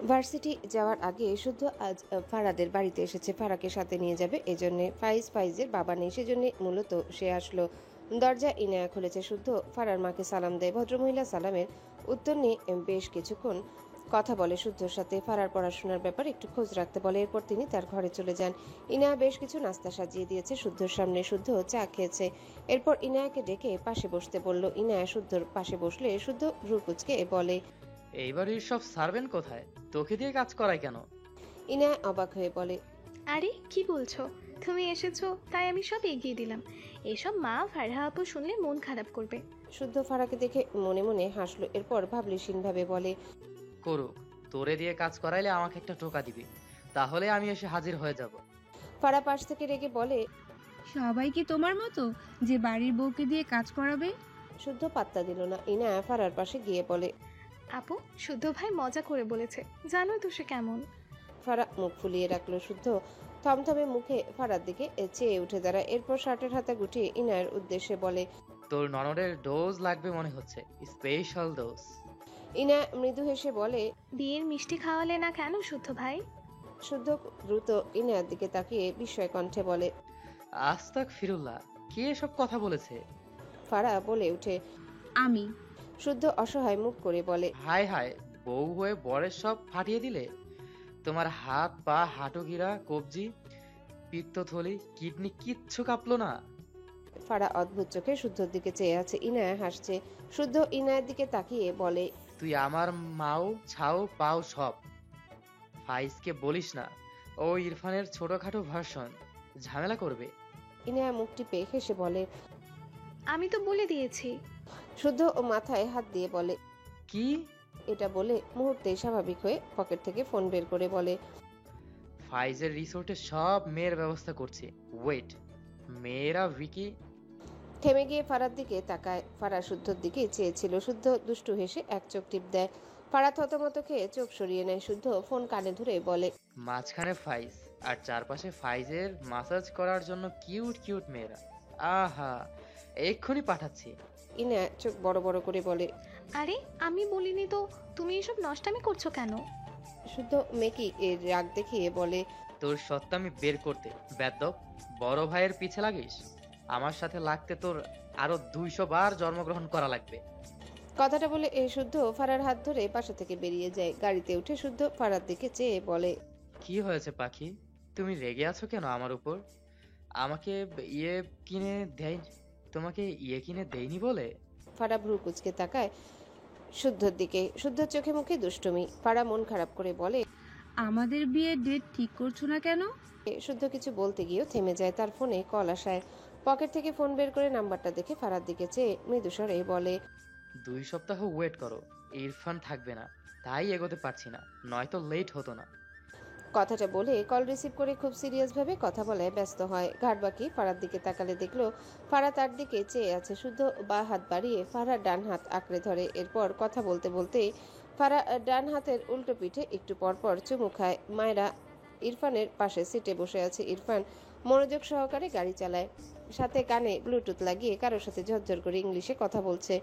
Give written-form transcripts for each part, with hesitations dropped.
Varsity যাওয়ার আগে শুদ্ধ আজ ফারাদের বাড়িতে এসেছে। ফারাকে সাথে নিয়ে যাবে, এজন্য ফাইজের বাবা নেই, সেজন্য মূলত সে আসলো। দরজা ইনায়া খুলেছে। শুদ্ধ ফারার মাকে সালাম দেয়। ভদ্রমহিলা সালামের উত্তর নিয়ে বেশ কিছুক্ষণ কথা বলে শুদ্ধর সাথে। ফারার পড়াশোনার ব্যাপারে একটু খোঁজ রাখতে বলে। এরপর তিনি তার ঘরে চলে যান। ইনায়া বেশ কিছু নাস্তা সাজিয়ে দিয়েছে শুদ্ধর সামনে। শুদ্ধ চা খেয়েছে। এরপর ইনায়াকে ডেকে পাশে বসতে বলল। ইনায়া শুদ্ধর পাশে বসলে শুদ্ধ ভ্রু কুঁচকে বলে, এইবারের সব সার্ভেন্ট কোথায়? তোকে দিয়ে কাজ করায় কেন? ইনায়া অবাক হয়ে বলে, আরে কি বলছো? তুমি এসেছো তাই আমি সব এগিয়ে দিলাম। এসব মা ফারহা আপু শুনলে মন খারাপ করবে। শুদ্ধ ফারাকে দেখে মনে মনে হাসলো। এরপর ভাবলেশীনভাবে বলে, করুক, তোরে দিয়ে কাজ করাইলে আমাকে একটা টোকা দিবি, তাহলে আমি এসে হাজির হয়ে যাব। ফারা পাশ থেকে রেগে বলে, সবাই কি তোমার মতো যে বাড়ির বউকে দিয়ে কাজ করাবে? শুদ্ধ পাত্তা দিল না। ইনায়া ফারার পাশে গিয়ে বলে, আপু, শুদ্ধ ভাই মজা করে বলেছে, জানোই তো সে কেমন। ফারা মুখ ফুলিয়ে রাখলো। শুদ্ধ থমথমে মুখে ফারার দিকে চেয়ে উঠে দাঁড়ায়। এরপর শার্টের হাতা গুটিয়ে ইনায়ের উদ্দেশ্যে বলে, তোর ননদের ডোজ লাগবে মনে হচ্ছে, স্পেশাল ডোজ। ইনায়া মৃদু হেসে বলে, বিয়ের মিষ্টি খাওয়ালে না কেন শুদ্ধ ভাই? শুদ্ধ দ্রুত ইনায়ার দিকে তাকিয়ে বিস্ময় কণ্ঠে বলে, আস্তাক ফিরুল্লাহ, কে এসব কথা বলেছে? ফারা বলে উঠে। আমি। শুদ্ধ অসহায় মুখ করে বলে, হায় হায়, বউ হয়ে বরের সব ফাটিয়ে দিলে। তোমার হাত পা হাঁটুগিরা কবজি পিত্তথলি কিডনি কিচ্ছু কাঁপলো না? ফারা অদ্ভুত চোখে শুদ্ধর দিকে চেয়ে আছে। ইনায়া হাসছে। শুদ্ধ ইনায়ের দিকে তাকিয়ে বলে, তুই আমার মাও ছাও পাও সব। ফাইজকে বলিস না, ও ইরফানের ছোটখাটো ভার্সন, ঝামেলা করবে। ইনায়া মুখ টিপে হেসে বলে। আমি তো বলে দিয়েছি। শুদ্ধ ও মাথায় হাত দিয়ে বলে, কি? এটা বলে মুহূর্তেই স্বাভাবিক হয়ে পকেট থেকে ফোন বের করে বলে, ফাইজের রিসোর্টে সব মেয়ের ব্যবস্থা করছে, ওয়েট। মেয়েরা ভিকি। থেমে গিয়ে ফারার দিকে তাকায়। ফারা শুদ্ধর দিকে চেয়েছিল। শুদ্ধ দুষ্টু হেসে এক চোখ টিপ দেয়। ফারা থতমত খেয়ে চোখ সরিয়ে নেয়। শুদ্ধ ফোন কানে ধরে বলে, মাঝখানে ফাইজ আর চারপাশে ফাইজের মাসাজ করার জন্য কিউট কিউট মেয়েরা। আহা, এক্ষুনি পাঠাচ্ছি। ইনা চোখ বড় বড় করে বলে, আরে আমি বলিনি তো, তুমি এসব নষ্টামি করছো কেন? শুদ্ধ মেকি এর রাগ দেখিয়ে বলে, তোর সত্তা আমি বের করতে বেদ্যপ বড় ভাইয়ের পিছে লাগিস? আমার সাথে লাগতে তোর আরো 200 বার জন্মগ্রহণ করা লাগবে। কথাটা বলে শুদ্ধ ফারার হাত ধরে পাশে থেকে বেরিয়ে যায়। গাড়িতে উঠে শুদ্ধ ফারার দিকে চেয়ে বলে, কি হয়েছে পাখি, তুমি রেগে আছো কেন আমার উপর? আমাকে ইয়ে কিনে দেয়, তোমাকে ইয়ে কিনে দেয়নি বলে? ফারা ভ্রু কুচকে তাকায় শুদ্ধর দিকে। শুদ্ধর চোখে মুখে দুষ্টুমি। ফারা মন খারাপ করে বলে, আমাদের বিয়ের ডেট ঠিক করছো না কেন? শুদ্ধ কিছু বলতে গিয়েও থেমে যায়। তার ফোনে কল আসায় পকেট থেকে ফোন বের করে নাম্বারটা দেখে ফারার দিকে চেয়ে মৃদুস্বরে বলে, 2 সপ্তাহ ওয়েট করো, ইরফান থাকবে না, তাই এগোতে পারছি না, নয়তো লেট হতো না। কথাটা বলে কল রিসিভ করে খুব সিরিয়াস ভাবে কথা বলায় ব্যস্ত হয়। ঘাট বাকি ফারার দিকে তাকালে দেখলো ফারা তার দিকে চেয়ে আছে। শুদ্ধ বা হাত বাড়িয়ে ফারার ডান হাত আঁকড়ে ধরে। এরপর কথা বলতে বলতে ফারা ডান হাতের উল্টো পিঠে একটু পরপর চুমু খায়। মায়েরা ইরফানের পাশে সিটে বসে আছে। ইরফান মনোযোগ সহকারে গাড়ি চালায়, সাথে কানে ব্লুটুথ লাগিয়ে কারোর সাথে ঝরঝর করে ইংলিশে কথা বলছে।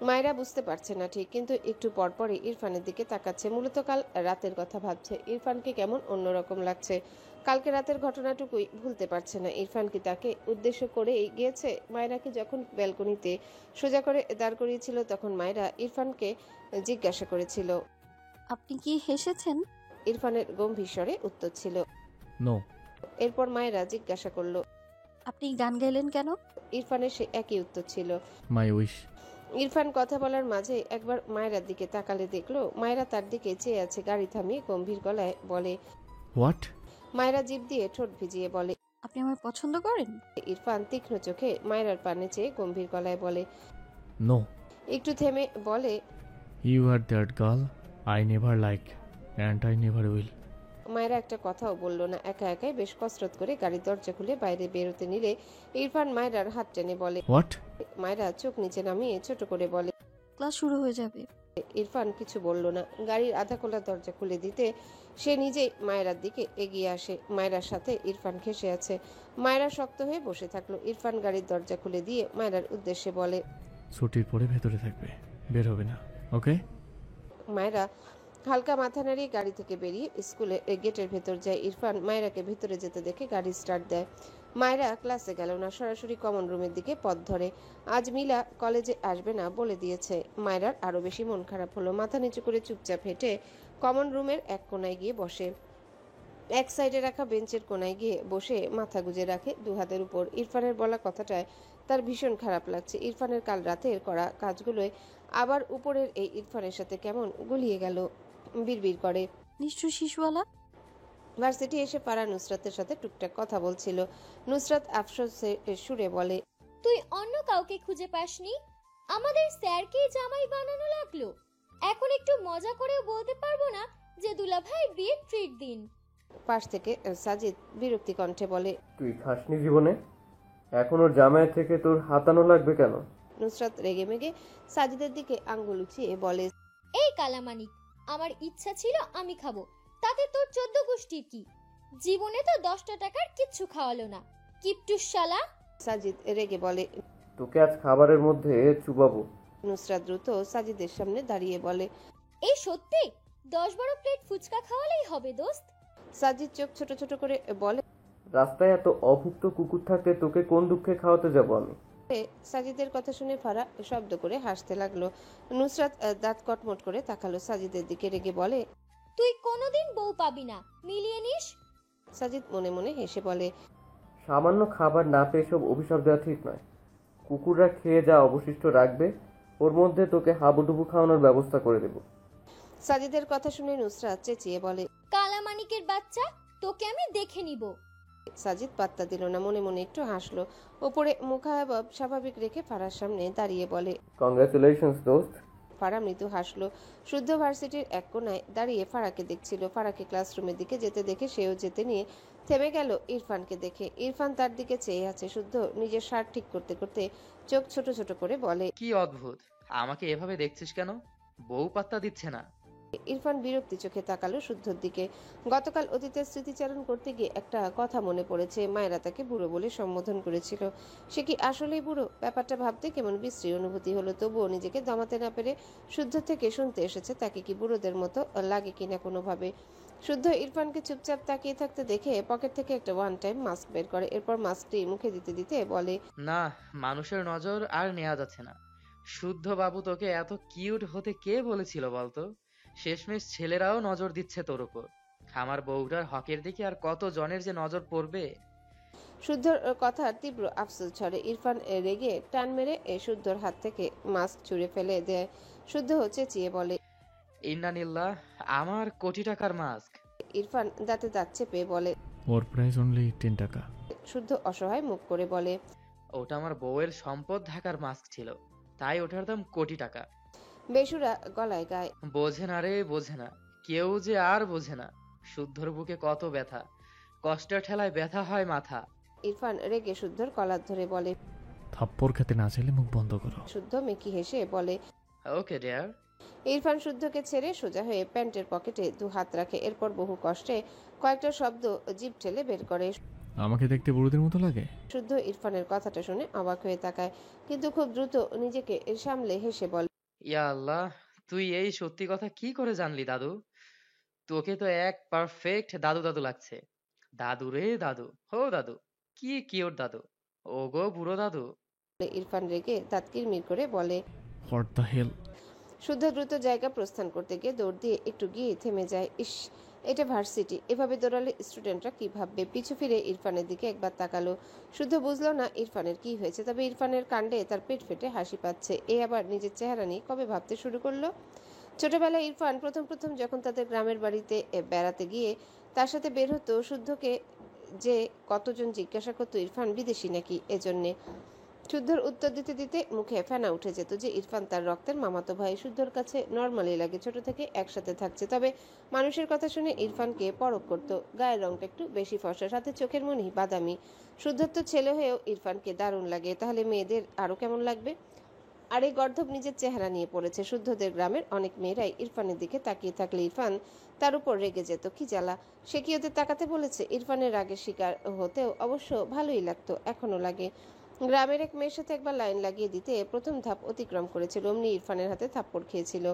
মায়েরা বুঝতে পারছে না ঠিক, কিন্তু একটু পরপরই ইরফানের দিকে তাকাচ্ছে। মূলত কাল রাতের কথা ভাবছে। ইরফানকে কেমন অন্যরকম লাগছে। কালকে রাতের ঘটনাটুকুই ভুলতে পারছে না। ইরফান কি তাকে উদ্দেশ্য করেই গিয়েছে? মায়েরাকে যখন ব্যালকনিতে সোজা করে দাঁড় করিয়েছিল তখন মায়েরা ইরফানকে জিজ্ঞাসা করেছিল। আপনি কি হেসেছেন? ইরফানের গম্ভীর স্বরে উত্তর ছিল নো। এরপর মায়েরা জিজ্ঞাসা করলো, আপনি গান গাইলেন কেন? ইরফানের সে একই উত্তর ছিল। মাই উইশ। ইরফান কথা বলার মাঝে একবার মায়েরার দিকে তাকালে দেখলো মায়েরা তার দিকে চেয়ে আছে। গাড়ি থামিয়ে গম্ভীর গলায় বলে, হোয়াট? মায়েরা জিভ দিয়ে ঠোঁট ভিজিয়ে বলে। আপনি আমায় পছন্দ করেন? ইরফান তীক্ষ্ণ চোখে মায়েরার পানে চেয়ে গম্ভীর গলায় বলে। নো। একটু থেমে বলে, you are that girl I never like and I never will. মায়েরা একটা কথাও বলল না। একা একাই বেশ কসরত করে গাড়ির দরজা খুলে বাইরে বেরোতে নিলে ইরফান মায়েরার হাত টেনে বলে। হোয়াট? মায়েরা চোখ নিচে নামিয়ে ছোট করে বলে। ক্লাস শুরু হয়ে যাবে। ইরফান কিছু বলল না। গাড়ির আধা খোলা দরজা খুলে দিতে সে নিজেই মায়েরার দিকে এগিয়ে আসে। মায়েরার সাথে ইরফান ঘেঁষে আছে। মায়েরা শক্ত হয়ে বসে থাকলো। ইরফান গাড়ির দরজা খুলে দিয়ে মায়েরার উদ্দেশ্যে বলে, ছুটির পরে ভেতরে থাকবে, বের হবে না, ওকে? মায়েরা হালকা মাথা নাড়িয়ে গাড়ি থেকে বেরিয়ে স্কুলে গেটের ভেতর যায়। ইরফান মায়েরাকে ভেতরে যেতে দেখে গাড়ি স্টার্ট দেয়। মায়েরা ক্লাসে গেল না, সরাসরি কমন রুমের দিকে পথ ধরে। আজ মিলা কলেজে আসবে না বলে দিয়েছে। মায়েরার আরো বেশি মন খারাপ হলো। মাথা নিচু করে চুপচাপ হেঁটে কমন রুমের এক কোনায় গিয়ে বসে। এক সাইডে রাখা বেঞ্চের কোনায় গিয়ে বসে মাথা গুজে রাখে দু হাতের উপর। ইরফানের বলা কথাটায় তার ভীষণ খারাপ লাগছে। ইরফানের কাল রাতের করা কাজগুলোয় আবার উপরের এই ইরফানের সাথে কেমন গুলিয়ে গেল। বিড়বিড় করে। নিশ্চয় শিশুওয়ালা। ভার্সিটি এসে পাড়া নুসরাতের সাথে টুকটাক কথা বলছিল। নুসরাত আফসোসে সুরে বলে, তুই অন্য কাউকে খুঁজে পাসনি? আমাদের স্যারকেই জামাই বানানো লাগলো। এখন একটু মজা করেও বলতে পারবো না যে দুলাভাই বিয়ের ট্রিট দিন। পাশ থেকে সাজিদ বিরক্তি কণ্ঠে বলে, তুই খাসনি জীবনে, এখন ওর জামাই থেকে তোর হাতানো লাগবে কেন? নুসরাত রেগে মেগে সাজিদের দিকে আঙ্গুল উঁচিয়ে বলে, এই কালামানিক, আমার ইচ্ছা ছিল আমি খাবো, তাতে তোর 14 গোষ্ঠীর কি? জীবনে তো 10টা টাকার কিচ্ছু খাওয়ালো না, কিপটুস শালা। সাজিদ রেগে বলে। তোকে আজ খাবারের মধ্যে চুবাবো। নুসরাত দ্রুত সাজিদের সামনে দাঁড়িয়ে বলে, এই সত্যি 10-12 প্লেট ফুচকা খাওয়ালেই হবে দোস্ত। সাজিদ চোখ ছোট ছোট করে বলে, রাস্তায় এত অভুক্ত কুকুর থাকতে তোকে কোন দুঃখে খাওয়াতে যাব আমি? সাজিদের কথা শুনে ফারা শব্দ করে হাসতে লাগলো। নুসরাত দাঁত কটমট করে তাকালো সাজিদের দিকে, রেগে বলে, তুই কোনোদিন বউ পাবি না, মিলিয়ে নিস। সাজিদ মনে মনে হেসে বলে, সামান্য খাবার না পেয়ে সব অভিশাপ দেওয়া ঠিক নয়। কুকুররা খেয়ে যা অবশিষ্ট রাখবে ওর মধ্যে তোকে হাবুডুবু খাওয়ানোর ব্যবস্থা করে দেব। সাজিদের কথা শুনে নুসরাত চেঁচিয়ে বলে, কালামানিকের বাচ্চা, তোকে আমি দেখে নিব। সাজিদ পাত্তা দিল না, মনে মনে একটু হাসলো। ওপরে মুখাবব স্বাভাবিক রেখে ফারার সামনে দাঁড়িয়ে বলে, কংগ্রাচুলেশনস দোস্ত। ফারা মৃদু হাসলো। শুদ্ধ ভার্সিটির এক কোনায় দাঁড়িয়ে ফারাকে দেখছিল। ফারাকে ক্লাসরুমের দিকে যেতে দেখে সেও যেতে নিয়ে থেমে গেল ইরফানকে দেখে। ইরফান তার দিকে চেয়ে আছে। শুদ্ধ নিজের শার্ট ঠিক করতে করতে চোখ ছোট ছোট করে বলে, কি অদ্ভুত, আমাকে এভাবে দেখছিস কেন? বউ পাত্তা দিচ্ছে না। ইরফান বিরক্তি চোখে তাকালো শুদ্ধর দিকে। গতকাল অতীতের স্মৃতিচারণ করতে গিয়ে একটা কথা মনে পড়েছে। মায়েরা তাকে বুড়ো বলে সম্বোধন করেছিল। সে কি আসলেই বুড়ো? ব্যাপারটা ভাবতে কেমন বিশ্রী অনুভূতি হলো। তবুও নিজেকে দমাতে না পেরে শুদ্ধ থেকে শুনতে এসেছে তাকে কি বুড়োদের মতো লাগে কিনা কোনোভাবে। শুদ্ধ ইরফানকে চুপচাপ তাকিয়ে থাকতে দেখে পকেট থেকে একটা ওয়ান টাইম মাস্ক বের করে। এরপর মাস্কটি মুখে দিতে দিতে বলে, না, মানুষের নজর আর নেওয়া যাচ্ছে না। শুদ্ধ বাবু, তোকে এত কিউট হতে কে বলেছিল বলতো? শেষমেশ ছেলেরাও নজর দিচ্ছে তোর উপর। আমার বউটার হকের দিকে আর কত জনের যে নজর পড়বে। শুদ্ধর কথার তীব্র আফসোস ঝরে। ইরফান রেগে টান মেরে শুদ্ধর হাত থেকে মাস্ক ছুঁড়ে ফেলে দেয়। শুদ্ধ চেঁচিয়ে বলে, ইন্নানিল্লাহ, আমার কোটি টাকার মাস্ক। ইরফান দাঁতে দাঁত চেপে বলে। ওর প্রাইস অনলি 10 টাকা। শুদ্ধ অসহায় মুখ করে বলে, ওটা আমার বউয়ের সম্পদ ঢাকার মাস্ক ছিল, তাই ওটার দাম কোটি টাকা। বেসুরা গলায় গায়, বোঝে না রে, বোঝে না, কেউ যে আর বোঝে না। শুদ্ধর বুকে কত ব্যথা, কষ্টের ঠেলায় ব্যথা হয় মাথা। ইরফান রেগে শুদ্ধর কলার ধরে বলে। থাপ্পড় খেতে না চাইলে মুখ বন্ধ করো। শুদ্ধ মেকি হেসে বলে। Okay dear. ইরফান শুদ্ধকে ছেড়ে সোজা হয়ে প্যান্টের পকেটে দু হাত রাখে। এরপর বহু কষ্টে কয়েকটা শব্দ জিভ ঠেলে বের করে। আমাকে দেখতে বুড়োদের মতো লাগে? শুদ্ধ ইরফানের কথাটা শুনে অবাক হয়ে তাকায়, কিন্তু খুব দ্রুত নিজেকে সামলে হেসে বলে, ইয়া আল্লাহ, তুই এই সত্যি কথা কি করে জানলি দাদু? তোকে তো এক পারফেক্ট দাদু দাদু লাগছে। দাদু রে দাদু, হো দাদু, কি কিউট দাদু, ওগো বুড়ো দাদু। ইরফান রেগে দাঁত কিরমির করে বলে। What the hell? শুদ্ধ দ্রুত জায়গা প্রস্থান করতে গিয়ে দৌড় দিয়ে একটু গিয়ে থেমে যায়। ইস, এটা ভার্সিটি, এভাবে দৌড়ালে স্টুডেন্টরা কি ভাববে। পিছু ফিরে ইরফানের দিকে একবার তাকালো। শুদ্ধ বুঝলো না ইরফানের কি হয়েছে, তবে ইরফানের কাণ্ডে তার পেট ফেটে হাসি পাচ্ছে। এ আবার নিজের চেহারা নিয়ে কবে ভাবতে শুরু করলো। ছোটবেলায় ইরফান প্রথম প্রথম যখন তাদের গ্রামের বাড়িতে বেড়াতে গিয়ে তার সাথে বের হতো, শুদ্ধকে যে কতজন জিজ্ঞাসা করতো ইরফান বিদেশি নাকি। এজন্যে শুদ্ধর উত্তর দিতে দিতে মুখে ফেনা উঠে যেত যে ইরফান তার রক্তের মামাতো ভাই। শুদ্ধর কাছে নর্মালি লাগে, ছোট থেকে একসাথে থাকছে। তবে মানুষের কথা শুনে ইরফানকে পরখ করত। গায়ের রংটা একটু বেশি ফর্সা, সাথে চোখের মনি বাদামি। শুদ্ধর তো ছেলে হয়েও ইরফানকে দারুণ লাগে, তাহলে মেয়েদের আরো কেমন লাগবে। আর এই গর্ধব নিজের চেহারা নিয়ে পড়েছে। শুদ্ধদের গ্রামের অনেক মেয়েরাই ইরফানের দিকে তাকিয়ে থাকলে ইরফান তার উপর রেগে যেত। কি জ্বালা, সে কি ওদের তাকাতে বলেছে? ইরফানের রাগের শিকার হতেও অবশ্য ভালোই লাগতো, এখনো লাগে। গ্রামের এক মেয়ের সাথে একবার লাইন লাগিয়ে দিতে প্রথম ধাপ অতিক্রম করেছিল, অমনি ইরফানের হাতে থাপ্পড় খেয়েছিল।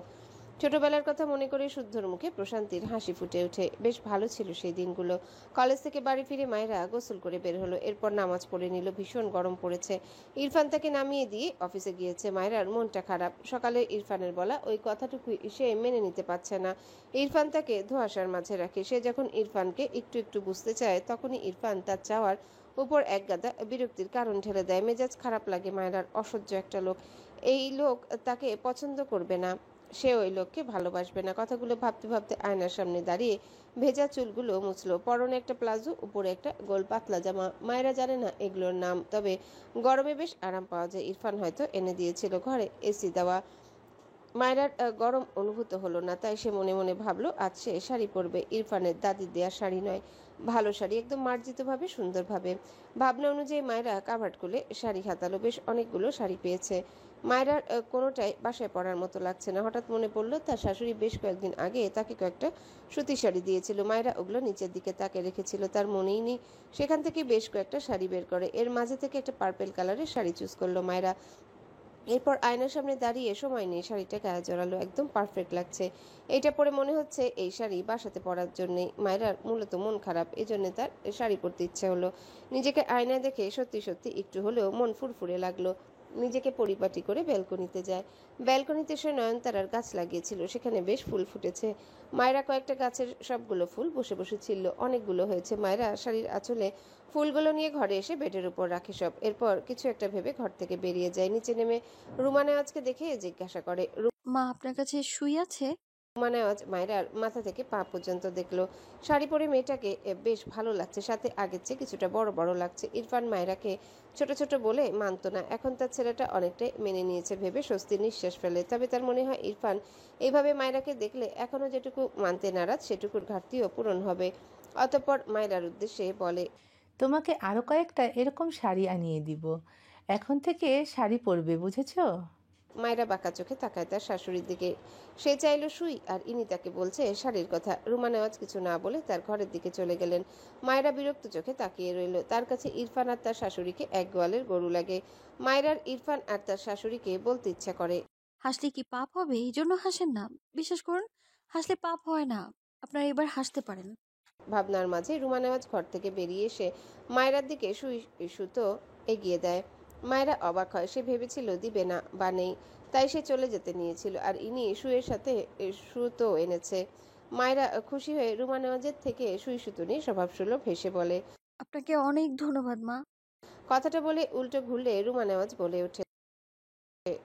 ছোটবেলার কথা মনে করে শুদ্ধর মুখে প্রশান্তির হাসি ফুটে ওঠে। বেশ ভালো ছিল সেই দিনগুলো। কলেজ থেকে বাড়ি ফিরে মায়েরা গোসল করে বের হলো, এরপর নামাজ পড়ে নিল। ভীষণ গরম পড়েছে। ইরফান তাকে নামিয়ে দিয়ে অফিসে গিয়েছে। মায়েরার মনটা খারাপ। সকালে ইরফানের বলা ওই কথাটুকু সে মেনে নিতে পারছে না। ইরফান তাকে ধোঁয়াশার মাঝে রাখে। সে যখন ইরফানকে একটু একটু বুঝতে চায়, তখনই ইরফান তার চাওয়ার উপর একগাদা বিরক্তির কারণ ঢেলে দেয়। মেজাজ খারাপ লাগে মায়েরার। অসহ্য একটা লোক। এই লোক তাকে পছন্দ করবে না, সে ওই লোককে ভালোবাসবে না। কথাগুলো ভাবতে ভাবতে আয়নার সামনে দাঁড়িয়ে ভেজা চুলগুলো মুছলো। পরনে একটা প্লাজো, উপরে একটা গোল পাতলা জামা। মায়েরা জানে না এগুলোর নাম, তবে গরমে বেশ আরাম পাওয়া যায়। ইরফান হয়তো এনে দিয়েছিল, ঘরে এসি দেওয়া। মায়েরার গরম অনুভূত হলো না, তাই সে মনে মনে ভাবলো আজ সে শাড়ি পরবে। ইরফানের দাদির দেয়া শাড়ি নয়, ভালো শাড়ি, একদম মার্জিতভাবে সুন্দরভাবে। ভাবনা অনুযায়ী মায়েরা কাভার্ড খুলে শাড়ি হাতালো। বেশ অনেকগুলো শাড়ি পেয়েছে। মায়েরার কোনোটাই বাসায় পরার মতো লাগছে না। হঠাৎ মনে পড়লো তার শাশুড়ি বেশ কয়েকদিন আগে তাকে কয়েকটা সুতির শাড়ি দিয়েছিল। মায়েরা ওগুলো নিচের দিকে তাকে রেখেছিল, তার মনেই নেই। সেখান থেকে বেশ কয়েকটা শাড়ি বের করে, এর মাঝে থেকে একটা পার্পেল কালারের শাড়ি চুজ করলো মায়েরা। এরপর আয়নার সামনে দাঁড়িয়ে সময় নিয়ে শাড়িটা গায়ে জড়ালো। একদম পারফেক্ট লাগছে। এইটা পরে মনে হচ্ছে এই শাড়ি বাসাতে পরার জন্যই। মায়েরার মূলত মন খারাপ, এই জন্য তার শাড়ি পরতে ইচ্ছে হলো। নিজেকে আয়নায় দেখে সত্যি সত্যি একটু হলেও মন ফুরফুরে লাগলো। নিজেকে পরিপাটি করে ব্যালকনিতে যায়। ব্যালকনিতে সে নয়নতারার গাছ লাগিয়েছিল, সেখানে বেশ ফুল ফুটেছে। মায়েরা কয়েকটা গাছের সবগুলো ফুল বসে বসে ছিল। অনেকগুলো হয়েছে। মায়েরা শাড়ির আঁচলে ফুলগুলো নিয়ে ঘরে এসে বেডের উপর রাখে সব। এরপর কিছু একটা ভেবে ঘর থেকে বেরিয়ে যায়। নিচে নেমে রুমা নেওয়াজকে দেখে জিজ্ঞাসা করে। মা আপনার কাছে শুই আছে? রুমা নেওয়াজ মায়েরার মাথা থেকে পা পর্যন্ত দেখলো। শাড়ি পরে মেয়েটাকে বেশ ভালো লাগছে, সাথে আগের চেয়ে কিছুটা বড় বড় লাগছে। ইরফান মায়েরাকে ছোট ছোট বলে মানতো না, এখন তার ছেলেটা অনেকটাই মেনে নিয়েছে ভেবে স্বস্তির নিঃশ্বাস ফেলে। তবে তার মনে হয় ইরফান এইভাবে মায়েরাকে দেখলে এখনো যেটুকু মানতে নারাজ সেটুকুর ঘাটতিও পূরণ হবে। অতঃপর মায়েরার উদ্দেশ্যে বলে, তোমাকে আরও কয়েকটা এরকম শাড়ি আনিয়ে দিব। এখন থেকে শাড়ি পরবে, বুঝেছো? মায়েরা বাঁকা চোখে তাকায় তার শাশুড়ির দিকে। সে চাইলো শুই, আর ইনি তাকে বলছে শাড়ির কথা। রুমা নেওয়াজ কিছু না বলে তার ঘরের দিকে চলে গেলেন। মায়েরা বিরক্ত চোখে তাকিয়ে রইল। তার কাছে ইরফান আর তার শাশুড়িকে এক গোয়ালের গরু লাগে। মায়েরার ইরফান আর তার শাশুড়িকে বলতে ইচ্ছা করে, হাসলে কি পাপ হবে? এই জন্য হাসেন না। বিশ্বাস করুন, হাসলে পাপ হয় না। আপনারা এবার হাসতে পারেন। ভাবনার মাঝে রুমা নেওয়াজ ঘর থেকে বেরিয়ে এসে মায়েরার দিকে সুই সুতো এগিয়ে দেয়। মায়েরা অবাক হয়। সে ভেবেছিল দিবে না বা নেই, তাই সে চলে যেতে নিয়েছিল, আর ইনি সুইয়ের সাথে সুতো এনেছে। মায়েরা খুশি হয়ে রুমা নেওয়াজের থেকে সুই সুতো নিয়ে স্বভাবসুলভ হেসে বলে। আপনাকে অনেক ধন্যবাদ মা। কথাটা বলে উল্টো ঘুরলে রুমা নেওয়াজ বলে ওঠে।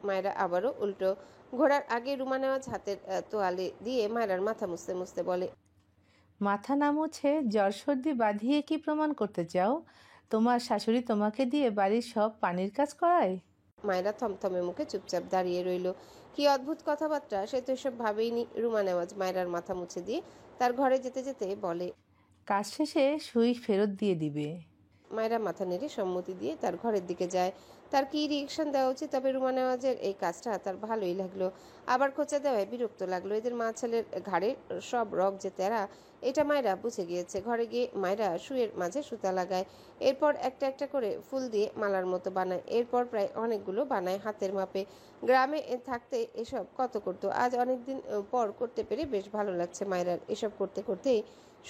মায়েরা আবারও উল্টো ঘোরার আগে রুমা নেওয়াজ হাতের তোয়ালে দিয়ে মায়েরার মাথা মুছতে মুছতে বলে, মাথা না মুছে জ্বর সর্দি বাঁধিয়ে কি প্রমাণ করতে চাও? তোমার শাশুড়ি তোমাকে দিয়ে বাড়ির সব পানির কাজ করায়? মায়েরা থমথমে মুখে চুপচাপ দাঁড়িয়ে রইল। কি অদ্ভুত কথাবার্তা, সে তো এসব ভাবেইনি। রুমা নেওয়াজ মায়েরার মাথা মুছে দিয়ে তার ঘরে যেতে যেতে বলে, কাজ শেষে সুই ফেরত দিয়ে দিবে। মায়েরা মাথা নেড়ে সম্মতি দিয়ে তার ঘরের দিকে যায়। তার কি রিয়েকশন দেওয়া উচিত, তবে রুমা নেওয়াজের এই কাজটা তার ভালোই লাগলো। আবার খোঁচা দেওয়ায় বিরক্ত লাগলো। এদের মা ছেলের ঘাড়ের সব রগ যে তেরা, এটা মায়েরা বুঝে গিয়েছে। ঘরে গিয়ে মায়েরা শুয়ের মাঝে সুতা লাগায়। এরপর একটা একটা করে ফুল দিয়ে মালার মতো বানায়। এরপর প্রায় অনেকগুলো বানায় হাতের মাপে। গ্রামে থাকতে এসব কত করতো, আজ অনেকদিন পর করতে পেরে বেশ ভালো লাগছে মায়েরার। এসব করতে করতেই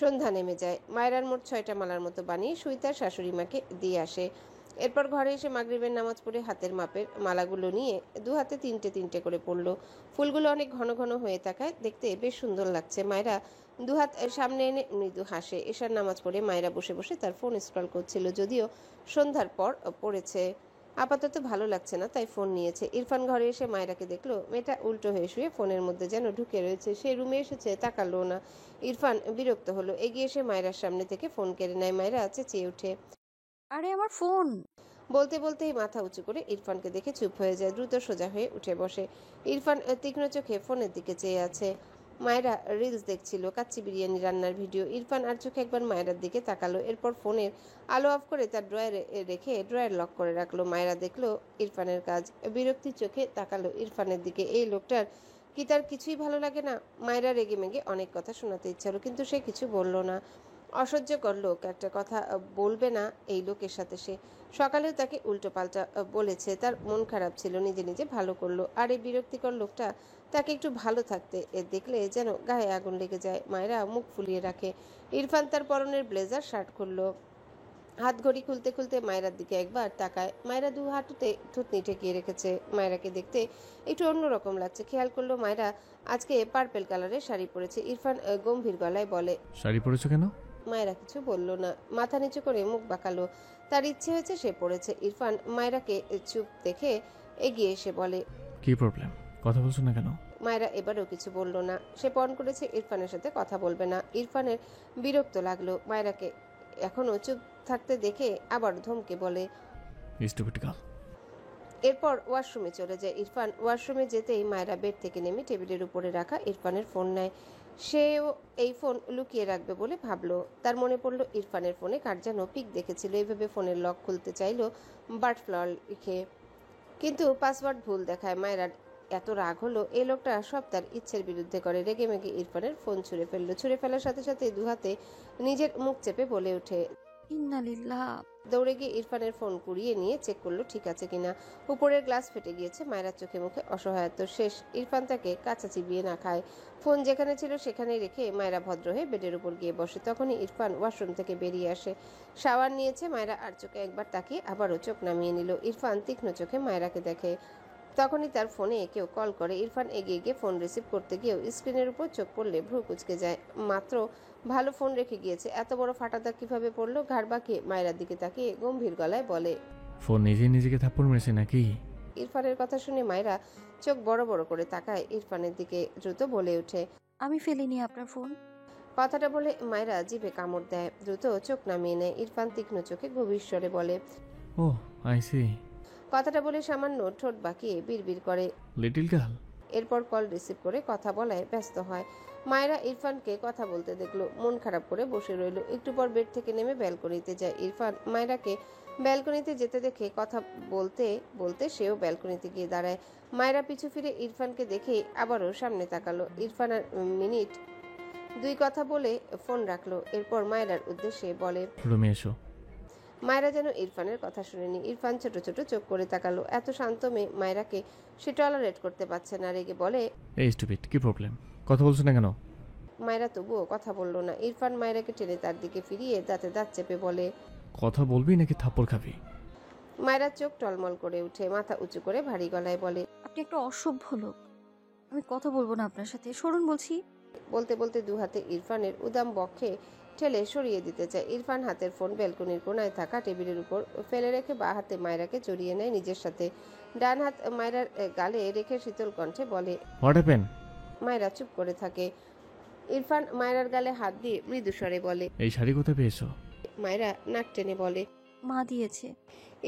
সন্ধ্যা নেমে যায়। মায়েরার মোট 6টা মালার মতো বানিয়ে সুই তার শাশুড়ি মাকে দিয়ে আসে। এরপর ঘরে এসে মাগরিবের নামাজ পড়ে হাতের মাপের মালাগুলো নিয়ে দু হাতে তিনটে তিনটে করে পড়লো। ফুলগুলো অনেক ঘন ঘন হয়ে থাকায় দেখতে বেশ সুন্দর লাগছে। মায়েরা দুহাত সামনে এনে মৃদু হাসে। এশার নামাজ পড়ে মায়েরা বসে বসে তার ফোন স্ক্রল করছিল, যদিও সন্ধ্যার পর পড়েছে। আপাতত ভালো লাগছে না, তাই ফোন নিয়েছে। ইরফান ঘরে এসে মায়েরাকে দেখলো মেয়েটা উল্টো হয়ে শুয়ে ফোনের মধ্যে যেন ঢুকে রয়েছে। সে রুমে এসেছে, তাকালো না। ইরফান বিরক্ত হলো, এগিয়ে এসে মায়েরার সামনে থেকে ফোন কেড়ে নেয়। মায়েরা চেঁচিয়ে ওঠে। আরে আমার ফোন! বলতে বলতেই মাথা উঁচু করে ইরফানকে দেখে চুপ হয়ে যায়। দ্রুত সোজা হয়ে উঠে বসে। ইরফান তীক্ষ্ণ চোখে ফোনের দিকে চেয়ে আছে। মায়েরা রিলস দেখছিল, কাচ্চি বিরিয়ানি রান্নার ভিডিও। ইরফান আর চোখে একবার মায়েরার দিকে তাকালো, এরপর ফোনের আলো অফ করে তার ড্রয়ারে রেখে ড্রয়ার লক করে রাখলো। মায়েরা দেখলো ইরফানের কাজ। বিরক্তির চোখে তাকালো ইরফানের দিকে। এই লোকটার কি তার কিছুই ভালো লাগে না? মায়েরা রেগে মেগে অনেক কথা শোনাতে ইচ্ছা হলো, কিন্তু সে কিছু বলল না। অসহ্যকর লোক, একটা কথা বলবে না এই লোকের সাথে সে। সকালেও তাকে উল্টো পাল্টা বলেছে, তার মন খারাপ ছিল, নিজে নিজে ভালো করলো। আর এই বিরক্তিকর লোকটা তাকে একটু ভালো থাকতে দেখলে যেন গায়ে আগুন লেগে যায়। মায়েরা মুখ ফুলিয়ে রাখে। ইরফান তার পরনের ব্লেজার শার্ট খুললো, হাত ঘড়ি খুলতে খুলতে মায়েরার দিকে একবার তাকায়। মায়েরা দু হাঁটুতে থুতনি ঠেকিয়ে রেখেছে। মায়েরাকে দেখতে একটু অন্যরকম লাগছে। খেয়াল করলো মায়েরা আজকে পার্পেল কালারের শাড়ি পরেছে। ইরফান গম্ভীর গলায় বলে, শাড়ি পরেছো কেন? মায়েরা কিছু বলল না, মাথা নিচু করে মুখ বাঁকালো। তার ইচ্ছে হয়েছে সে পড়েছে। ইরফান মায়েরাকে চুপ দেখে এগিয়ে এসে বলে, কি প্রবলেম? কথা বলছো না কেন? মায়েরা এবারেও কিছু বলল না। সে পণ করেছে ইরফানের সাথে কথা বলবে না। ইরফানের বিরক্ত লাগলো মায়েরাকে এখনো চুপ থাকতে দেখে, আবার ধমকে বলে। Stupid girl. এরপর ওয়াশরুমে চলে যায় ইরফান। ওয়াশরুমে যেতেই মায়েরা বেড থেকে নেমে টেবিলের উপরে রাখা ইরফানের ফোন নেয়। সেও এই ফোন লুকিয়ে রাখবে বলে ভাবলো। তার মনে পড়লো ইরফানের ফোনে কার যেন পিক দেখেছিল। এইভাবে ফোনের লক খুলতে চাইলো বাটফ্লাওয়ার লিখে, কিন্তু পাসওয়ার্ড ভুল দেখায়। মায়েরার এত রাগ হলো, এই লোকটা সব তার ইচ্ছের বিরুদ্ধে করে। রেগে মেগে ইরফানের ফোন ছুঁড়ে ফেললো। ছুঁড়ে ফেলার সাথে সাথে দু হাতে নিজের মুখ চেপে বলে ওঠে। ইন্নালিল্লাহ। দৌড়ে গিয়ে ইরফানের ফোন কুড়িয়ে নিয়ে চেক করলো ঠিক আছে কিনা। উপরের গ্লাস ফেটে গিয়েছে। মায়েরার চোখে মুখে অসহায়ত্ব শেষ। ইরফান তাকে কাঁচা চিবিয়ে না খায়। ফোন যেখানে ছিল সেখানে রেখে মায়েরা ভদ্র হয়ে বেডের উপর গিয়ে বসে। তখনই ইরফান ওয়াশরুম থেকে বেরিয়ে আসে। শাওয়ার নিয়েছে। মায়েরা আর চোখে একবার তাকিয়ে আবারও চোখ নামিয়ে নিল। ইরফান তীক্ষ্ণ চোখে মায়েরাকে দেখে। তখনই তার ফোনে কেউ কল করে। ইরফান এগিয়ে গিয়ে ফোন রিসিভ করতে গিয়েও স্ক্রিনের উপর চোখ পড়লে ভ্রু কুচকে যায়। মাত্র ভালো ফোন রেখে গিয়েছে, এত বড় ফাটা দাগ কিভাবে পড়লো? ঘাড় বাঁকিয়ে মায়েরার দিকে তাকিয়ে গম্ভীর গলায় বলে, ফোন নিজেই নিজেকে থাপ্পড় মেরেছে নাকি? ইরফানের কথা শুনে মায়েরা চোখ বড় বড় করে তাকায় ইরফানের দিকে। দ্রুত বলে ওঠে, আমি ফেলিনি আপনার ফোন। কথাটা বলে মায়েরা জিভে কামড় দেয়। দ্রুত চোখ নামিয়ে নেয়। ইরফান তীক্ষ্ণ চোখে গভীর স্বরে বলে, ও আই সি। কথাটা বলে সামান্য ঠোঁট বাঁকিয়ে বিড়বিড় করে। Little girl. এরপর কল রিসিভ করে কথা বলায় ব্যস্ত হয়। মায়েরা ইরফানকে কথা বলতে দেখলো, মন খারাপ করে বসে রইল। একটু পর বেড থেকে নেমে ব্যালকনিতে যায় ইরফান। মায়েরাকে ব্যালকনিতে যেতে দেখে কথা বলতে বলতে সেও ব্যালকনিতে গিয়ে দাঁড়ায়। মায়েরা পিছু ফিরে ইরফানকে দেখে আবারও সামনে তাকালো। ইরফান আর মিনিট দুই কথা বলে ফোন রাখলো। এরপর মায়েরার উদ্দেশ্যে বলে, রুমে এসো। মায়েরা যেন ইরফানের কথা শুনেনি। ইরফান ছোট ছোট চোখ করে তাকালো। এত শান্ত মেয়ে মায়েরাকে সে টলারেট করতে পারছে না। রেগে বলে, এই স্টুপিড, কি প্রবলেম? কথা বলছো না কেন? মায়েরা তবুও কথা বলল না। ইরফান মায়েরাকে টেনে তার দিকে ফিরিয়ে দাঁতে দাঁত চেপে বলে, কথা বলবি নাকি থাপ্পড় খাবি? মায়েরা চোখ টলমল করে উঠে মাথা উঁচু করে ভারী গলায় বলে, আপনি একটা অসভ্য লোক। আমি কথা বলবো না আপনার সাথে, সরুন বলছি। বলতে বলতে দু হাতে ইরফানের উদাম বক্ষে ঠেলে সরিয়ে দিতে চায়। ইরফান হাতের ফোন ব্যালকনির কোনায় থাকা টেবিলের উপর ফেলে রেখে বা হাতে মায়েরাকে জড়িয়ে নেয় নিজের সাথে। ডান হাত মায়েরার গালে রেখে শীতল কণ্ঠে বলে, হোয়াট হ্যাপেন? মায়েরা চুপ করে থাকে। ইরফান মায়েরার গালে হাত দিয়ে মৃদু স্বরে বলে, এই শাড়ি কোথায় পেয়েছো? মায়েরা নাক টেনে বলে, মা দিয়েছে।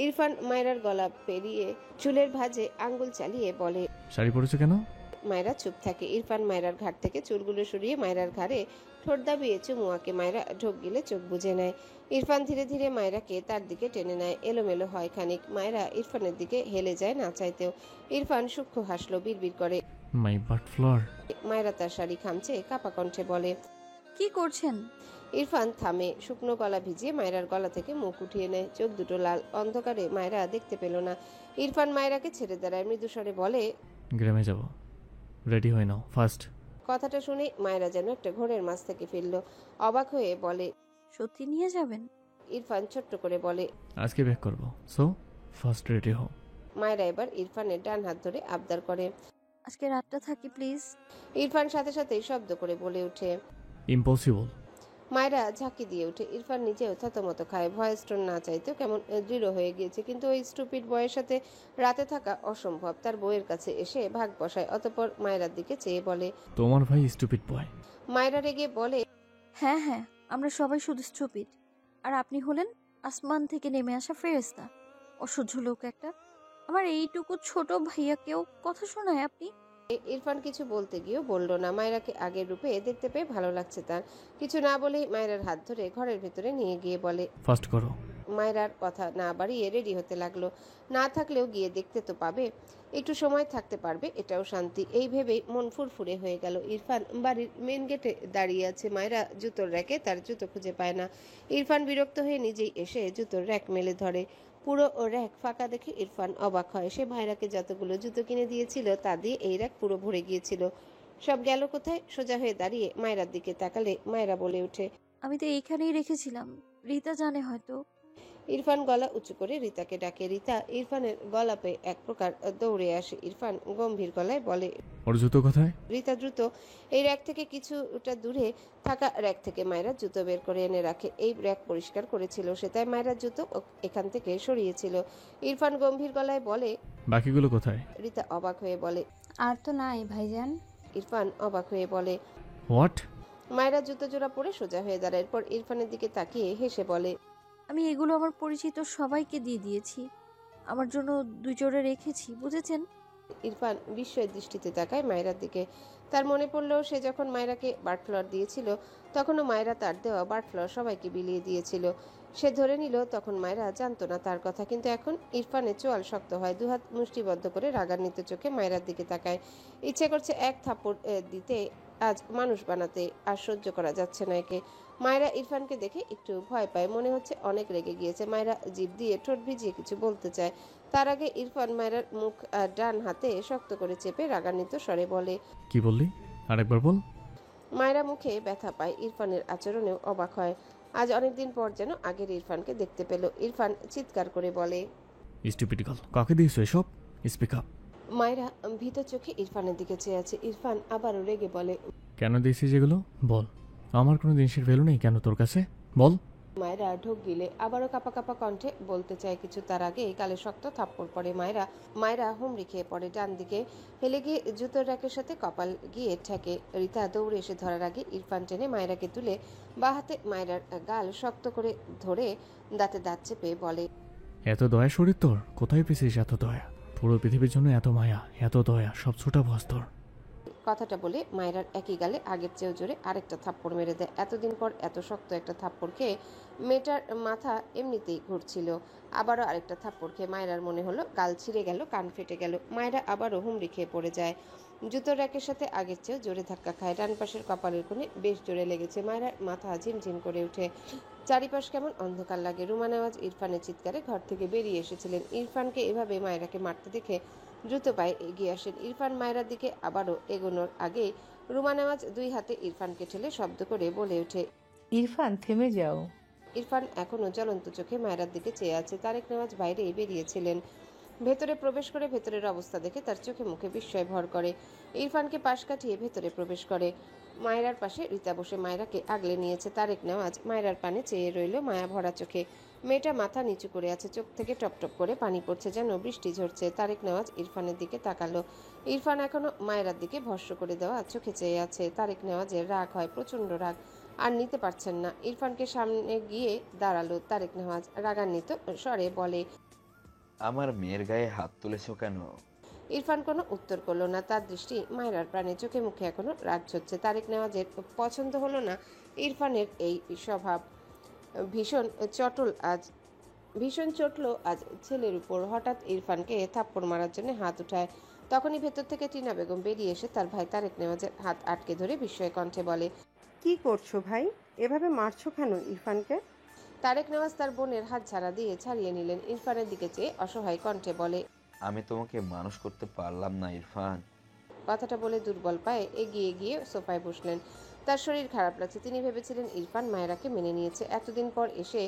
ইরফান মায়েরার গলা পেরিয়ে চুলের ভাঁজে আঙ্গুল চালিয়ে বলে, শাড়ি পরেছো কেন? মায়েরা চুপ থাকে। ইরফান মায়েরার ঘাট থেকে চুলগুলো সরিয়ে মায়েরার ঘাড়ে ঠোঁট দাবিয়ে চুমুয়াকে মায়েরা ঢোক গিলে চোখ বুজে নেয়। ইরফান ধীরে ধীরে মায়েরাকে তার দিকে টেনে নেয়। এলোমেলো হয় খানিক। মায়েরা ইরফানের দিকে হেলে যায় না চাইতেও। ইরফান সূক্ষ্ম হাসলো, বিড়বিড় করে। মাই বাট ফ্লোর। মায়েরা তার শাড়ি খামচে কাপা কণ্ঠে বলে, কি করছেন? ইরফান থামে। শুকনো গলা ভিজিয়ে মায়েরার গলা থেকে মুখ উঠিয়ে নেয়। চোখ দুটো লাল। অন্ধকারে মায়েরা দেখতে পেল না। ইরফান মায়েরাকে ছেড়ে দাঁড়ায়। মৃদুস্বরে বলে, গ্রামে যাব, রেডি হয়ে নাও ফার্স্ট। কথাটা শুনে মায়েরা যেন একটা ঘোরের মাছ থেকে ফিরল। অবাক হয়ে বলে, সত্যি নিয়ে যাবেন? ইরফান ছোট্ট করে বলে, আজকে ব্যাক করবো, সো ফার্স্ট রেডি হও। মায়েরা এবার ইরফানের ডান হাত ধরে আবদার করে। আজকে রাতটা থাকি প্লিজ। ইরফান সাথে সাথেই শব্দ করে বলে ওঠে। ইম্পসিবল। মায়েরা ঝাঁকি দিয়ে ওঠে। ইরফান নিজেও থতমত খায়। ভয়েস টোন না চাইতেও কেমন দৃঢ় হয়ে গিয়েছে। কিন্তু ওই স্টুপিড বয়ের সাথে রাতে থাকা অসম্ভব। তার বউয়ের কাছে এসে ভাগ বসায়। অতঃপর মায়েরার দিকে চেয়ে বলে, তোমার ভাই স্টুপিড বয়। মায়েরা রেগে বলে, হ্যাঁ হ্যাঁ, আমরা সবাই শুধু স্টুপিড। আর আপনি হলেন আসমান থেকে নেমে আসা ফেরেশতা। অসহ্য লোক একটা। আমার এইটুকু ছোট ভাইয়াকেও কথা শোনায় আপনি? ইরফান কিছু বলতে গিয়েও বলল না। মায়েরাকে আগের রূপে দেখতে পেয়ে ভালো লাগছে তার। কিছু না বলেই মায়েরার হাত ধরে ঘরের ভিতরে নিয়ে গিয়ে বলে, ফার্স্ট করো। মায়রার কথা না বাড়িয়ে রেডি হতে লাগলো। না থাকলেও গিয়ে দেখতে তো পাবে, একটু সময় থাকতে পারবে, এটাও শান্তি। এই ভেবেই মন ফুরফুরে হয়ে গেল। ইরফান বাড়ির মেন গেটে দাঁড়িয়ে আছে। মায়রা জুতোর র্যাকে তার জুতো খুঁজে পায় না। ইরফান বিরক্ত হয়ে নিজেই এসে জুতোর র্যাক মেলে ধরে। পুরো র্যাক ফাঁকা দেখে ইরফান অবাক হয়। সে মায়রাকে যতগুলো জুতো কিনে দিয়েছিল তা দিয়ে এই র্যাক পুরো ভরে গিয়েছিল। সব গেল কোথায়? সোজা হয়ে দাঁড়িয়ে মায়রার দিকে তাকালে মায়রা বলে ওঠে, আমি তো এইখানেই রেখেছিলাম, রিতা জানে হয়তো। ইরফান গলা উঁচু করে রিতাকে ডাকে। রিতা ইরফানের গলা পেয়ে এক প্রকার দৌড়ে আসে। ইরফান গম্ভীর গলায় বলে, ওর জুতো কোথায়? রিতা দ্রুত এই র্যাক থেকে কিছুটা দূরে থাকা র্যাক থেকে মায়রার জুতো বের করে এনে রাখে। এই র্যাক পরিষ্কার করেছিল সে, তাই মায়রার জুতো এখান থেকে সরিয়েছিল। ইরফান গম্ভীর গলায় বলে, বাকিগুলো কোথায়? রিতা অবাক হয়ে বলে। আর তো নাই ভাইজান। ইরফান অবাক হয়ে বলে। হোয়াট? মায়রা জুতো জোড়া পরে সোজা হয়ে দাঁড়ায়। এরপর ইরফানের দিকে তাকিয়ে হেসে বলে, আমি এগুলো আমার পরিচিত সবাইকে দিয়ে দিয়েছি, আমার জন্য 2 জোড়া রেখেছি, বুঝেছেন? ইরফান বিস্ময়ের দৃষ্টিতে তাকায় মায়রার দিকে। তার মনে পড়ল সে যখন মায়রাকে বার্ড ফ্লাওয়ার দিয়েছিল তখনও মায়রা তার দেওয়া বার্ড ফ্লাওয়ার সবাইকে বিলিয়ে দিয়েছিল। সে ধরে নিল তখন মায়রা জানতো না তার কথা, কিন্তু এখন ইরফানের চোয়াল শক্ত হয়। দুহাত মুষ্টিবদ্ধ করে রাগান্বিত চোখে মায়রার দিকে তাকায়। ইচ্ছে করছে এক থাপ্পড় দিতে, আজ মানুষ বানাতে। আর সহ্য করা যাচ্ছে না একে। মায়রা ইরফানকে দেখে একটু ভয় পায়, মনে হচ্ছে অনেক রেগে গিয়েছে। মায়রা জিভ দিয়ে ঠোঁট ভিজিয়ে কিছু বলতে চায়, তার আগে ইরফান মায়রার মুখ ডান হাতে শক্ত করে চেপে রাগান্বিত স্বরে বলে, কি বললি? আরেকবার বল। মায়রা মুখে ব্যথা পায়। ইরফানের আচরণেও অবাক হয়। আজ অনেকদিন পর যেন আগের ইরফানকে দেখতে পেল। ইরফান চিৎকার করে বলে, স্টুপিড গার্ল, কাকে দিয়েছো এসব? Speak up. মায়রা ভীত চোখে ইরফানের দিকে চেয়ে আছে। ইরফান আবারও রেগে বলে, কেন দিয়েছিস এগুলো? বল। আমার কোনো জিনিসের ভ্যালু নেই কেন তোর কাছে? বল। মায়রা ঢোক গিলে আবারও কাপা কাপা কণ্ঠে বলতে চায় কিছু, তার আগে গালে শক্ত থাপ্পড় পড়ে। মায়রা হুমড়ি খেয়ে পড়ে। ডান দিকে হেলে গিয়ে জুতোর র্যাকের সাথে কপাল গিয়ে ঠেকে। রিতা দৌড়ে এসে ধরার আগে ইরফান টেনে মায়রাকে তুলে বাঁ হাতে মায়রার গাল শক্ত করে ধরে দাঁতে দাঁত চেপে বলে, এত দয়া শরীর তোর? কোথায় পেয়েছিস এত দয়া? পুরো পৃথিবীর জন্য এত মায়া, এত দয়া, সব ছোটা ভস তোর। কথাটা বলে মায়রার একই গালে আগের চেয়েও জোরে আরেকটা থাপ্পড় মেরে দেয়। এতদিন পর এত শক্ত একটা থাপ্পড় খেয়ে মেয়েটার মাথা এমনিতেই ঘুরছিল। আবারও আরেকটা থাপ্পড় খেয়ে মায়রার মনে হলো গাল ছিঁড়ে গেল, কান ফেটে গেল। মায়রা আবারও হুমড়ি খেয়ে পড়ে যায়। জুতোর র্যাকের সাথে আগের চেয়েও জোরে ধাক্কা খায়। ডান পাশের কপালের কোণে বেশ জোরে লেগেছে। মায়রার মাথা ঝিমঝিম করে ওঠে। চারিপাশ কেমন অন্ধকার লাগে। রুমা নেওয়াজ ইরফানের চিৎকারে ঘর থেকে বেরিয়ে এসেছিলেন। ইরফানকে এভাবে মায়রাকে মারতে দেখে দ্রুত পায়ে এগিয়ে আসেন। ইরফান মায়রার দিকে আবারও এগোনোর আগে রুমা নেওয়াজ 2 হাতে ইরফানকে ঠেলে শব্দ করে বলে ওঠে, ইরফান থেমে যাও। ইরফান এখনো জ্বলন্ত চোখে মায়রার দিকে চেয়ে আছে। তারেক নেওয়াজ বাইরে বেরিয়েছিলেন। ভেতরে প্রবেশ করে ভেতরের অবস্থা দেখে তার চোখে মুখে বিস্ময় ভর করে। ইরফানকে পাশ কাটিয়ে ভেতরে প্রবেশ করে। মায়রার পাশে রিতা বসে মায়রাকে আগলে নিয়েছে। তারেক নেওয়াজ মায়রার পানে চেয়ে রইল মায়া ভরা চোখে। মেয়েটা মাথা নিচু করে আছে, চোখ থেকে টপ টপ করে পানি পড়ছে, যেন বৃষ্টি ঝরছে। তারেক নেওয়াজ ইরফানের দিকে তাকালো। ইরফান এখনো মায়রার দিকে ভস্ম করে দেওয়া চোখে চেয়ে আছে। তারেক নেওয়াজের রাগ হয়, প্রচন্ড রাগ, আর নিতে পারছেন না। ইরফানকে সামনে গিয়ে দাঁড়ালো তারেক নেওয়াজ। রাগান্বিত স্বরে বলে, আমার মেয়ের গায়ে হাত তুলেছো কেন? ইরফান কোনো উত্তর করলো না। তার দৃষ্টি মায়রার প্রাণে, চোখে মুখে এখনো রাগ ঝরছে। তারেক নেওয়াজের পছন্দ হলো না ইরফানের এই স্বভাব। ভীষণ চটল আজ ছেলের উপর। হঠাৎ ইরফানকে থাপ্পড় মারার জন্য হাত উঠায়। তখনই ভেতর থেকে টিনা বেগম বেরিয়ে এসে তার ভাই তারেক নেওয়াজের হাত আটকে ধরে বিস্ময় কণ্ঠে বলে, কি করছো ভাই? এভাবে মারছো কেন ইরফানকে? তারেক নেওয়াজ তার বোনের হাত ঝাড়া দিয়ে ছাড়িয়ে নিলেন। ইরফানের দিকে চেয়ে অসহায় কণ্ঠে বলে, আমি তোমাকে মানুষ করতে পারলাম না ইরফান। কথাটা বলে দুর্বল পায়ে এগিয়ে গিয়ে সোফায় বসলেন। তার শরীর খারাপ লাগছে। তিনি ভেবেছিলেন ইরফান মায়রাকে মেনে নিয়েছে। এতদিন পর এসে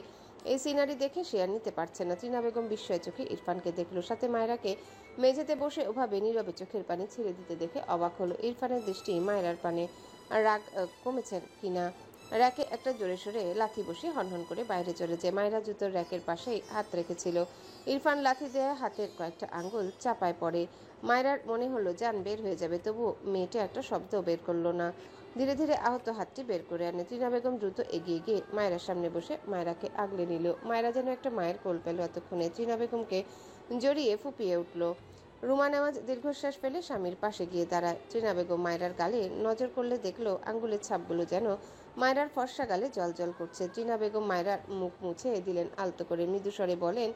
এই সিনারি দেখে সে আর নিতে পারছে না। টিনা বেগম বিস্ময় চোখে ইরফানকে দেখলো, সাথে মায়রাকে মেঝেতে বসে ওভাবে নীরবে চোখের পানি ছেড়ে দিতে দেখে অবাক হলো। ইরফানের দৃষ্টি মায়রার পানে। রাগ কমেছে কিনা। র্যাকে একটা জোরে সোরে লাথি বসিয়ে হনহন করে বাইরে চলে যায়। মায়রা জুতোর র্যাকের পাশেই হাত রেখেছিল। ইরফান লাথি দেয়া হাতের কয়েকটা আঙ্গুল চাপায় পড়ে। মায়রার মনে হলো জান বের হয়ে যাবে, তবু মেয়েটা একটা শব্দ বের করলো না। ধীরে ধীরে আহত হাতটি বের করে আনে। টিনা বেগম দ্রুত এগিয়ে গিয়ে মায়রার সামনে বসে মায়রাকে আগলে নিল। মায়রা যেন একটা মায়ের কোল পেল এতক্ষণে। টিনা বেগমকে জড়িয়ে ফুপিয়ে উঠল। রুমা নেওয়াজ দীর্ঘশ্বাস ফেলে স্বামীর পাশে গিয়ে দাঁড়ায়। টিনা বেগম মায়রার গালে নজর করলে দেখলো আঙ্গুলের ছাপগুলো যেন মায়রার ফর্সা গালে জলজল করছে। টিনা বেগম মায়রার মুখ মুছে দিলেন আলতো করে, মৃদুস্বরে বলেন,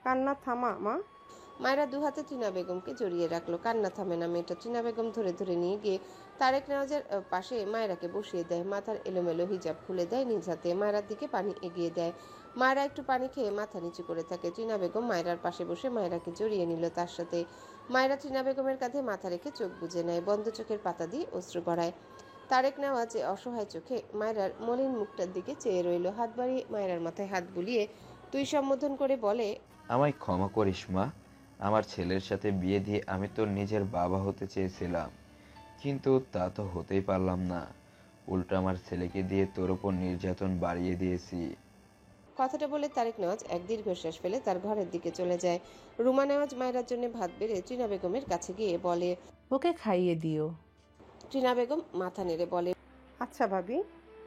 কান্না থামা মা। মায়রা দুহাতে টিনা বেগমকে জড়িয়ে রাখলো। কান্না থামে না মেয়েটা। টিনা বেগম ধরে ধরে নিয়ে গিয়ে তারেক নেওয়াজের পাশে মায়রাকে বসিয়ে দেয়। মাথার এলোমেলো হিজাব খুলে দেয় নিজ হাতে। মায়রার দিকে পানি এগিয়ে দেয়। মায়রা একটু পানি খেয়ে মাথা নিচু করে থাকে। টিনা বেগম মায়রার পাশে বসে মায়রাকে জড়িয়ে নিল তার সাথে। মায়রা টিনা বেগমের কাঁধে মাথা রেখে চোখ বুজে নেয়, বন্ধ চোখের পাতা দিয়ে অশ্রু গড়ায়। তারেক নেওয়াজ অসহায় চোখে মায়রার মলিন মুখটার দিকে চেয়ে রইল। হাত বাড়িয়ে মায়রার মাথায় হাত বুলিয়ে তুই সম্বোধন করে বলে, আমায় ক্ষমা করিস মা। আমার ছেলের সাথে বিয়ে দিয়ে আমি তোর নিজের বাবা হতে চেয়েছিলাম, কিন্তু তা তো হতেই পারলাম না। উল্টো আমার ছেলেকে দিয়ে তোর উপর নির্যাতন বাড়িয়ে দিয়েছি। কথাটা বলে তারেক নেওয়াজ এক দীর্ঘশ্বাস ফেলে তার ঘরের দিকে চলে যায়। রুমা নেওয়াজ মায়রার জন্য ভাত বেড়ে টিনা বেগমের কাছে গিয়ে বলে, ওকে খাইয়ে দিও। টিনা বেগম মাথা নেড়ে বলে, আচ্ছা ভাবি।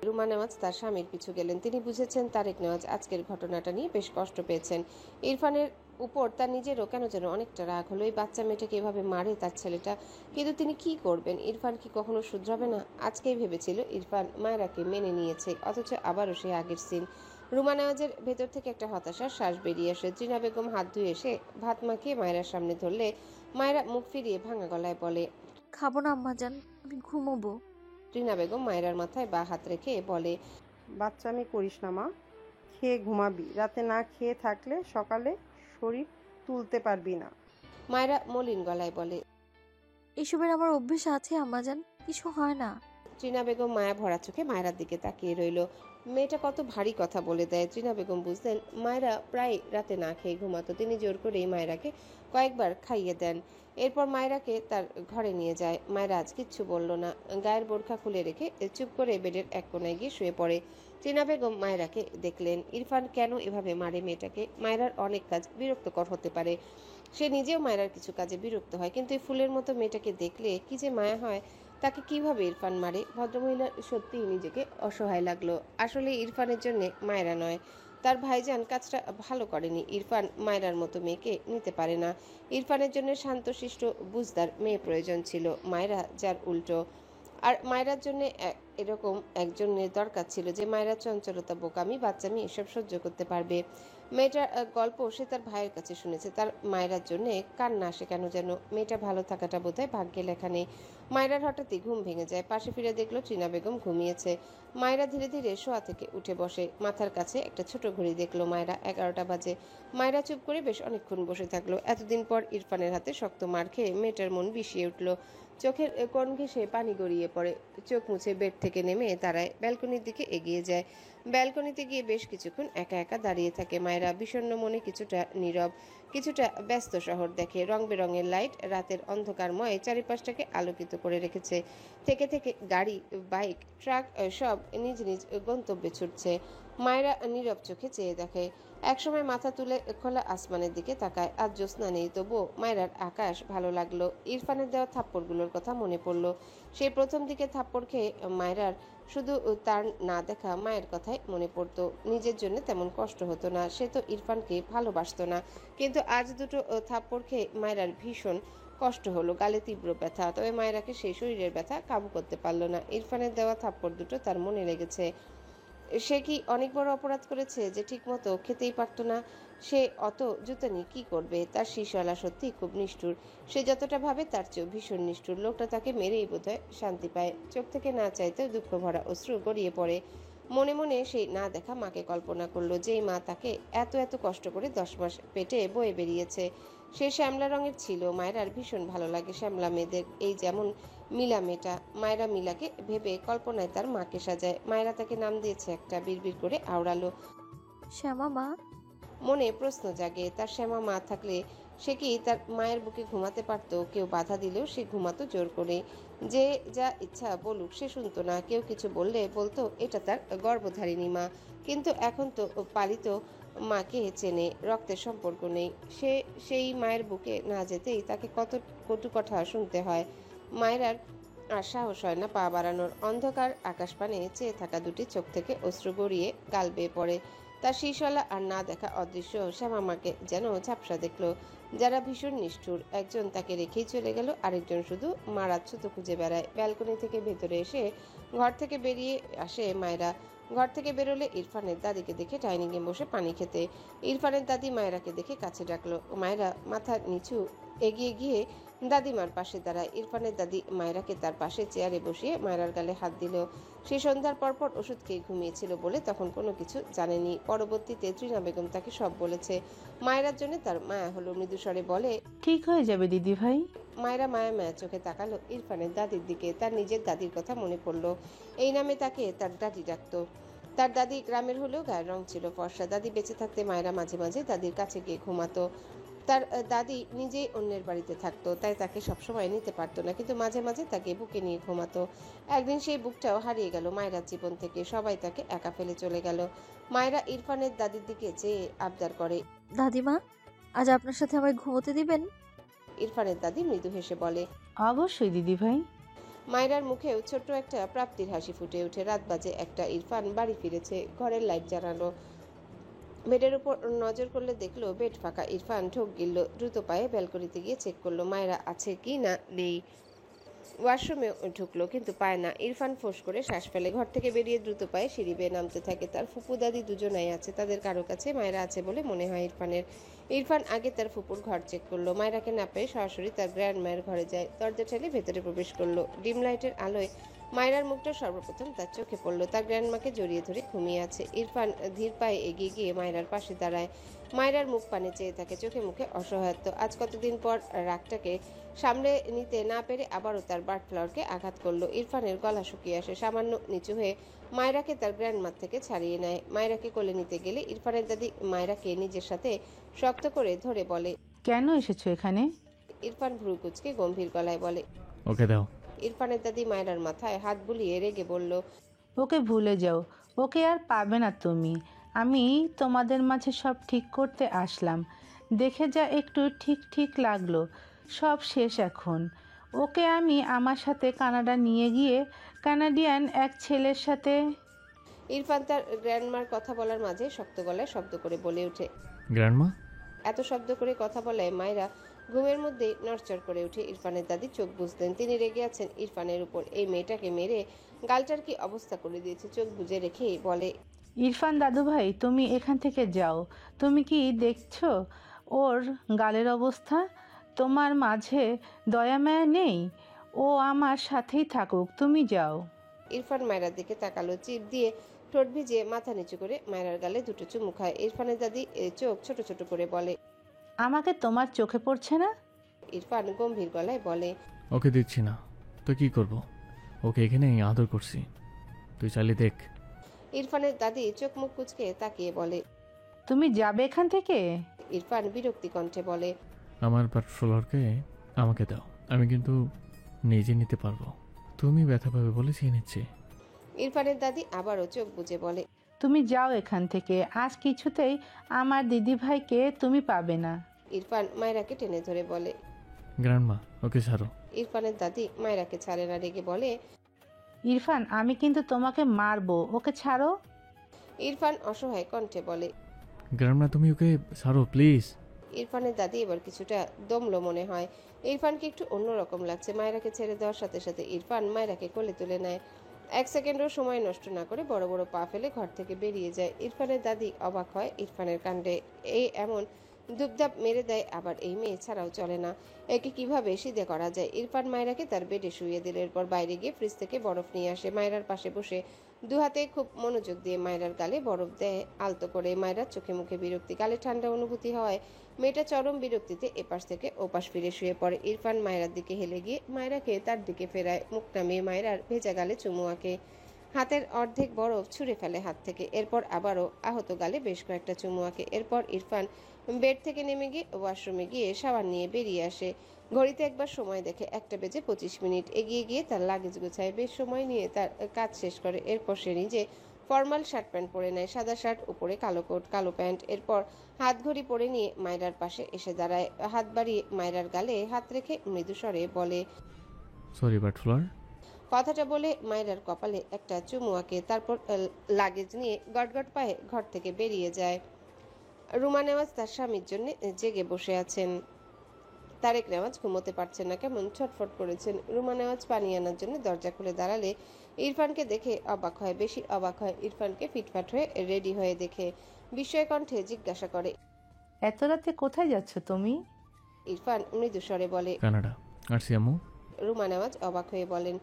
রুমা নেওয়াজ তার স্বামীর পিছু গেলেন। তিনি বুঝেছেন তারেক নেওয়াজ আজকের ঘটনাটা নিয়ে বেশ কষ্ট পেয়েছেন। ইরফানের উপর তার নিজেরও কেন যেন অনেকটা রাগ হলো। এই বাচ্চা মেয়েটাকে এভাবে মারে তার ছেলেটা, কিন্তু তিনি কি করবেন? ইরফান কি কখনো শুধরাবে না? আজকেই ভেবেছিল ইরফান মায়রাকে মেনে নিয়েছে, অথচ আবারও সে আগের সিন। রুমা নেওয়াজের ভেতর থেকে একটা হতাশার শ্বাস বেরিয়ে আসে। টিনা বেগম হাত ধুয়ে এসে ভাত মাখিয়ে মায়রার সামনে ধরলে মায়রা মুখ ফিরিয়ে ভাঙা গলায় বলে, খাবো না আম্মাজান, আমি ঘুমোবো। টিনা বেগম মায়রার মাথায় বা হাত রেখে বলে, বাচ্চামি করিস না মা, খেয়ে ঘুমাবি। রাতে না খেয়ে থাকলে সকালে শরীর তুলতে পারবি না। মায়রা মলিন গলায় বলে, এসবের আমার অভ্যেস আছে আম্মাজান, কিছু হয় না। টিনা বেগম মায়া ভরা চোখে মায়রার দিকে তাকিয়ে রইল। মেয়েটা কত ভারী কথা বলে দেয়। টিনা বেগম বুঝলেন মায়রা প্রায় রাতে না খেয়ে ঘুমাতো। তিনি জোর করেই মায়রাকে কয়েকবার খাইয়ে দেন। এরপর মায়রাকে তার ঘরে নিয়ে যায়। মায়রা আজ কিচ্ছু বলল না, গায়ের বোরখা খুলে রেখে চুপ করে বেডের এক কোনায় গিয়ে শুয়ে পড়ে। টিনা বেগম মায়রাকে দেখলেন। ইরফান কেন এভাবে মারে মেয়েটাকে? মায়রার অনেক কাজ বিরক্তকর হতে পারে, সে নিজেও মায়রার কিছু কাজে বিরক্ত হয়, কিন্তু এই ফুলের মতো মেয়েটাকে দেখলে কি যে মায়া হয়। তাকে কিভাবে ইরফান মারে? ভদ্রমহিলার সত্যিই নিজেকে অসহায় লাগলো। আসলে ইরফানের জন্য মায়রা নয়, তার ভাইজান কাজটা ভালো করেনি। ইরফান মায়রার মতো মেয়েকে নিতে পারে না। ইরফানের জন্য শান্তশিষ্ট বুঝদার মেয়ে প্রয়োজন ছিল, মায়রা যার উল্টো। আর মায়রার জন্য এরকম একজনের দরকার ছিল যে মায়রা চঞ্চলতা, বোকামি, বাচ্চামি এসব সহ্য করতে পারবে। মেয়েটার গল্প সে তার ভাইয়ের কাছে শুনেছে। তার মায়রার জন্য কান্না আসে কেন যেন। মেয়েটা ভালো থাকাটা বোধহয় ভাগ্যে লেখা নেই। মায়রার হঠাৎই ঘুম ভেঙে যায়। পাশে ফিরে দেখলো টিনা বেগম ঘুমিয়েছে। মায়রা ধীরে ধীরে শোয়া থেকে উঠে বসে। মাথার কাছে একটা ছোট ঘড়ি দেখলো মায়রা, 11টা বাজে। মায়রা চুপ করে বেশ অনেকক্ষণ বসে থাকলো। এতদিন পর ইরফানের হাতে শক্ত মার খেয়ে মেয়েটার মন বিষিয়ে উঠল। চোখের কোণ ঘেঁষে পানি গড়িয়ে পড়ে। চোখ মুছে বেড থেকে নেমে দাঁড়ায়, ব্যালকনির দিকে এগিয়ে যায়। ব্যালকনিতে গিয়ে বেশ কিছুক্ষণ একা একা দাঁড়িয়ে থাকে মায়রা, বিষণ্ণ মনে, কিছুটা নীরব, কিছুটা ব্যস্ত শহর দেখে। রং বেরঙের লাইট রাতের অন্ধকারময় চারিপাশটাকে আলোকিত করে রেখেছে। থেকে থেকে গাড়ি, বাইক, ট্রাক সব নিজ নিজ গন্তব্যে ছুটছে। মায়রা নীরব চোখে চেয়ে দেখে। একসময় মাথা তুলে খোলা আসমানের দিকে তাকায়। আজ জ্যোৎস্না নেই, তবুও মায়রার আকাশ ভালো লাগলো। ইরফানের দেওয়া থাপ্পড়গুলোর কথা মনে পড়লো। সেই প্রথম দিকে থাপ্পড় খেয়ে মায়রার শুধু তার না দেখা মায়ের কথাই মনে পড়তো। নিজের জন্য তেমন কষ্ট হতো না, সে তো ইরফানকে ভালোবাসতো না। কিন্তু আজ দুটো থাপ্পড় খেয়ে মায়রার ভীষণ কষ্ট হলো, গালে তীব্র ব্যথা। তবে মায়রাকে সেই শরীরের ব্যথা কাবু করতে পারলো না। ইরফানের দেওয়া থাপ্পড় দুটো তার মনে লেগেছে। সে কি অনেক বড় অপরাধ করেছে যে ঠিকমতো খেতেই পারতো না? সে অত জুতানি কি করবে? তার শিশলা সত্যি খুব নিষ্ঠুর। সে যতটা ভাবে তার চেয়েও ভীষণ নিষ্ঠুর। লোকটা তাকে মেরেই বোধহয় শান্তি পায়। চোখ থেকে না চাইতেও দুঃখ ভরা অশ্রু গড়িয়ে পড়ে। মনে মনে সেই না দেখা মাকে কল্পনা করলো, যেই মা তাকে এত এত কষ্ট করে 10 মাস পেটে বয়ে বেরিয়েছে। সে শ্যামলা রঙের ছিল। মায়রার ভীষণ ভালো লাগে শ্যামলা মেয়েদের, এই যেমন মিলা মেয়েটা। মায়রা মিলাকে ভেবে কল্পনায় তার মাকে সাজায়। মায়রা তাকে নাম দিয়েছে একটা, বিড়বিড় করে আওড়ালো, শ্যামা মা। মনে প্রশ্ন জাগে, তার শ্যামা মা থাকলে সে কি তার মায়ের বুকে ঘুমাতে পারত? কেউ বাধা দিলেও সে ঘুমাতো জোর করে। যে যা ইচ্ছা বলুক সে শুনতো না। কেউ কিছু বললে বলতো এটা তার গর্ভধারিণী মা। কিন্তু এখন তো পালিত মাকে চেনে, রক্তের সম্পর্ক নেই। সে সেই মায়ের বুকে না যেতেই তাকে কত কটু কথা শুনতে হয়। মায়েরার আর সাহস হয় না পা বাড়ানোর। অন্ধকার আকাশপানে চেয়ে থাকা দুটি চোখ থেকে অশ্রু গড়িয়ে গাল বেয়ে পড়ে। তার শীষওয়ালা আর না দেখা অদৃশ্য শ্যামামাকে যেন ঝাপসা দেখলো, যারা ভীষণ নিষ্ঠুর। একজন তাকে রেখেই চলে গেল, আরেকজন শুধু মারাচ্ছুত খুঁজে বেড়ায়। ব্যালকনি থেকে ভেতরে এসে ঘর থেকে বেরিয়ে আসে মায়েরা। ঘর থেকে বেরোলে ইরফানের দাদিকে দেখে ডাইনিংয়ে বসে পানি খেতে। ইরফানের দাদি মায়েরাকে দেখে কাছে ডাকলো। মায়েরা মাথা নিচু এগিয়ে গিয়ে দাদিমার পাশে দাঁড়ায়। ইরফানের দাদি মায়েরাকে তার পাশে চেয়ারে বসিয়ে মায়েরার গালে হাত দিল। সে সন্ধ্যার পরপর ওষুধ খেয়ে ঘুমিয়েছিল বলে তখন কোনো কিছু জানেনি। পরবর্তীতে তৃণা বেগম তাকে সব বলেছে। মায়েরার জন্য তার মায়া হলো। মৃদুস্বরে বলে, ঠিক হয়ে যাবে দিদি ভাই। মায়েরা মায়া মায়া চোখে তাকালো ইরফানের দাদির দিকে। তার নিজের দাদির কথা মনে পড়লো। এই নামে তাকে তার দাদি ডাকতো। তার দাদি গ্রামের হলেও গায়ের রং ছিল ফর্সা। দাদি বেঁচে থাকতে মায়েরা মাঝে মাঝে দাদির কাছে গিয়ে ঘুমাতো। তার দাদি নিজেই অন্যের বাড়িতে থাকতো, তাই তাকে সবসময় নিতে পারতো না, কিন্তু মাঝে মাঝে তাকে বুকে নিয়ে ঘুমাতো। একদিন সেই বুকটাও হারিয়ে গেল মায়েরার জীবন থেকে। সবাই তাকে একা ফেলে চলে গেল। মায়েরা ইরফানের দাদির দিকে চেয়ে আবদার করে, দাদিমা, আজ আপনার সাথে আমায় ঘুমোতে দিবেন? ইরফানের দাদি মৃদু হেসে বলে, অবশ্যই দিদি ভাই। মায়েরার মুখেও ছোট্ট একটা প্রাপ্তির হাসি ফুটে ওঠে। রাত বাজে একটা। ইরফান বাড়ি ফিরেছে। ঘরের লাইট জ্বালানো। বেডের উপর নজর করলে দেখলো বেড ফাঁকা। ইরফান ঢোক গিলল। দ্রুত পায়ে ব্যালকনিতে গিয়ে চেক করলো মায়েরা আছে কি না নেই। ওয়াশরুমে ঢুকলো কিন্তু পায় না। ইরফান ফোঁস করে শ্বাস ফেলে। ঘর থেকে বেরিয়ে দ্রুত পায়ে সিঁড়ি বেয়ে নামতে থাকে। তার ফুপু দাদি দুজনাই আছে। তাদের কারো কাছে মায়েরা আছে বলে মনে হয় ইরফানের। ইরফান আগে তার ফুপুর ঘর চেক করলো। মায়েরাকে না পেয়ে সরাসরি তার গ্র্যান্ড মায়ের ঘরে যায়। দরজা ঠেলে ভেতরে প্রবেশ করলো। ডিম লাইটের আলোয় মায়েরার মুখটা সর্বপ্রথম তার চোখে পড়লো। তার গ্র্যান্ডমাকে জড়িয়ে ধরে ঘুমিয়ে আছে। ইরফান ধীর পায়ে এগিয়ে গিয়ে মায়েরার পাশে দাঁড়ায়। মায়েরার মুখ পানে চেয়ে থাকে, চোখে মুখে অসহায়ত্ব। আজ কতদিন পর রাগটাকে সামলে নিতে না পেরে আবারও তার বার্ড ফ্লাওয়ারকে আঘাত করলো। ইরফানের গলা শুকিয়ে আসে। সামান্য নিচু হয়ে মায়েরাকে তার গ্র্যান্ডমার থেকে ছাড়িয়ে নেয়। মায়েরাকে কোলে নিতে গেলে ইরফানের দাদি মায়েরাকে নিজের সাথে শক্ত করে ধরে বলে, কেন এসেছো এখানে? ইরফান ভ্রু কুঁচকে গম্ভীর গলায় বলে, ওকে দাও। ইরফানের দাদি মায়েরার মাথায় হাত বুলিয়ে রেগে বলল, ওকে ভুলে যাও, ওকে আর পাবে না তুমি। আমি তোমাদের মাঝে সব ঠিক করতে আসলাম। দেখে যা একটু ঠিক ঠিক লাগলো, সব শেষ এখন। ওকে আমি আমার সাথে কানাডা নিয়ে গিয়ে কানাডিয়ান এক ছেলের সাথে। ইরফান তার গ্র্যান্ডমার কথা বলার মাঝে শক্ত গলায় শব্দ করে বলে ওঠে। গ্র্যান্ডমা? এত শব্দ করে কথা বলায় মায়েরা ঘুমের মধ্যেই নড়চড় করে উঠে। ইরফানের দাদি চোখ বুঝলেন। তিনি রেগে আছেন ইরফানের উপর। এই মেয়েটাকে মেরে গালটার কি অবস্থা করে দিয়েছে। চোখ বুজে রেখেই বলে, ইরফান দাদু ভাই, তুমি এখান থেকে যাও। তুমি কি দেখছো ওর গালের অবস্থা? তোমার মাঝে দয়া মায়া নেই? ও আমার সাথেই থাকুক, তুমি যাও। ইরফান মায়েরার দিকে তাকালো। চিপ দিয়ে ঠোঁট ভিজিয়ে মাথা নিচু করে মায়েরার গালে দুটো চুমু খায়। ইরফানের দাদি চোখ ছোট ছোট করে বলে, আমাকে তোমার চোখে পড়ছে না? ইরফান গম্ভীর গলায় বলে, ওকে দিচ্ছি না তো কি করব? ওকে এখানেই আদর করছি, তুই চাইলে দেখ। ইরফানের দাদি চোখ মুখ কুচকে তাকিয়ে বলে, তুমি যাবে এখান থেকে? ইরফান বিরক্তি কণ্ঠে বলে, আমার পাটফ্লোরকে আমাকে দাও, আমি কিন্তু নিজে নিতে পারবো। তুমি ব্যথা পাবে বলে চেয়ে নিচ্ছি। ইরফানের দাদি আবারও চোখ বুজে বলে, তুমি যাও এখান থেকে। আজ কিছুতেই আমার দিদি ভাইকে তুমি পাবে না। ইরফান মায়েরাকে টেনে ধরে বলে, গ্র্যান্ডমা ওকে ছাড়ো। ইরফানের দাদি মায়েরাকে ছাড়ে না। রেগে বলে, ইরফান, আমি কিন্তু তোমাকে মারবো, ওকে ছাড়ো। ইরফান অসহায় কণ্ঠে বলে, গ্র্যান্ডমা তুমি ওকে ছাড়ো প্লিজ। ইরফানের দাদি এবার কিছুটা দমলো মনে হয়। ইরফানকে একটু অন্যরকম লাগছে। মায়েরাকে ছেড়ে দেওয়ার সাথে সাথে ইরফান মায়েরাকে কোলে তুলে নেয়। এক সেকেন্ডও সময় নষ্ট না করে বড় বড় পা ফেলে ঘর থেকে বেরিয়ে যায়। ইরফানের দাদি অবাক হয় ইরফানের কাণ্ডে। এই এমন দুপদাপ মেরে দেয়, আবার এই মেয়ে ছাড়াও চলে না। একে কিভাবে সিধে করা যায়। ইরফান মায়েরাকে তার বেডে শুইয়ে দিল। এরপর বাইরে গিয়ে ফ্রিজ থেকে বরফ নিয়ে আসে। মায়েরার পাশে বসে দু হাতে খুব মনোযোগ দিয়ে মায়েরার গালে বরফ দেয় আলতো করে। মায়েরার চোখে মুখে বিরক্তি, গালে ঠান্ডা অনুভূতি হওয়ায় মেয়েটা চরম বিরক্তিতে এপাশ থেকে ওপাশ ফিরে শুয়ে পড়ে। ইরফান মায়েরার দিকে হেলে গিয়ে মায়েরাকে তার দিকে ফেরায়। মুখ নামিয়ে মায়েরার ভেজা গালে চুমু আঁকে। হাতের অর্ধেক বরফ ছুঁড়ে ফেলে হাত থেকে। এরপর আবারও আহত গালে বেশ কয়েকটা চুমু আঁকে। এরপর ইরফান বেড থেকে নেমে গিয়ে ওয়াশরুমে গিয়ে শাওয়ার নিয়ে বেরিয়ে আসে। ঘড়িতে একবার সময় দেখে 1:25 এগিয়ে গিয়ে তার লাগেজ গোছায়। বেশ সময় নিয়ে তার কাজ শেষ করে। এরপর সে নিজে ফর্মাল শার্ট প্যান্ট পরে নেয়। সাদা শার্ট, উপরে কালো কোট, কালো প্যান্ট। এরপর হাত ঘড়ি পরে নিয়ে মায়েরার পাশে এসে দাঁড়ায়। হাত বাড়িয়ে মায়েরার গালে হাত রেখে মৃদু স্বরে বলে, সরি বাটফ্লোর। কথাটা বলে মায়েরার কপালে একটা চুমু আঁকে, তারপর লাগেজ নিয়ে গটগট পায়ে ঘর থেকে বেরিয়ে যায়। রুমা নেওয়াজ তার স্বামীর জন্য জেগে বসে আছেন। তারেক নেওয়াজ ঘুমোতে পারছেন না, কেমন ছটফট করেছেন। রুমা নেওয়াজ পানি আনার জন্য দরজা খুলে দাঁড়ালে ইরফানকে দেখে অবাক হয়, বেশি অবাক হয় ইরফানকে ফিটফাট হয়ে রেডি হয়ে দেখে। বিস্ময় কণ্ঠে জিজ্ঞাসা করে, এত রাতে কোথায় যাচ্ছ তুমি? ইরফান মৃদু স্বরে বলে, কানাডা। আর আম্মু? রুমা নেওয়াজ অবাক হয়ে বলেন,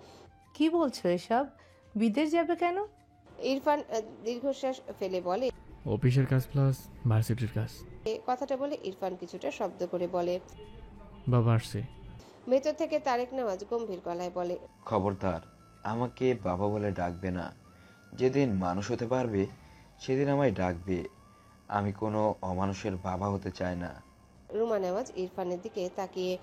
কি বলছো এসব? বিদেশ যাবে কেন? ইরফান দীর্ঘশ্বাস ফেলে বলে, অফিসের কাজ প্লাস ভার্সিটির কাজ। কথাটা বলে ইরফান কিছুটা শব্দ করে বলে। বাবা আসছে। ভেতর থেকে তারেক নেওয়াজ গম্ভীর গলায় বলে, খবরদার আমাকে বাবা বলে ডাকবে না। যেদিন মানুষ হতে পারবে সেদিন আমায় ডাকবে। আমি কোনো অমানুষের বাবা হতে চাই না। রুমা নেওয়াজ ইরফানের দিকে তাকিয়ে।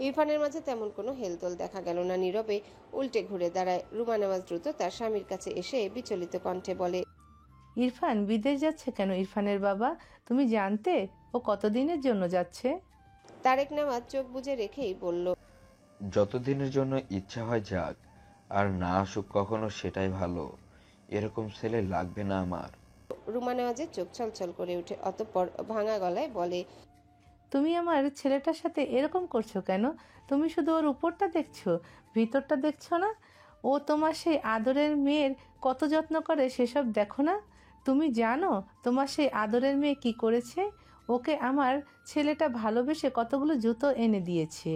ইরফানের মাঝে তেমন কোনো হেলদোল দেখা গেল না, নীরবে উল্টে ঘুরে দাঁড়ায়। রুমা নেওয়াজ দ্রুত তার স্বামীর কাছে এসে বিচলিত কণ্ঠে বলে, ইরফান বিদেশ যাচ্ছে কেন? ইরফানের বাবা, তুমি জানতে ও কতদিনের জন্য যাচ্ছে? তারেক নেওয়াজ চোখ বুজে রেখেই বলল, যতদিনের জন্য ইচ্ছা হয় যাক, আর না আসুক কখনো, সেটাই ভালো। এরকম ছেলে লাগবে না আমার। রুমা নেওয়াজের চোখ ছলছল করে ওঠে, অতঃপর ভাঙা গলায় বলে, তুমি আমার ছেলেটার সাথে এরকম করছো কেন? তুমি শুধু ওর উপরটা দেখছো, ভিতরটা দেখছো না? ও তোমার সেই আদরের মেয়ের কত যত্ন করে সেসব দেখো না? তুমি জানো তোমার সেই আদরের মেয়ে কি করেছে? ওকে আমার ছেলেটা ভালোবেসে কতগুলো জুতো এনে দিয়েছে।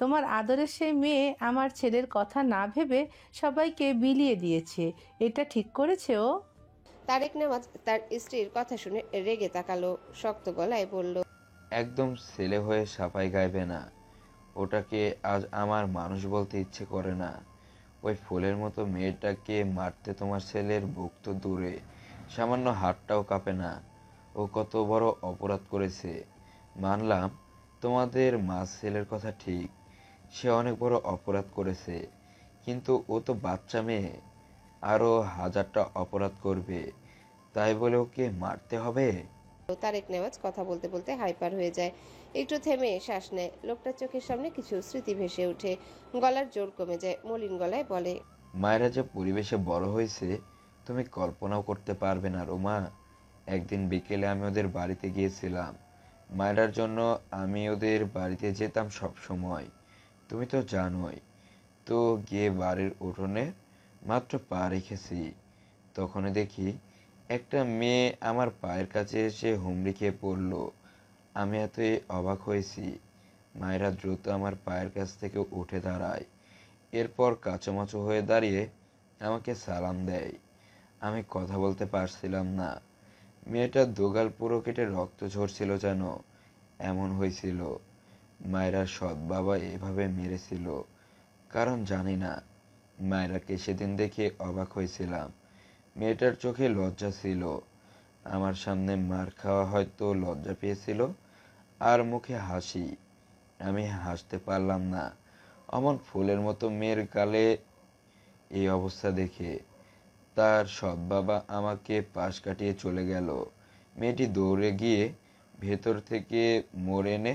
তোমার আদরের সেই মেয়ে আমার ছেলের কথা না ভেবে সবাইকে বিলিয়ে দিয়েছে। এটা ঠিক করেছে ও? তারেক নেওয়াজ তার স্ত্রীর কথা শুনে রেগে তাকালো, শক্ত গলায় বলল, একদম ছেলে হয়ে সাফাই গাইবে না। ওটাকে আজ আমার মানুষ বলতে ইচ্ছে করে না। ওই ফুলের মতো মেয়েটাকে মারতে তোমার ছেলের বুক তো দূরে, সামান্য হাতটাও কাঁপে না। ও কত বড় অপরাধ করেছে। মানলাম তোমাদের মা ছেলের কথা ঠিক, সে অনেক বড় অপরাধ করেছে, কিন্তু ও তো বাচ্চা মেয়ে, আরো হাজারটা অপরাধ করবে। তাই বলে ওকে মারতে হবে? তারেক নেওয়াজ কথা বলতে বলতে হাইপার হয়ে যায়, একটু থেমে শ্বাস নেয়। লোকটার চোখের সামনে কিছু স্মৃতি ভেসে ওঠে, গলার জোর কমে যায়, মলিন গলায় বলে, মায়েরা যে পরিবেশে বড় হয়েছে তুমি কল্পনাও করতে পারবে না রোমা। একদিন বিকেলে আমি ওদের বাড়িতে গিয়েছিলাম। মায়েরার জন্য আমি ওদের বাড়িতে যেতাম সব সময়, তুমি তো জানোই। তো গিয়ে বাড়ির উঠোনে মাত্র পা রেখেছি, তখনই দেখি একটা মেয়ে আমার পায়ের কাছে এসে হুমড়ি খেয়ে পড়লো। আমি এতই অবাক হয়েছি। মায়েরা দ্রুত আমার পায়ের কাছ থেকে উঠে দাঁড়ায়, এরপর কাঁচুমাচু হয়ে দাঁড়িয়ে আমাকে সালাম দেয়। আমি কথা বলতে পারছিলাম না। মেয়েটার দুগাল পুরো কেটে রক্ত ঝরছিল, যেন এমন হয়েছিল মায়েরা সৎ বাবা এভাবে মেরেছিল। কারণ জানি না। মায়েরাকে সেদিন দেখে অবাক হয়েছিলাম। মেয়েটার চোখে লজ্জা ছিল। আমার সামনে মার খাওয়া হয়তো লজ্জা পেয়েছিল, আর মুখে হাসি। আমি হাসতে পারলাম না। অমন ফুলের মতো মেয়ের গালে এই অবস্থা দেখে। তার সৎ বাবা আমাকে পাশ কাটিয়ে চলে গেল। মেয়েটি দৌড়ে গিয়ে ভেতর থেকে মোড় এনে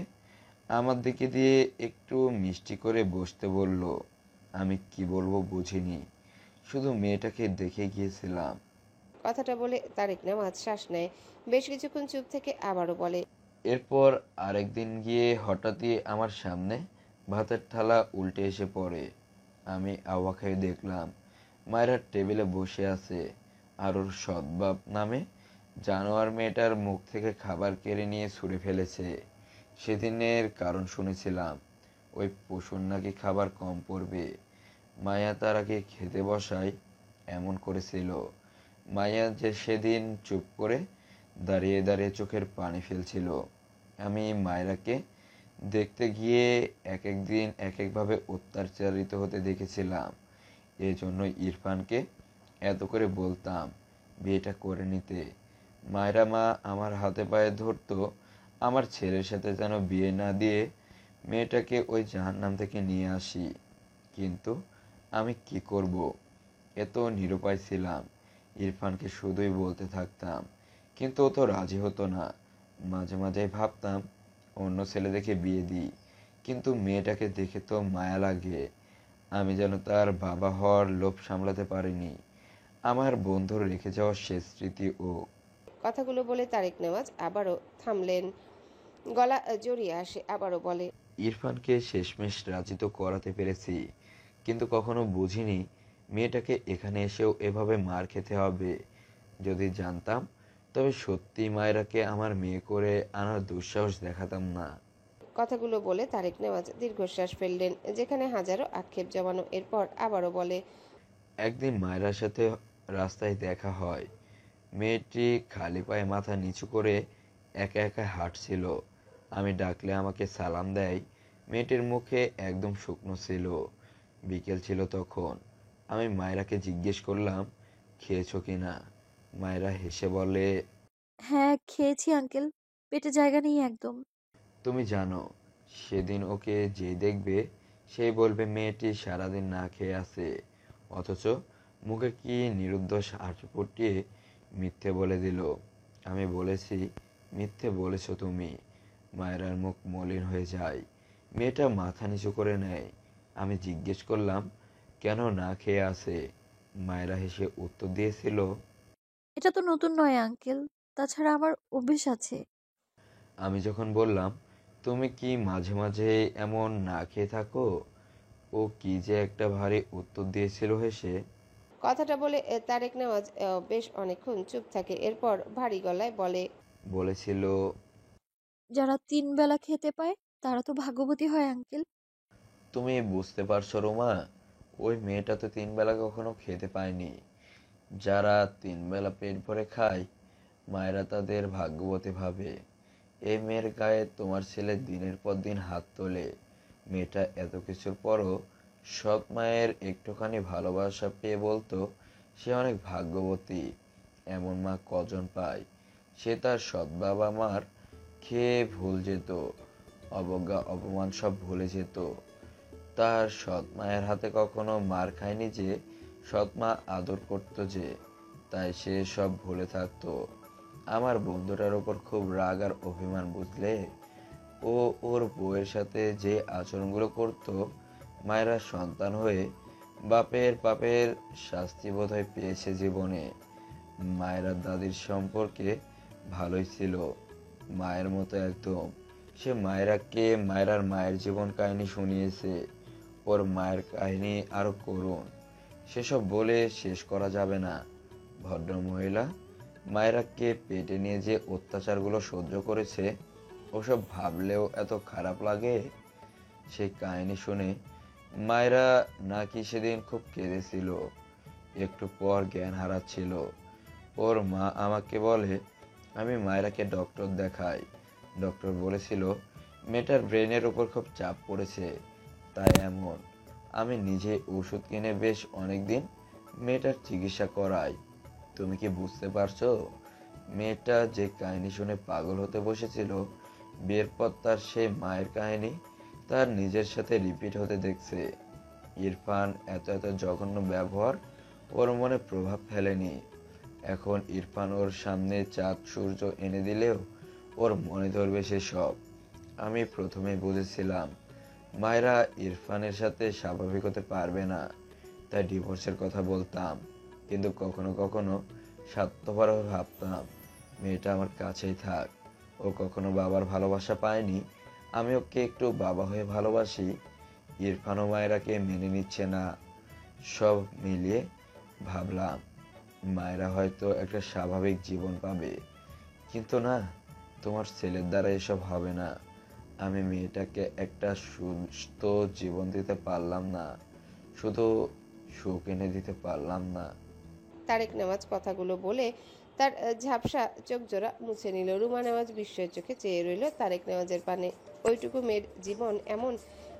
আমার দিকে দিয়ে একটু মিষ্টি করে বসতে বলল। আমি কি বলবো বুঝিনি, শুধু মেয়েটাকে দেখে গিয়েছিলাম। কথাটা বলে তারেক নেওয়াজ শ্বাস নেয়, বেশ কিছুক্ষণ চুপ থেকে আবারও বলে, এরপর আরেকদিন গিয়ে হঠাৎই আমার সামনে ভাতের থালা উল্টে এসে পড়ে। আমি অবাক হয়ে দেখলাম মায়েরা টেবিলে বসে আছে, আর ওর সৎবাপ নামে জানোয়ার মেয়েটার মুখ থেকে খাবার কেড়ে নিয়ে ছুঁড়ে ফেলেছে। সেদিনের কারণ শুনেছিলাম, ওই পশুর নাকি খাবার কম পড়বে। মায়া তার আগে খেতে বসায় এমন করেছিল। মায়া যে সেদিন চুপ করে দাঁড়িয়ে দাঁড়িয়ে চোখের পানি ফেলছিল। আমি মায়েরাকে দেখতে গিয়ে এক এক দিন এক একভাবে অত্যাচারিত হতে দেখেছিলাম। এই জন্য ইরফানকে এত করে বলতাম বিয়েটা করে নিতে। মায়েরা মা আমার হাতে পায়ে ধরতো, আমার ছেলের সাথে যেন বিয়ে না দিয়ে মেয়েটাকে ওই জাহান্নাম থেকে নিয়ে আসি। কিন্তু আমি কি করব? এত নিরুপায় ছিলাম। ইরফানকে শুধুই বলতে থাকতাম, কিন্তু ও তো রাজি হতো না। মাঝে মাঝে ভাবতাম অন্য ছেলে দেখে বিয়ে দিই, কিন্তু মেয়েটাকে দেখে তো মায়া লাগে। আমি যেন তার বাবা হওয়ার লোভ সামলাতে পারিনি। আমার বন্ধুর রেখে যাওয়া শেষ স্মৃতি ও। কথাগুলো বলে তারেক নেওয়াজ আবারও থামলেন। গলা জড়িয়ে আসে, আবারও বলে, ইরফানকে শেষমেশ রাজি তো করাতে পেরেছি, কিন্তু কখনো বুঝিনি মেয়েটাকে এখানে এসেও এভাবে মার খেতে হবে। যদি জানতাম তবে সত্যি মায়েরাকে আমার মেয়ে করে আনার দুঃসাহস দেখাতাম না। কথাগুলো বলে তারেক নেওয়াজ দীর্ঘশ্বাস ফেললেন, যেখানে হাজারো আক্ষেপ জমানো। এরপর আবারও বলে, একদিন মায়েরার সাথে রাস্তায় দেখা হয়। মেয়েটি খালি পায়ে মাথা নিচু করে একা একা হাঁটছিল। আমি ডাকলে আমাকে সালাম দেয়। মেয়েটির মুখে একদম শুকনো ছিল। বিকেল ছিল তখন। আমি মায়েরাকে জিজ্ঞেস করলাম, খেয়েছো কিনা? মায়েরা হেসে বলে, হ্যাঁ খেয়েছি আঙ্কেল, পেটে জায়গা নেই একদম। তুমি জানো, সেদিন ওকে যে দেখবে সেই বলবে মেয়েটি সারাদিন না খেয়ে আছে, অথচ মুখে কি নিরুদ্দেশ হাসি ফুটিয়ে মিথ্যে বলে দিল। আমি বলেছি, মিথ্যে বলেছো তুমি। মায়েরার মুখ মলিন হয়ে যায়। মেয়েটা মাথা নিচু করে নেয়। আমি জিজ্ঞেস করলাম, কেন না খেয়ে আছে? মায়েরা হেসে উত্তর দিয়েছিল, এটা তো নতুন নয় আঙ্কেল, তাছাড়া আমার অভ্যেস আছে। আমি যখন বললাম, তুমি কি মাঝে মাঝে এমন না খেয়ে থাকো? ও কি যে একটা ভারী উত্তর দিয়েছিল হেসে। কথাটা বলে তারেক নেওয়াজ বেশ অনেকক্ষণ চুপ থাকে। এরপর ভারী গলায় বলে, বলেছিল, যারা 3 বেলা খেতে পায় তারা তো ভাগ্যবতী হয় আঙ্কেল। তুমি বুঝতে পারছো রোমা, ওই মেয়েটা তো 3 বেলা কখনো খেতে পায়নি। যারা 3 বেলা পেট ভরে খায় মায়েরা তাদের ভাগ্যবতী ভাবে। এই মেয়ের গায়ে তোমার ছেলে দিনের পর দিন হাত তোলে। মেয়েটা এত কিছুর পরও সৎ মায়ের একটুখানি ভালোবাসা পেয়ে বলতো সে অনেক ভাগ্যবতী। এমন মা কজন পায়? সে তার সৎ বাবা মার খেয়ে ভুল যেত, অবজ্ঞা অপমান সব ভুলে যেত। তার সৎ মায়ের হাতে কখনো মার খায়নি যে, সৎ মা আদর করত যে, তাই সে সব ভুলে থাকতো। আমার বন্ধুটার ওপর খুব রাগ আর অভিমান, বুঝলে? ও ওর বউয়ের সাথে যে আচরণগুলো করতো, মায়েরা সন্তান হয়ে বাপের পাপের শাস্তি বোধহয় পেয়েছে জীবনে। মায়েরা দাদির সম্পর্কে ভালোই ছিল, মায়ের মতো একদম। সে মায়েরাকে মায়েরার মায়ের জীবন কাহিনী শুনিয়েছে। ওর মায়ের কাহিনী আরো করুণ, সেসব বলে শেষ করা যাবে না। ভদ্র মহিলা মায়েরাকে পেটে নিয়ে যে অত্যাচারগুলো সহ্য করেছে, ওসব ভাবলেও এত খারাপ লাগে। সেই কাহিনী শুনে মায়েরা নাকি সেদিন খুব কেঁদেছিল, একটু পর জ্ঞান হারাচ্ছিল। ওর মা আমাকে বলে আমি মায়েরাকে ডক্টর দেখাই। ডক্টর বলেছিল মেয়েটার ব্রেনের উপর খুব চাপ পড়েছে, তাই এমন। আমি নিজে ওষুধ কিনে বেশ অনেকদিন মেয়েটার চিকিৎসা করাই। তুমি কি বুঝতে পারছো? মেয়েটা যে কাহিনী শুনে পাগল হতে বসেছিল, বিয়ের পর তার সেই মায়ের কাহিনী তার নিজের সাথে রিপিট হতে দেখছে। ইরফান এত এত জঘন্য ব্যবহার ওর মনে প্রভাব ফেলেনি। এখন ইরফান ওর সামনে চাঁদ সূর্য এনে দিলেও ওর মনে ধরবে সেসব। আমি প্রথমে বুঝেছিলাম মায়েরা ইরফানের সাথে স্বাভাবিক হতে পারবে না, তাই ডিভোর্সের কথা বলতাম। কিন্তু কখনো কখনো স্বার্থপরভাবে ভাবতাম মেয়েটা আমার কাছেই থাক। ও কখনো বাবার ভালোবাসা পায়নি, আমি ওকে একটু বাবা হয়ে ভালোবাসি। ইরফানও মায়েরাকে মেনে নিচ্ছে না। সব মিলিয়ে ভাবলাম মায়েরা হয়তো একটা স্বাভাবিক জীবন পাবে, কিন্তু না, তোমার ছেলের দ্বারা এসব হবে না। আমি মেয়েটাকে একটা সুস্থ জীবন দিতে পারলাম না, শুধু সুখ এনে দিতে পারলাম না। তারেক নেওয়াজ কথাগুলো বলে তার ঝাপসা চোখ জোড়া মুছে নিল। রুমা নেওয়াজ বিস্ময়ের চোখে চেয়ে রইল তারেক নেওয়াজের পানে। ওইটুকু মেয়ের জীবন এমন,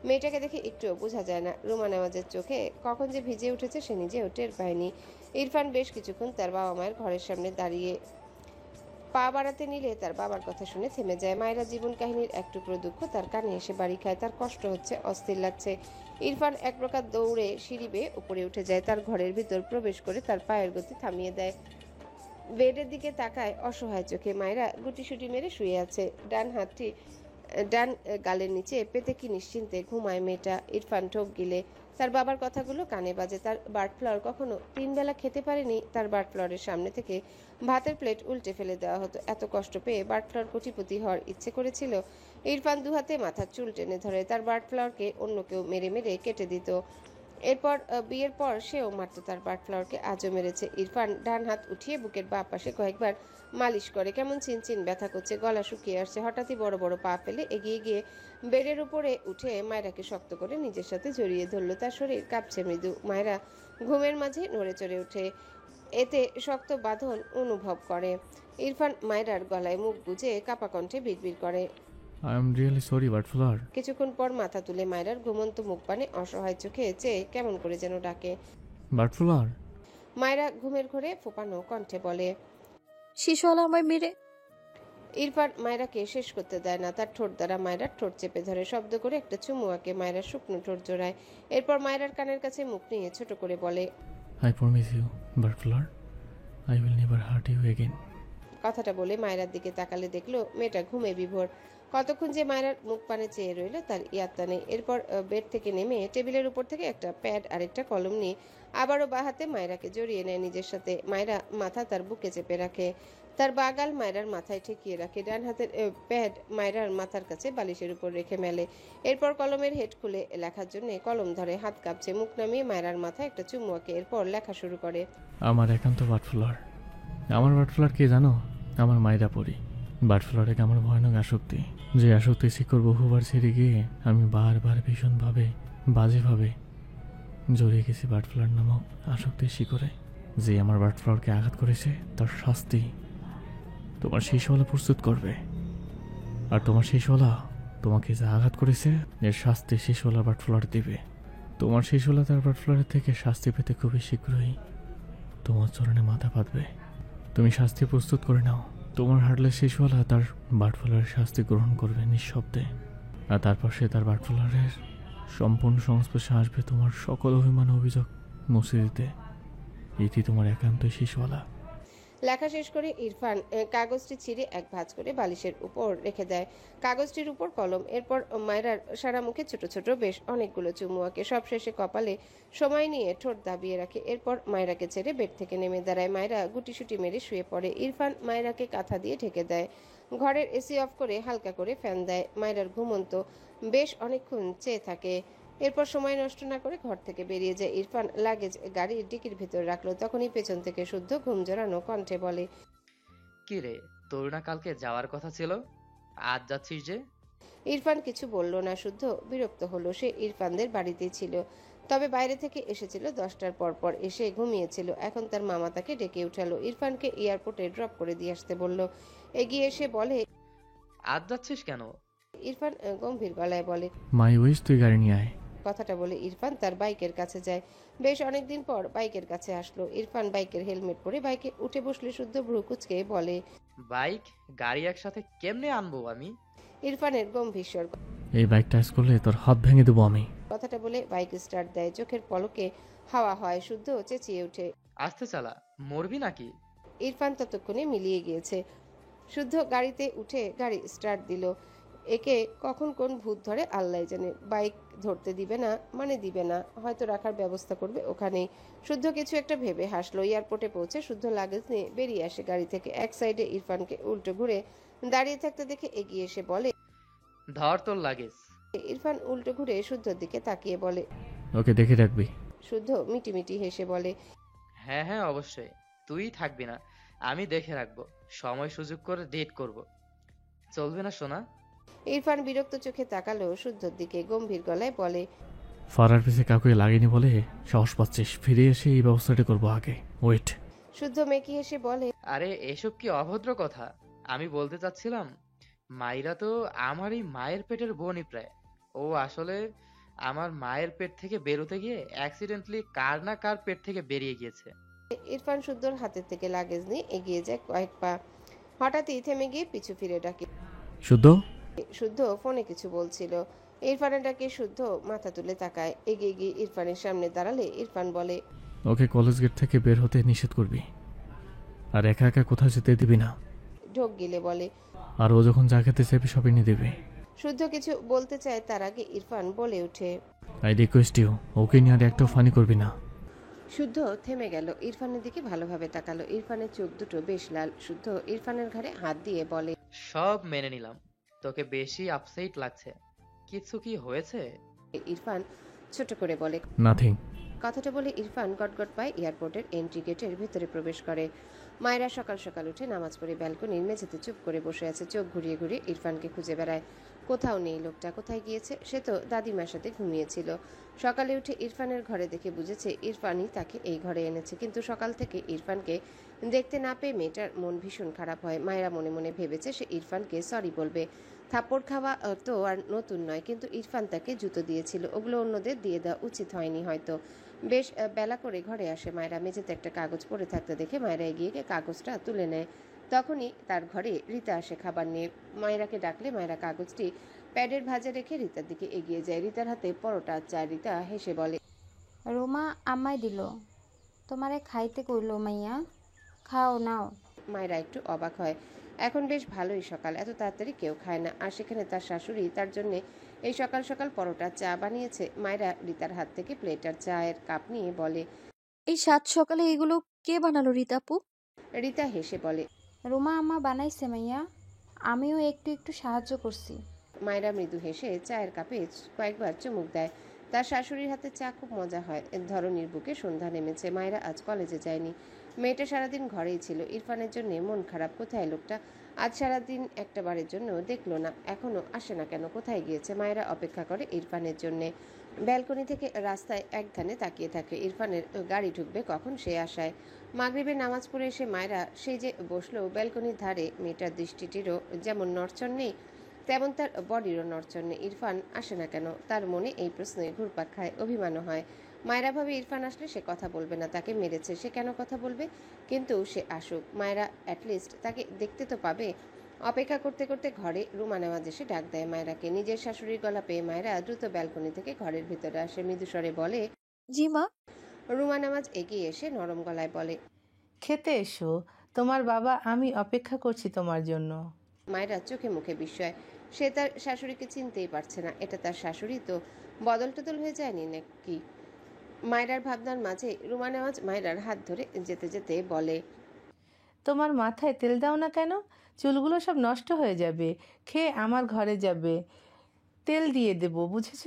মেয়েটাকে দেখে একটুও বোঝা যায় না। রুমা নেওয়াজের চোখে কখন যে ভিজে উঠেছে সে নিজেও টের পায়নি। ইরফান বেশ কিছুক্ষণ তার বাবা মায়ের ঘরের সামনে দাঁড়িয়ে পা বাড়াতে নিলে তার বাবার কথা শুনে থেমে যায়। মায়েরা জীবন কাহিনীর এক টুকরো দুঃখ তার কানে এসে বাড়ি খায়। তার কষ্ট হচ্ছে, অস্থির লাগছে। ইরফান এক প্রকার দৌড়ে সিঁড়ি বেয়ে উপরে উঠে যায়। তার ঘরের ভিতর প্রবেশ করে তার পায়ের গতি থামিয়ে দেয়। বেডের দিকে তাকায় অসহায় চোখে। মায়েরা গুটিসুটি মেরে শুয়ে আছে, ডান গালের নিচে পেতে কি নিশ্চিন্তে ঘুমায় মেয়েটা। ইরফান ঠোক গিলে তার বাবার কথাগুলো কানে বাজে। তার বার্ড ফ্লাওয়ার কখনো 3 বেলা খেতে পারেনি। তার বার্ড ফ্লাওয়ারের সামনে থেকে ভাতের প্লেট উল্টে ফেলে দেওয়া হতো। এত কষ্ট পেয়ে বার্ড ফ্লাওয়ার কোটিপতি হওয়ার ইচ্ছে করেছিল। ইরফান দুহাতে মাথার চুল টেনে ধরে। তার বার্ড ফ্লাওয়ারকে অন্য কেউ মেরে মেরে কেটে দিত। এরপর বিয়ের পর সেও মারত তার বার্ড ফ্লাওয়ারকে, আজও মেরেছে। ইরফান ডান হাত উঠিয়ে বুকের বাঁ পাশে কয়েকবার মালিশ করে। কেমন চিনচিন ব্যথা করছে, গলা শুকিয়ে আসছে। হঠাৎই বড় বড় পা ফেলে এগিয়ে গিয়ে বেডের উপরে উঠে মায়রাকে শক্ত করে নিজের সাথে জড়িয়ে ধরল। তার শরীর কাঁপছে মৃদু। মায়রা ঘুমের মাঝে নড়ে চড়ে ওঠে, এতে শক্ত বাঁধন অনুভব করে। ইরফান মায়রার গলায় মুখ গুজে কাপা কণ্ঠে বিড়বিড় করে। I am really sorry bird flower. কিছুক্ষণ পর মাথা তুলে মায়রার ঘুমন্ত মুখ পানে অসহায় চোখে চেয়ে কেমন করে যেন ডাকে। Bird flower. মায়রা ঘুমের ঘোরে ফোপানো কণ্ঠে বলে, শিশুওয়ালা আমায় মেরে। ইরফান মায়রাকে শেষ করতে দেয় না। তার ঠোঁট দ্বারা মায়রার ঠোঁট চেপে ধরে শব্দ করে একটা চুমু আঁকে মায়রার শুকনো ঠোঁট জোড়ায়। এরপর মায়রার কানের কাছে মুখ নিয়ে ছোট করে বলে, I promise you bird flower, I will never hurt you again. কথাটা বলে মায়রার দিকে তাকালে দেখলো মেয়েটা ঘুমে বিভোর। কতক্ষণ যে মায়রার মুখ পানে চেয়ে রইল তার ইয়াত্তা নেই। এরপর বেড থেকে নেমে টেবিলের উপর থেকে একটা প্যাড আর একটা কলম নিয়ে আবারও বাঁ হাতে মায়রাকে জড়িয়ে নেয় নিজের সাথে। মায়রা মাথা তার বুকে চেপে রাখে, তার বাগাল মায়রার মাথায় ঠেকিয়ে রাখে। ডান হাতের প্যাড মায়রার মাথার কাছে বালিশের উপর রেখে মেলে। এরপর কলমের হেড খুলে লেখার জন্য কলম ধরে, হাত কাঁপছে। মুখ নামিয়ে মায়রার মাথায় একটা চুমু আঁকে। এরপর লেখা শুরু করে। আমার একান্ত বার্ড ফ্লাওয়ার। আমার বার্ড ফ্লাওয়ার কে জানো? আমার মায়েরা পড়ি। বার্ড ফ্লাওয়ারে আমার ভয়ানক আসক্তি, যে আসক্তি শিকড় বহুবার ছেড়ে গিয়ে আমি বারবার ভীষণভাবে বাজেভাবে জড়িয়ে গেছি বার্ড ফ্লাওয়ার নামক আসক্তির শিকড়ে। যে আমার বার্ড ফ্লাওয়ারকে আঘাত করেছে তার শাস্তি তোমার শিশুওয়ালা প্রস্তুত করবে। আর তোমার শিশুওয়ালা তোমাকে যা আঘাত করেছে এর শাস্তি শিশুওয়ালা বার্ড ফ্লাওয়ার দিবে। তোমার শিশুওয়ালা তার বার্ড ফ্লাওয়ারের থেকে শাস্তি পেতে খুবই শীঘ্রই তোমার চরণে মাথা পাতবে। তুমি শাস্তি প্রস্তুত করে নাও। তোমার হার্টলেস শিশুওয়ালা তার বার্ড ফ্লাওয়ারের শাস্তি গ্রহণ করবে নিঃশব্দে। আর তারপর সে তার বার্ড ফ্লাওয়ারের সম্পূর্ণ সংস্পর্শে আসবে তোমার সকল অভিমান অভিযোগ মুছে দিতে। এটি তোমার একান্তই শিশুওয়ালা। লেখা শেষ করে ইরফান কাগজটি ছিঁড়ে এক ভাঁজ করে বালিশের উপর রেখে দেয়, কাগজটির উপর কলম। এরপর মায়রার সারা মুখে ছোট ছোট বেশ অনেকগুলো চুমু আঁকে। সবশেষে কপালে সময় নিয়ে ঠোঁট দাবিয়ে রাখে। এরপর মায়রাকে ছেড়ে বেড থেকে নেমে দাঁড়ায়। মায়রা গুটিসুটি মেরে শুয়ে পড়ে। ইরফান মায়রাকে কাঁথা দিয়ে ঢেকে দেয়। ঘরের এসি অফ করে হালকা করে ফ্যান দেয়। মায়রার ঘুমন্ত বেশ অনেকক্ষণ চেয়ে থাকে। এরপর সময় নষ্ট না করে ঘর থেকে বেরিয়ে যায়। ইরফান লাগেজ গাড়ির ডিকির ভিতর রাখলো। তখনই পেছন থেকে শুদ্ধ ঘুম জড়ানো কণ্ঠে বলে, কি রে, তোর না কালকে যাওয়ার কথা ছিল, আজ যাচ্ছিস যে? ইরফান কিছু বলল না। শুদ্ধ বিরক্ত হলো। সে ইরফানদের বাড়িতেই ছিল, তবে বাইরে থেকে এসেছিল 10টার পর এসে ঘুমিয়েছিল। এখন তার মামা তাকে ডেকে উঠালো। ইরফানকে এয়ারপোর্টে ড্রপ করে দিয়ে আসতে বলল। এগিয়ে এসে বলে, আজ যাচ্ছিস কেন? ইরফান গম্ভীর গলায় বলে, মাই উইশ তুই গাড়ি নিয়ে আয়। কথাটা বলে ইরফান তার বাইকের কাছে যায়। বেশ অনেকদিন পর বাইকের কাছে আসলো। ইরফান বাইকের হেলমেট পরে বাইকে উঠে বসলে শুদ্ধ ভ্রু কুঁচকে বলে, বাইক গাড়ি একসাথে কেমনে আনবো আমি? ইরফানের গম্ভীর স্বর। এই বাইক টাচ করলে তোর হাত ভেঙে দেবো আমি। কথাটা বলে বাইক স্টার্ট দেয়। চোখের পলকে হাওয়া হয়। শুদ্ধ চেঁচিয়ে ওঠে, আস্তে চালা, মরবি নাকি? ইরফান ততক্ষণে মিলিয়ে গিয়েছে। শুদ্ধ গাড়িতে উঠে গাড়ি স্টার্ট দিল। একে কখন কোন ভূত ধরে আল্লাহ জানে। বাইক ধরতে দিবে না মানে দিবে না, হয়তো রাখার ব্যবস্থা করবে ওখানেই। শুদ্ধ কিছু একটা ভেবে হাসলো। এয়ারপোর্টে পৌঁছে শুদ্ধ লাগেজ নিয়ে বেরিয়ে আসে গাড়ি থেকে। এক সাইডে ইরফানকে উল্টো ঘুরে দাঁড়িয়ে থাকতে দেখে এগিয়ে এসে বলে, ধর তোর লাগেজ। ইরফান উল্টো ঘুরে শুদ্ধর দিকে তাকিয়ে বলে, ওকে দেখে রাখবি। শুদ্ধ মিটিমিটি হেসে বলে, হ্যাঁ হ্যাঁ অবশ্যই, তুই থাকবি না, আমি দেখে রাখবো। সময় সুযোগ করে ডেট করব, চলবে না সোনা? ইরফান বিরক্ত চোখে তাকালো শুদ্ধর দিকে। গম্ভীর গলায় বলে, ফারার পিছে কাউকে লাগেনি বলে সাহস পাচ্ছিস? ফিরে এসে এই ব্যবস্থাটা করবো আগে, ওয়েট। শুদ্ধ মেকি হেসে বলে, আরে এসব কি অভদ্র কথা? আমি বলতে চাচ্ছিলাম, মাইরা তো আমারই মায়ের পেটের বোনই প্রায়। ও আসলে আমার মায়ের পেট থেকে বেরোতে গিয়ে অ্যাক্সিডেন্টলি কার না কার পেট থেকে বেরিয়ে গিয়েছে। ইরফান শুদ্ধর হাতের থেকে লাগেজ নিয়ে এগিয়ে যায় কয়েক পা। হঠাৎই থেমে গিয়ে পিছু ফিরে ডাকে, শুদ্ধ। শুদ্ধ ফোনে কিছু বলছিল। ইরফানের ডাকে শুদ্ধ মাথা তুলে তাকায়। এগিয়ে গিয়ে ইরফানের সামনে দাঁড়ালে ইরফান বলে, ওকে কলেজ গেট থেকে বের হতে নিষেধ করবি, আর একা একা কোথাও যেতে দিবি না। ঢোক গিলে বলে, আর ও যখন যা খেতে চাইবে সব এনে দেবে। শুদ্ধ কিছু বলতে চায় তার আগে ইরফান বলে ওঠে, আই রিকোয়েস্ট ইউ, ওকে নিয়ে আর একটা ফানি করবি না। শুদ্ধ থেমে গেল, ইরফানের দিকে ভালোভাবে তাকালো। ইরফানের চোখ দুটো বেশ লাল। শুদ্ধ ইরফানের ঘাড়ে হাত দিয়ে বলে, সব মেনে নিলাম, তোকে বেশি আপসেট লাগছে। কিছু কি হয়েছে? ইরফান ছোট করে বলে। নাথিং। কথাটা বলে ইরফান গটগট পায়ে এয়ারপোর্টের এন্ট্রি গেটের ভিতরে প্রবেশ করে। মায়েরা সকাল সকাল উঠে নামাজ পড়ে ব্যালকনির মেঝেতে চুপ করে বসে আছে, চোখ ঘুরিয়ে ঘুরিয়ে ইরফানকে খুঁজে বেড়ায়। কোথাও নেই লোকটা, কোথায় গিয়েছে? সে তো দাদিমার সাথে ঘুমিয়েছিল। সকালে উঠে ইরফানের ঘরে দেখে বুঝেছে ইরফানই তাকে এই ঘরে এনেছে, কিন্তু সকাল থেকে ইরফানকে দেখতে না পেয়ে মেয়েটার মন ভীষণ খারাপ হয়। মায়েরা মনে মনে ভেবেছে সে ইরফানকে সরি বলবে। থাপ্পড় খাওয়া তো আর নতুন নয়, কিন্তু ইরফান তাকে জুতো দিয়েছিল, ওগুলো অন্যদের দিয়ে দেওয়া উচিত হয়নি হয়তো। বেশ বেলা করে ঘরে আসে মায়েরা। মেঝেতে একটা কাগজ পড়ে থাকতে দেখে মায়েরা এগিয়ে গিয়ে কাগজটা তুলে নেয়। তখনই তার ঘরে রীতা আসে খাবার নিয়ে। মায়েরাকে ডাকলে মায়েরা কাগজটি প্যাডের ভাঁজে রেখে রীতার দিকে এগিয়ে যায়। রীতার হাতে পরোটা চা। রীতা হেসে বলে, রোমা আমায় দিল, তোমারে খাইতে কইলো মাইয়া, খাও নাও। মায়েরা একটু অবাক হয়। এখন বেশ ভালোই সকাল, এত তাড়াতাড়ি কেউ খায় না, আর সেখানে তার শাশুড়ি তার জন্য এই সকাল সকাল পরোটা চা বানিয়েছে। মায়েরা রীতার হাত থেকে প্লেট আর চায়ের কাপ নিয়ে বলে, এই সাত সকালে এগুলো কে বানালো রীতাপু? রীতা হেসে বলে, রোমা আম্মা বানাইছে মাইয়া, আমিও একটু একটু সাহায্য করছি। মায়েরা মৃদু হেসে চায়ের কাপে কয়েকবার চুমুক দেয়। তার শাশুড়ির হাতে চা খুব মজা হয়। ধরনীর বুকে সন্ধ্যা নেমেছে। মায়েরা আজ কলেজে যায়নি। মেয়েটা সারাদিন ঘরেই ছিল। ইরফানের জন্য মন খারাপ। কোথায় লোকটা? আজ সারাদিন একটা বারের জন্য দেখলো না, এখনো আসে না কেন? কোথায় গিয়েছে? মায়েরা অপেক্ষা করে ইরফানের জন্যে। ব্যালকনি থেকে রাস্তায় একধানে তাকিয়ে থাকে। ইরফানের গাড়ি ঢুকবে কখন সে আশায়। মাগরিবের নামাজ পড়ে এসে মায়েরা সেই যে বসলো ব্যালকনির ধারে, মেয়েটার দৃষ্টিটিরও যেমন নড়চড় নেই, তেমন তার বডিরও নড়চড় নেই। ইরফান আসে না কেন? তার মনে এই প্রশ্নে ঘুরপাক খায়, অভিমানও হয়। মায়েরা ভাবে ইরফান আসলে সে কথা বলবে না, তাকে মেরেছে, সে কেন কথা বলবে? কিন্তু সে আসুক, মায়েরা অ্যাটলিস্ট তাকে দেখতে তো পাবে। অপেক্ষা করতে করতে ঘরে রুমা নেওয়াজ এসে ডাক দেয় মায়েরাকে। নিজের শাশুড়ির গলা পেয়ে মায়েরা দ্রুত ব্যালকনি থেকে ঘরের ভিতরে আসে। মৃদুস্বরে বলে, জি মা। রুমা নেওয়াজ এগিয়ে এসে নরম গলায় বলে, খেতে এসো, তোমার বাবা আমি অপেক্ষা করছি তোমার জন্য। মায়েরা চোখে মুখে বিস্ময়। সে তার শাশুড়িকে চিনতেই পারছে না। এটা তার শাশুড়ি তো? বদল টদল হয়ে যায়নি নাকি? মায়েরার ভাবনার মাঝে রুমা নেওয়াজ মায়েরার হাত ধরে যেতে যেতে বলে, তোমার মাথায় তেল দাও না কেন? চুলগুলো সব নষ্ট হয়ে যাবে, খেয়ে আমার ঘরে যাবে, তেল দিয়ে দেবো, বুঝেছ?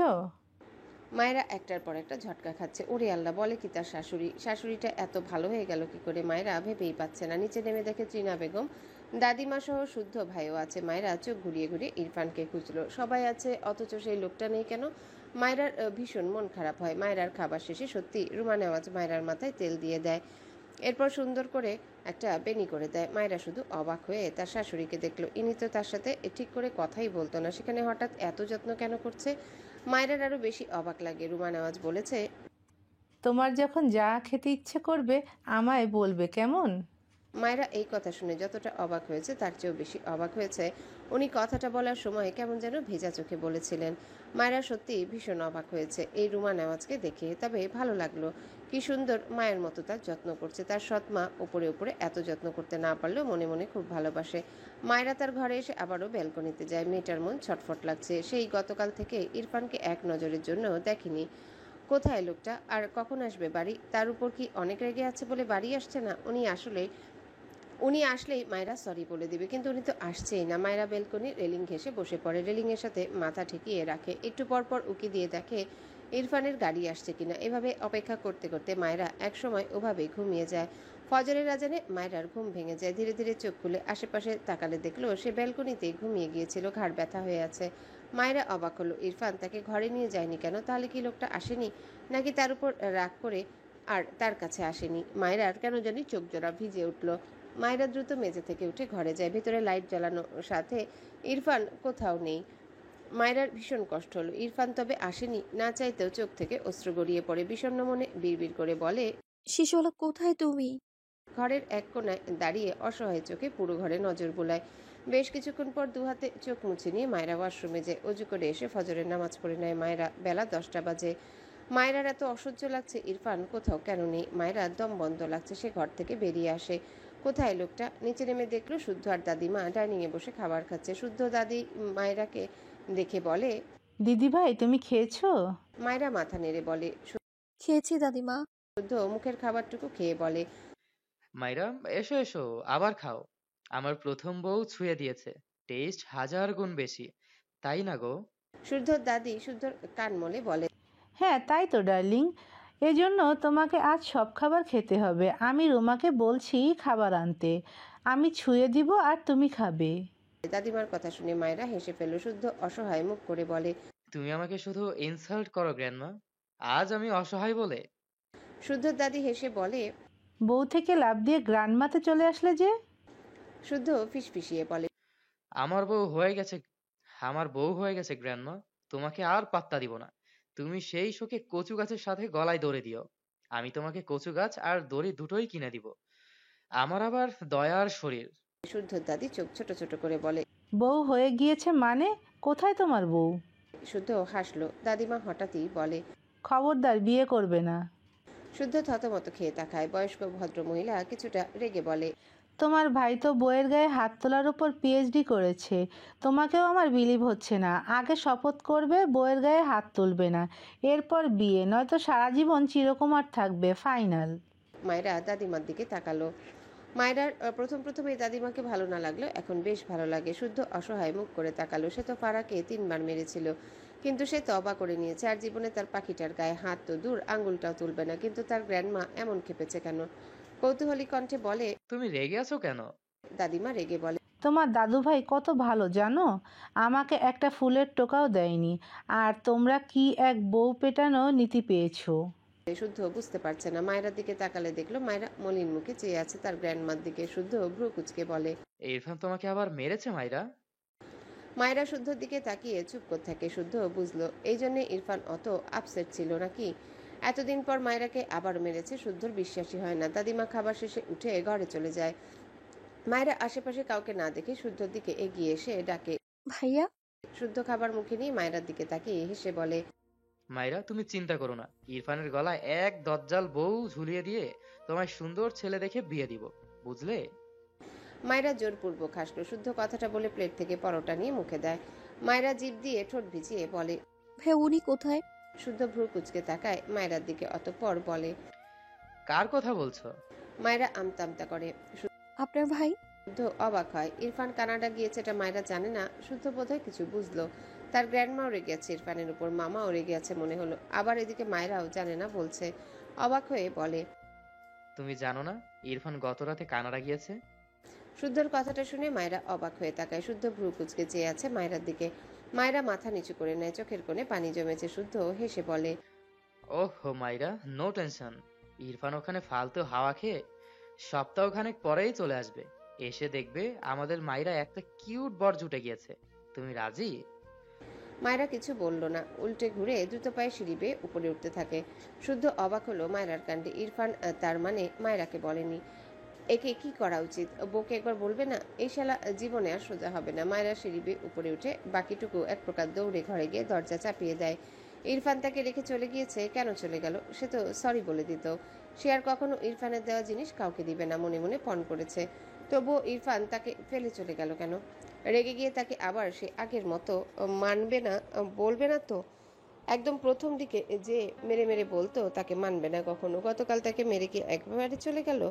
মায়েরা একটার পর একটা ঝটকা খাচ্ছে। ওরে আল্লাহ, বলে কি তার শাশুড়ি? শাশুড়িটা এত ভালো হয়ে গেল কি করে? মায়েরা ভেবেই পাচ্ছে না। নিচে নেমে দেখে ত্রিনা বেগম, দাদিমা সহ শুদ্ধ ভাইও আছে। মায়েরা চোখ ঘুরিয়ে ঘুরিয়ে ইরফানকে খুঁজলো। সবাই আছে অথচ সেই লোকটা নেই কেন? মায়েরার ভীষণ মন খারাপ হয়। মায়েরার খাবার শেষে সত্যি রুমা নেওয়াজ মায়েরার মাথায় তেল দিয়ে দেয়, এরপর সুন্দর করে একটা বেনি করে দেয়। মায়েরা শুধু অবাক হয়ে তার শাশুড়িকে দেখলো। ইনি তো তার সাথে ঠিক করে কথাই বলতো না, সেখানে হঠাৎ এত যত্ন কেন করছে? মায়েরার আরো বেশি অবাক লাগে। রুমা নেওয়াজ বলেছে, তোমার যখন যা খেতে ইচ্ছে করবে আমায় বলবে, কেমন? মায়েরা এই কথা শুনে যতটা অবাক হয়েছে তার চেয়েও বেশি অবাক হয়েছে উনি কথাটা বলার সময় কেমন যেন ভেজা চোখে বলেছিলেন। মায়েরা সত্যি ভীষণ অবাক হয়েছে এই রুমা নেওয়াজকে দেখে। তবে ভালো লাগলো, কি সুন্দর মায়ের মতো তার যত্ন করছে। তার সৎ মা উপরে উপরে এত যত্ন করতে না পারলেও মনে মনে খুব ভালোবাসে। মায়েরা তার ঘরে এসে আবারও ব্যালকনিতে যায়। মেয়েটার মন ছটফট লাগছে। সেই গতকাল থেকে ইরফানকে এক নজরের জন্য দেখেনি। কোথায় লোকটা? আর কখন আসবে বাড়ি? তার উপর কি অনেক রেগে আছে বলে বাড়ি আসছে না? উনি আসলেই মায়েরা সরি বলে দিবে, কিন্তু উনি তো আসছেই না। মায়েরা বেলকনির রেলিং ঘেঁষে বসে পড়ে, রেলিংয়ের সাথে মাথা ঠেকিয়ে রাখে। একটু পরপর উকি দিয়ে দেখে ইরফানের গাড়ি আসছে কিনা। এভাবে অপেক্ষা করতে করতে মায়েরা একসময় ওভাবেই ঘুমিয়ে যায়। ফজরের আজানে মায়েরার ঘুম ভেঙে যায়। ধীরে ধীরে চোখ খুলে আশেপাশে তাকালে দেখলো সে ব্যালকনিতেই ঘুমিয়ে গিয়েছিল, ঘাড় ব্যথা হয়ে আছে। মায়েরা অবাক হলো, ইরফান তাকে ঘরে নিয়ে যায়নি কেন? তাহলে কি লোকটা আসেনি, নাকি তার উপর রাগ করে আর তার কাছে আসেনি? মায়েরার কেন জানি চোখ জোড়া ভিজে উঠল। মায়েরা দ্রুত মেঝে থেকে উঠে ঘরে যায়। ভেতরে লাইট জ্বালানোর সাথে ইরফান কোথাও নেই। মায়েরার ভীষণ কষ্ট হলো। ইরফান তবে আসেনি? না চাইতেও চোখ থেকে অশ্রু গড়িয়ে পড়ে। বিষণ্ণ মনে বিড়বিড় করে বলে, শিশুওয়ালা কোথায় তুমি? ঘরের এক কোণায় দাঁড়িয়ে অসহায় চোখে পুরো ঘরে নজর বুলায়। বেশ কিছুক্ষণ পর দুহাতে চোখ মুছে নিয়ে মায়েরা ওয়াশরুমে যায়। অজু করে এসে ফজরের নামাজ পড়ে নেয় মায়েরা। বেলা 10টা বাজে। মায়েরার এত অসহ্য লাগছে ইরফান কোথাও কেন নেই। মায়েরা দম বন্ধ লাগছে। সে ঘর থেকে বেরিয়ে আসে। কোথায় লোকটা? নিচে নেমে দেখলো শুদ্ধ আর দাদিমা ডাইনিংয়ে বসে খাবার খাচ্ছে। শুদ্ধ দাদি মায়েরাকে দেখে বলে, দিদিভাই তুমি খেয়েছো? মায়েরা মাথা নেড়ে বলে। খেয়েছি দাদিমা। শুদ্ধ মুখের খাবারটুকু খেয়ে বলে, মাইরা, এসো এসো, আবার খাও। আমার প্রথম বউ ছুঁয়ে দিয়েছে, টেস্ট 1000 গুণ বেশি, তাই না গো? শুদ্ধর দাদি শুদ্ধর কান মলে বলে, হ্যাঁ তাই তো ডার্লিং, এজন্য তোমাকে আজ সব খাবার খেতে হবে। আমি রুমাকে বলছি খাবার আনতে, আমি ছুঁয়ে দিব আর তুমি খাবে। দাদিমার কথা শুনে মায়েরা হেসে ফেলল। শুদ্ধ অসহায় মুখ করে বলে, তুমি আমাকে শুধু ইনসাল্ট করো গ্র্যান্ডমা, আজ আমি অসহায় বলে? শুদ্ধর দাদি হেসে বলে, বউ থেকে লাফ দিয়ে গ্রান্ডমাতে চলে আসলে যে? শুদ্ধ ফিসফিসিয়ে বলে, আমার বউ হয়ে গেছে গ্র্যান্ডমা, তোমাকে আর পাত্তা দিব না। তুমি সেই শোকে কচু গাছের সাথে গলায় দড়ি দিও, আমি তোমাকে কচু গাছ আর দড়ি দুটোই কিনে দিব। আমার আবার দয়ার শরীর। শুদ্ধর দাদি চোখ ছোট ছোট করে বলে, বউ হয়ে গিয়েছে মানে? কোথায় তোমার বউ? শুদ্ধ হাসলো। দাদিমা হঠাৎই বলে, খবরদার বিয়ে করবে না। শুদ্ধ থতমত খেয়ে তাকায়। বয়স্ক ভদ্র মহিলা কিছুটা রেগে বলে, তোমার ভাই তো বউয়ের গায়ে হাত তোলার উপর পিএইচডি করেছে, তোমাকেও আমার বিলিভ হচ্ছে না। আগে শপথ করবে বউয়ের গায়ে হাত তুলবে না, এরপর বিয়ে, নয়তো সারা জীবন চিরকুমার থাকবে, ফাইনাল। মায়েরা দাদিমার দিকে তাকালো। মায়েরার প্রথমে দাদিমাকে ভালো না লাগলো, এখন বেশ ভালো লাগে। শুদ্ধ অসহায় মুখ করে তাকালো। সে তো ফারাকে 3 বার মেরেছিল, কিন্তু সে তবা করে নিয়েছে। আর জীবনে তার পাখিটার গায়ে হাত তো দূর, আঙুলটাও তুলবে না। কিন্তু তার গ্র্যান্ডমা এমন খেপেছে কেন? কৌতূহলী কণ্ঠে বলে, তুমি রেগে আছো কেন? দাদিমা রেগে বলে, তোমার দাদুভাই কত ভালো জানো, আমাকে একটা ফুলের টোকাও দেয়নি, আর তোমরা কি এক বউ পেটানো নীতি পেয়েছো। শুদ্ধ বুঝতে পারছে না। মায়েরার দিকে তাকালে দেখলো মায়েরা মলিন মুখে চেয়ে আছে তার গ্র্যান্ডমার দিকে। শুদ্ধ ভ্রু কুচকে বলে, ইরফান তোমাকে আবার মেরেছে মাইরা? মায়েরা শুদ্ধর দিকে তাকিয়ে চুপ করে থাকে। শুদ্ধ বুঝলো এই জন্য ইরফান অত আপসেট ছিল নাকি। এতদিন পর মায়েরাকে আবার মেরেছে। শুদ্ধর বিশ্বাসই হয় না। দাদিমা খাবার শেষে উঠে ঘরে চলে যায়। মায়েরা আশেপাশে কাউকে না দেখে শুদ্ধর দিকে এগিয়ে এসে ডাকে, ভাইয়া। শুদ্ধ খাবার মুখে নিয়ে মায়েরার দিকে তাকিয়ে হেসে বলে, মাইরা, তুমি চিন্তা করো না, ইরফানের গলায় এক দজ্জাল বউ ঝুলিয়ে দিয়ে তোমায় সুন্দর ছেলে দেখে বিয়ে দিব, বুঝলে? মায়েরা জোরপূর্বক হাসলো। শুদ্ধ কথাটা বলে প্লেট থেকে পরোটা নিয়ে মুখে দেয়। মায়েরা জিভ দিয়ে ঠোঁট ভিজিয়ে বলে, ভাইয়া উনি কোথায়? শুদ্ধ ভ্রু কুচকে তাকায় মায়েরার দিকে, অতঃপর বলে, কার কথা বলছো? মায়েরা আমতা আমতা করে। আপনার ভাই। শুদ্ধ অবাক হয়। ইরফান কানাডা গিয়েছে এটা মায়েরা জানে না। শুদ্ধ বোধহয় কিছু বুঝলো। তার গ্র্যান্ডমাও রেগে আছে ইরফানের উপর, মামাও রেগে আছে মনে হলো। আবার এদিকে মায়েরাও জানে না বলছে। অবাক হয়ে বলে, তুমি জানো না ইরফান গত রাতে কানাডা গিয়েছে? শুদ্ধর কথাটা শুনে মায়েরা অবাক হয়ে তাকায়। শুদ্ধ ভ্রু কুচকে চেয়ে আছে মায়েরার দিকে। মায়েরা মাথা নিচু করে নেয়, চোখের কোণে পানি জমেছে। শুদ্ধ হেসে বলে, ওহো মাইরা, নো টেনশন, ইরফান ওখানে ফালতু হাওয়া খেয়ে সপ্তাহখানেক পরেই চলে আসবে। এসে দেখবে আমাদের মাইরা একটা কিউট বর জুটে গিয়েছে। তুমি রাজি? মায়েরা কিছু বলল না, উল্টে ঘুরে দ্রুত পায়ে সিঁড়ি বেয়ে উপরে উঠতে থাকে। শুদ্ধ অবাক হলো মায়েরার কাণ্ডে। ইরফান তার মানে মায়েরাকে বলেনি। একে কি করা উচিত? বউকে একবার বলবে না? এই শালা জীবনে আর সোজা হবে না। মায়েরা সিঁড়ি বেয়ে উপরে উঠে বাকিটুকু এক প্রকার দৌড়ে ঘরে গিয়ে দরজা চাপিয়ে দেয়। ইরফান তাকে রেখে চলে গিয়েছে, কেন চলে গেল? সে তো সরি বলে দিত। সে আর কখনো ইরফানের দেওয়া জিনিস কাউকে দিবে না, মনে মনে পণ করেছে। তবুও ইরফান তাকে ফেলে চলে গেল কেন? রেগে গিয়ে তাকে আবার সে আগের মতো মানবে না, বলবে না তো? একদম প্রথম দিকে যে মেরে মেরে বলতো তাকে মানবে না কখনো, গতকাল তাকে মেরে কি একবারে চলে গেল?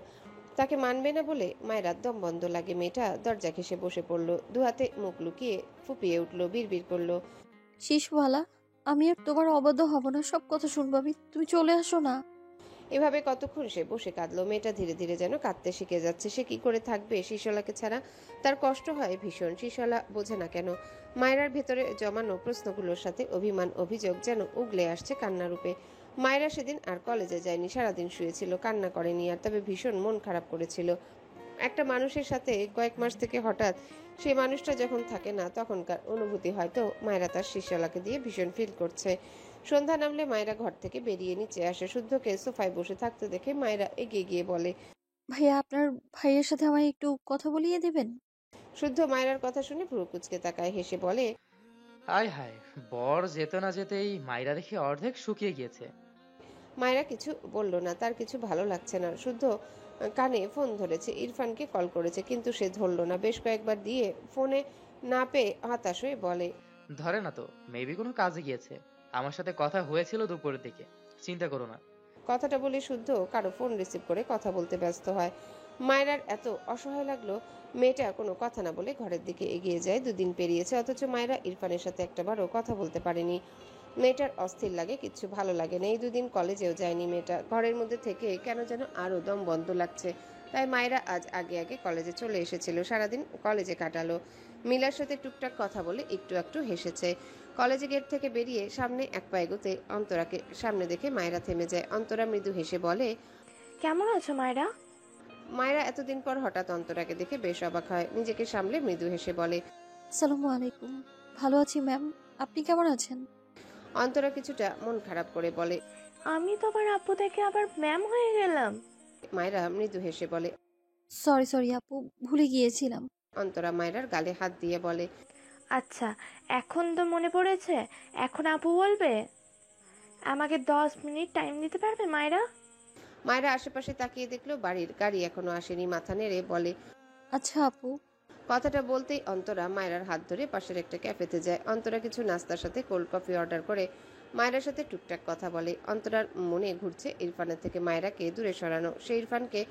তাকে মানবে না বলে মায়ের দম বন্ধ লাগে। মেয়েটা দরজা ঘেঁষে বসে পড়লো, দুহাতে মুখ লুকিয়ে ফুপিয়ে উঠলো, বিড়বিড় করলো, শিশুওয়ালা, আমি আর তোমার অবাধ্য হব না, সব কথা শুনবো আমি, তুমি চলে আসো না। এভাবে কতক্ষণ সে বসে কাঁদলো। মেয়েটা ধীরে ধীরে যেন কাঁদতে শিখে যাচ্ছে। সে কি করে থাকবে শিশলাকে ছাড়া? তার কষ্ট হয় ভীষণ। শিশলা বোঝে না কেন। মায়েরার ভেতরে জমানো প্রশ্নগুলোর সাথে অভিমান অভিযোগ যেন উগলে আসছে কান্না রূপে। মায়েরা সেদিন আর কলেজে যায়নি, সারাদিন শুয়েছিল, কান্না করেনি আর, তবে ভীষণ মন খারাপ করেছিল। একটা মানুষের সাথে কয়েক মাস থেকে হঠাৎ সেই মানুষটা যখন থাকে না, তখনকার অনুভূতি হয়তো মায়েরা তার শিশলাকে দিয়ে ভীষণ ফিল করছে। সন্ধ্যা নামলে মায়েরা ঘর থেকে বেরিয়ে নিচে আসে। শুদ্ধকে সোফায় বসে থাকতে দেখে মায়েরা এগিয়ে গিয়ে বলে, ভাইয়া আপনার ভাইয়ের সাথে আমায় একটু কথা বলিয়ে দেবেন? শুদ্ধ মায়েরার কথা শুনে ভ্রু কুচকে তাকায়, হেসে বলে, হায় হায়, বর যেতে না যেতেই মাইরা দেখি অর্ধেক শুকিয়ে গিয়েছে। মায়েরা কিছু বলল না, তার কিছু ভালো লাগছে না। শুদ্ধ কানে ফোন ধরেছে, ইরফানকে কল করেছে, কিন্তু সে ধরল না। বেশ কয়েকবার দিয়ে ফোনে না পেয়ে হতাশ হয়ে বলে, ধরে না তো, মেবি কোনো কাজে গিয়েছে। আমার সাথে কথা হয়েছিল দুপুরের দিকে, চিন্তা করো না। কথাটা বলে শুদ্ধ কারো ফোন রিসিভ করে কথা বলতে ব্যস্ত হয়। মায়রার এত অসহায় লাগলো, মেয়েটা কোনো কথা না বলে ঘরের দিকে এগিয়ে যায়। 2 দিন পেরিয়েছে, অথচ মায়রা ইরফানের সাথে একটাবারও কথা বলতে পারেনি। মেয়েটার অস্থির লাগে, কিচ্ছু ভালো লাগে না। এই 2 দিন কলেজেও যায়নি মেয়েটা। ঘরের মধ্যে থেকে কেন যেন আরো দম বন্ধ লাগছে। তাই মায়রা আজ আগে আগে কলেজে চলে এসেছিল। সারাদিন কলেজে কাটালো। মিলার সাথে টুকটাক কথা বলে একটু একটু হেসেছে। কলেজে গেট থেকে বেরিয়ে সামনে এক পা এগোতে অন্তরাকে সামনে দেখে মায়রা থেমে যায়। অন্তরা মৃদু হেসে বলে, কেমন আছো মায়েরা? মায়রা এতদিন পর হঠাৎ অন্তরাকে দেখে বেশ অবাক হয়। নিজেকে সামলে মৃদু হেসে বলে, আসসালামু আলাইকুম। ভালো আছি ম্যাম, আপনি কেমন আছেন? অন্তরা কিছুটা মন খারাপ করে বলে, আমি তো আবার আপু থেকে আবার ম্যাম হয়ে গেলাম। মায়রা মৃদু হেসে বলে, সরি আপু, ভুলে গিয়েছিলাম। অন্তরা মায়রার গালে হাত দিয়ে বলে, আচ্ছা, এখন তো মনে পড়েছে, এখন আপু বলবে? আমাকে 10 মিনিট টাইম দিতে পারবে মায়েরা? মায়রা আশেপাশে তাকিয়ে দেখলো বাড়ির গাড়ি এখনো আসেনি। মাথা নেড়ে বলে, আচ্ছা আপু। কথাটা বলতেই অন্তরা মায়রার হাত ধরে পাশের একটা ক্যাফেতে যায়। অন্তরা কিছু নাস্তার সাথে কোল্ড কফি অর্ডার করে মায়রার সাথে টুকটাক কথা বলে। অন্তরার মনে ঘুরছে ইরফানের থেকে মায়রাকে দূরে সরানো। সে ইরফানকে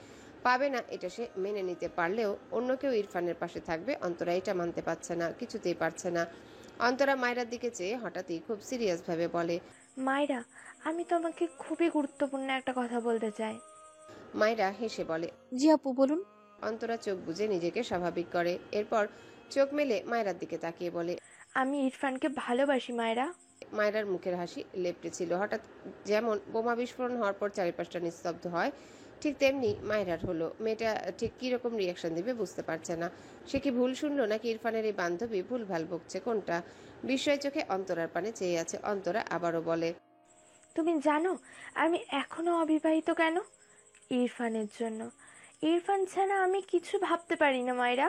পাবে না, এটা সে মেনে নিতে পারলেও অন্য কেউ ইরফানের পাশে থাকবে, অন্তরা এটা মানতে পারছে না, কিছুতেই পারছে না। অন্তরা মায়রার দিকে চেয়ে হঠাৎই খুব সিরিয়াস ভাবে বলে, মায়েরা, আমি তোমাকে খুবই গুরুত্বপূর্ণ একটা কথা বলতে চাই। মায়রা হেসে বলে, জি আপু বলুন। অন্তরা চোখ বুজে নিজেকে স্বাভাবিক করে। এরপর চোখ মেলে মায়রার দিকে তাকিয়ে বলে, আমি ইরফানকে ভালোবাসি মায়েরা। মায়রার মুখের হাসি লেপ্টে ছিল। হঠাৎ যেমন বোমা বিস্ফোরণ হওয়ার পর চারিপাশটা নিস্তব্ধ হয়, ঠিক তেমনি মায়রার হলো। মেয়েটা ঠিক কিরকম রিয়াকশন দিবে বুঝতে পারছে না। সে কি ভুল শুনলো, নাকি ইরফানের এই বান্ধবী ভুল ভাল বকছে, কোনটা? বিস্ময় চোখে অন্তরার পানে চেয়ে আছে। অন্তরা আবারও বলে, তুমি জানো আমি এখনো অবিবাহিত কেন? ইরফানের জন্য। ইরফান ছাড়া আমি কিছু ভাবতে পারি না মায়েরা।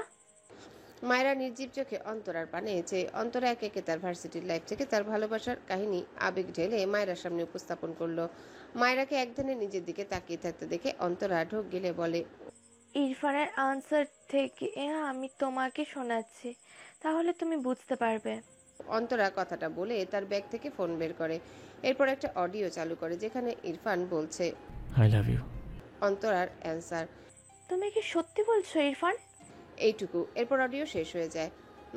মায়রা নির্জীব চোখে অন্তরার পানে চেয়ে অন্তরা একে একে তার ভার্সিটির লাইফ থেকে তার ভালোবাসার কাহিনী আবেগ ঢেলে মায়রার সামনে উপস্থাপন করলো। মায়রাকে একধানে নিজের দিকে তাকিয়ে থাকতে দেখে অন্তরা ঢোক গেলে বলে, ইরফানের আনসার থেকে আমি তোমাকে শোনাচ্ছি, তাহলে তুমি বুঝতে পারবে। অন্তরা কথাটা বলে তার ব্যাগ থেকে ফোন বের করে। এরপর একটা অডিও চালু করে যেখানে ইরফান বলছে, আই লাভ ইউ। অন্তরার অ্যান্সার, তুমি কি সত্যি বলছো ইরফান? এইটুকু। এরপর অডিও শেষ হয়ে যায়।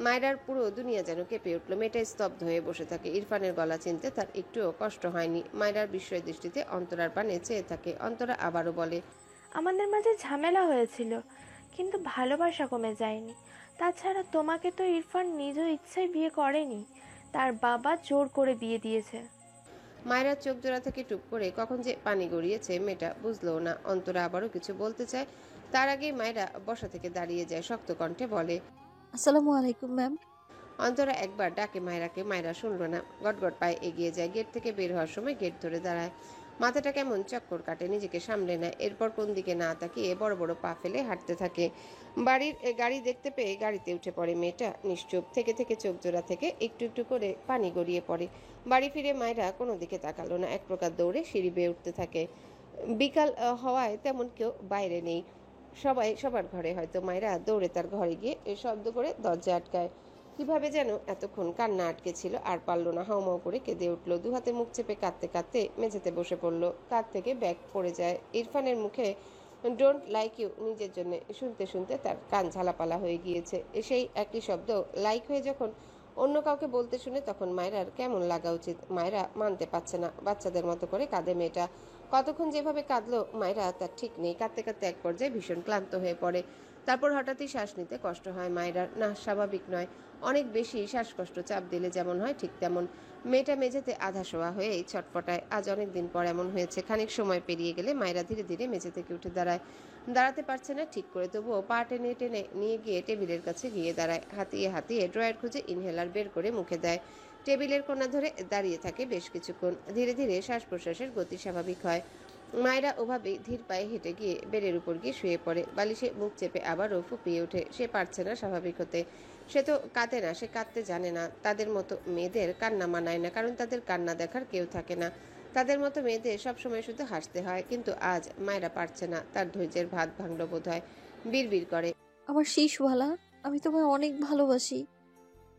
মায়রার পুরো দুনিয়া যেন কেঁপে উঠল। মেয়েটা স্তব্ধ হয়ে বসে থাকে। ইরফানের গলা চিনতে তার একটুও কষ্ট হয়নি। মায়রার বিস্ময় দৃষ্টিতে অন্তরার পানে চেয়ে থাকে। অন্তরা আবারও বলে, আমাদের মাঝে ঝামেলা হয়েছিল, কিন্তু ভালোবাসা কমে যায়নি। তাছাড়া তোমাকে তো ইরফান নিজ ইচ্ছায় বিয়ে করেনি, তার বাবা জোর করে বিয়ে দিয়েছে। মায়রার চোখ জোড়া থেকে টুপ করে কখন যে পানি গড়িয়েছে মেয়েটা বুঝলো না। অন্তরা আবারও কিছু বলতে চায়, তার আগেই মায়রা বসা থেকে দাঁড়িয়ে যায়, শক্ত কণ্ঠে বলে, আসসালামু আলাইকুম ম্যাম। অন্তরা একবার ডাকে মায়রাকে, মায়রা শুনলো না। গটগট পায়ে এগিয়ে যায়। গেট থেকে বের হওয়ার সময় গেট ধরে দাঁড়ায়। মাথাটা কেমন চক্কর কাটে, নিজেকে সামলে নেয়। এরপর কোন দিকে না তাকিয়ে বড় বড় পা ফেলে হাঁটতে থাকে। বাড়ির গাড়ি দেখতে পেয়ে গাড়িতে উঠে পড়ে মেয়েটা। নিশ্চুপ থেকে থেকে চোখ জোড়া থেকে একটু একটু করে পানি গড়িয়ে পড়ে। বাড়ি ফিরে মায়রা কোনো দিকে তাকালো না, এক প্রকার দৌড়ে সিঁড়ি বেয়ে উঠতে থাকে। বিকাল হওয়ায় তেমন কেউ বাইরে নেই, সবাই সবার ঘরে। হয়তো মায়রা দৌড়ে তার ঘরে গিয়ে শব্দ করে দরজা আটকায়। কিভাবে যেন এতক্ষণ কান্না আটকে ছিল, আর পারল না, হাউমাউ করে কেঁদে উঠল। দুহাতে মুখ চেপে কাঁদতে কাঁদতে মেঝেতে বসে পড়ল। কাঁধ থেকে ব্যাগ পড়ে যায়। ইরফানের মুখে ডোন্ট লাইক ইউ নিজের জন্য শুনতে শুনতে তার কান ঝালাপালা হয়ে গিয়েছে। সেই একই শব্দ লাইক হয়ে যখন অন্য কাউকে বলতে শুনে তখন মায়রার কেমন লাগা উচিত? মায়রা মানতে পারছে না। বাচ্চাদের মতো করে কাঁদে মেয়েটা। কতক্ষণ যেভাবে কাঁদলো মায়রা তার ঠিক নেই। কাঁদতে কাঁদতে এক পর্যায়ে ভীষণ ক্লান্ত হয়ে পড়ে। তারপর হঠাৎই শ্বাস নিতে কষ্ট হয় মায়রার। না, স্বাভাবিক নয়, অনেক বেশি শ্বাসকষ্ট। চাপ দিলে যেমন হয় ঠিক তেমন। মেয়েটা মেঝেতে আধা শোয়া হয়ে ছটফটায়। আজ অনেক দিন পর এমন হয়েছে। খানিক সময় পেরিয়ে গেলে মায়রা ধীরে ধীরে মেঝে থেকে উঠে দাঁড়ায়। দাঁড়াতে পারছে না ঠিক করে, তবুও পা টেনে টেনে নিয়ে গিয়ে টেবিলের কাছে গিয়ে দাঁড়ায়। হাতিয়ে হাতিয়ে ড্রয়ার খুঁজে ইনহেলার বের করে মুখে দেয়। টেবিলের কোণা ধরে দাঁড়িয়ে থাকে বেশ কিছুক্ষণ। ধীরে ধীরে শ্বাস প্রশ্বাসের গতি স্বাভাবিক হয়। মায়রা ওভাবেই ধীর পায়ে হেঁটে গিয়ে বেডের উপর গিয়ে শুয়ে পড়ে। বালিশে মুখ চেপে আবারও ফুপিয়ে ওঠে। সে পারছে না স্বাভাবিক হতে। সে তো কাঁদে না, সে কাঁদতে জানে না। তাদের মতো মেয়েদের কান্না মানায় না, কারণ তাদের কান্না দেখার কেউ থাকে না। তাদের মতো মেয়েদের সবসময় শুধু হাসতে হয়। কিন্তু আজ মায়রা পারছে না। তার ধৈর্যের ভাত ভাঙল বোধ হয়। বিড়বিড় করে, আমার শিশুওয়ালা, আমি তোমায় অনেক ভালোবাসি।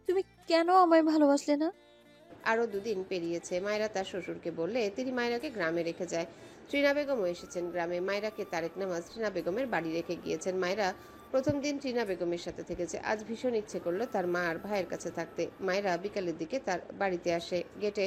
তুমি কেন আমায় ভালোবাসলে না? আরও দুদিন পেরিয়েছে। মায়রা তার শ্বশুরকে বললে তিনি মায়রাকে গ্রামে রেখে যায়। ট্রিনা বেগমও এসেছেন গ্রামে। মায়রাকে তারেক নামাজ ট্রিনা বেগমের বাড়ি রেখে গিয়েছেন। মায়রা প্রথম দিন ট্রিনা বেগমের সাথে থেকেছে। আজ ভীষণ ইচ্ছে করলো তার মা আর ভাইয়ের কাছে থাকতে। মায়রা বিকালের দিকে তার বাড়িতে আসে। গেটে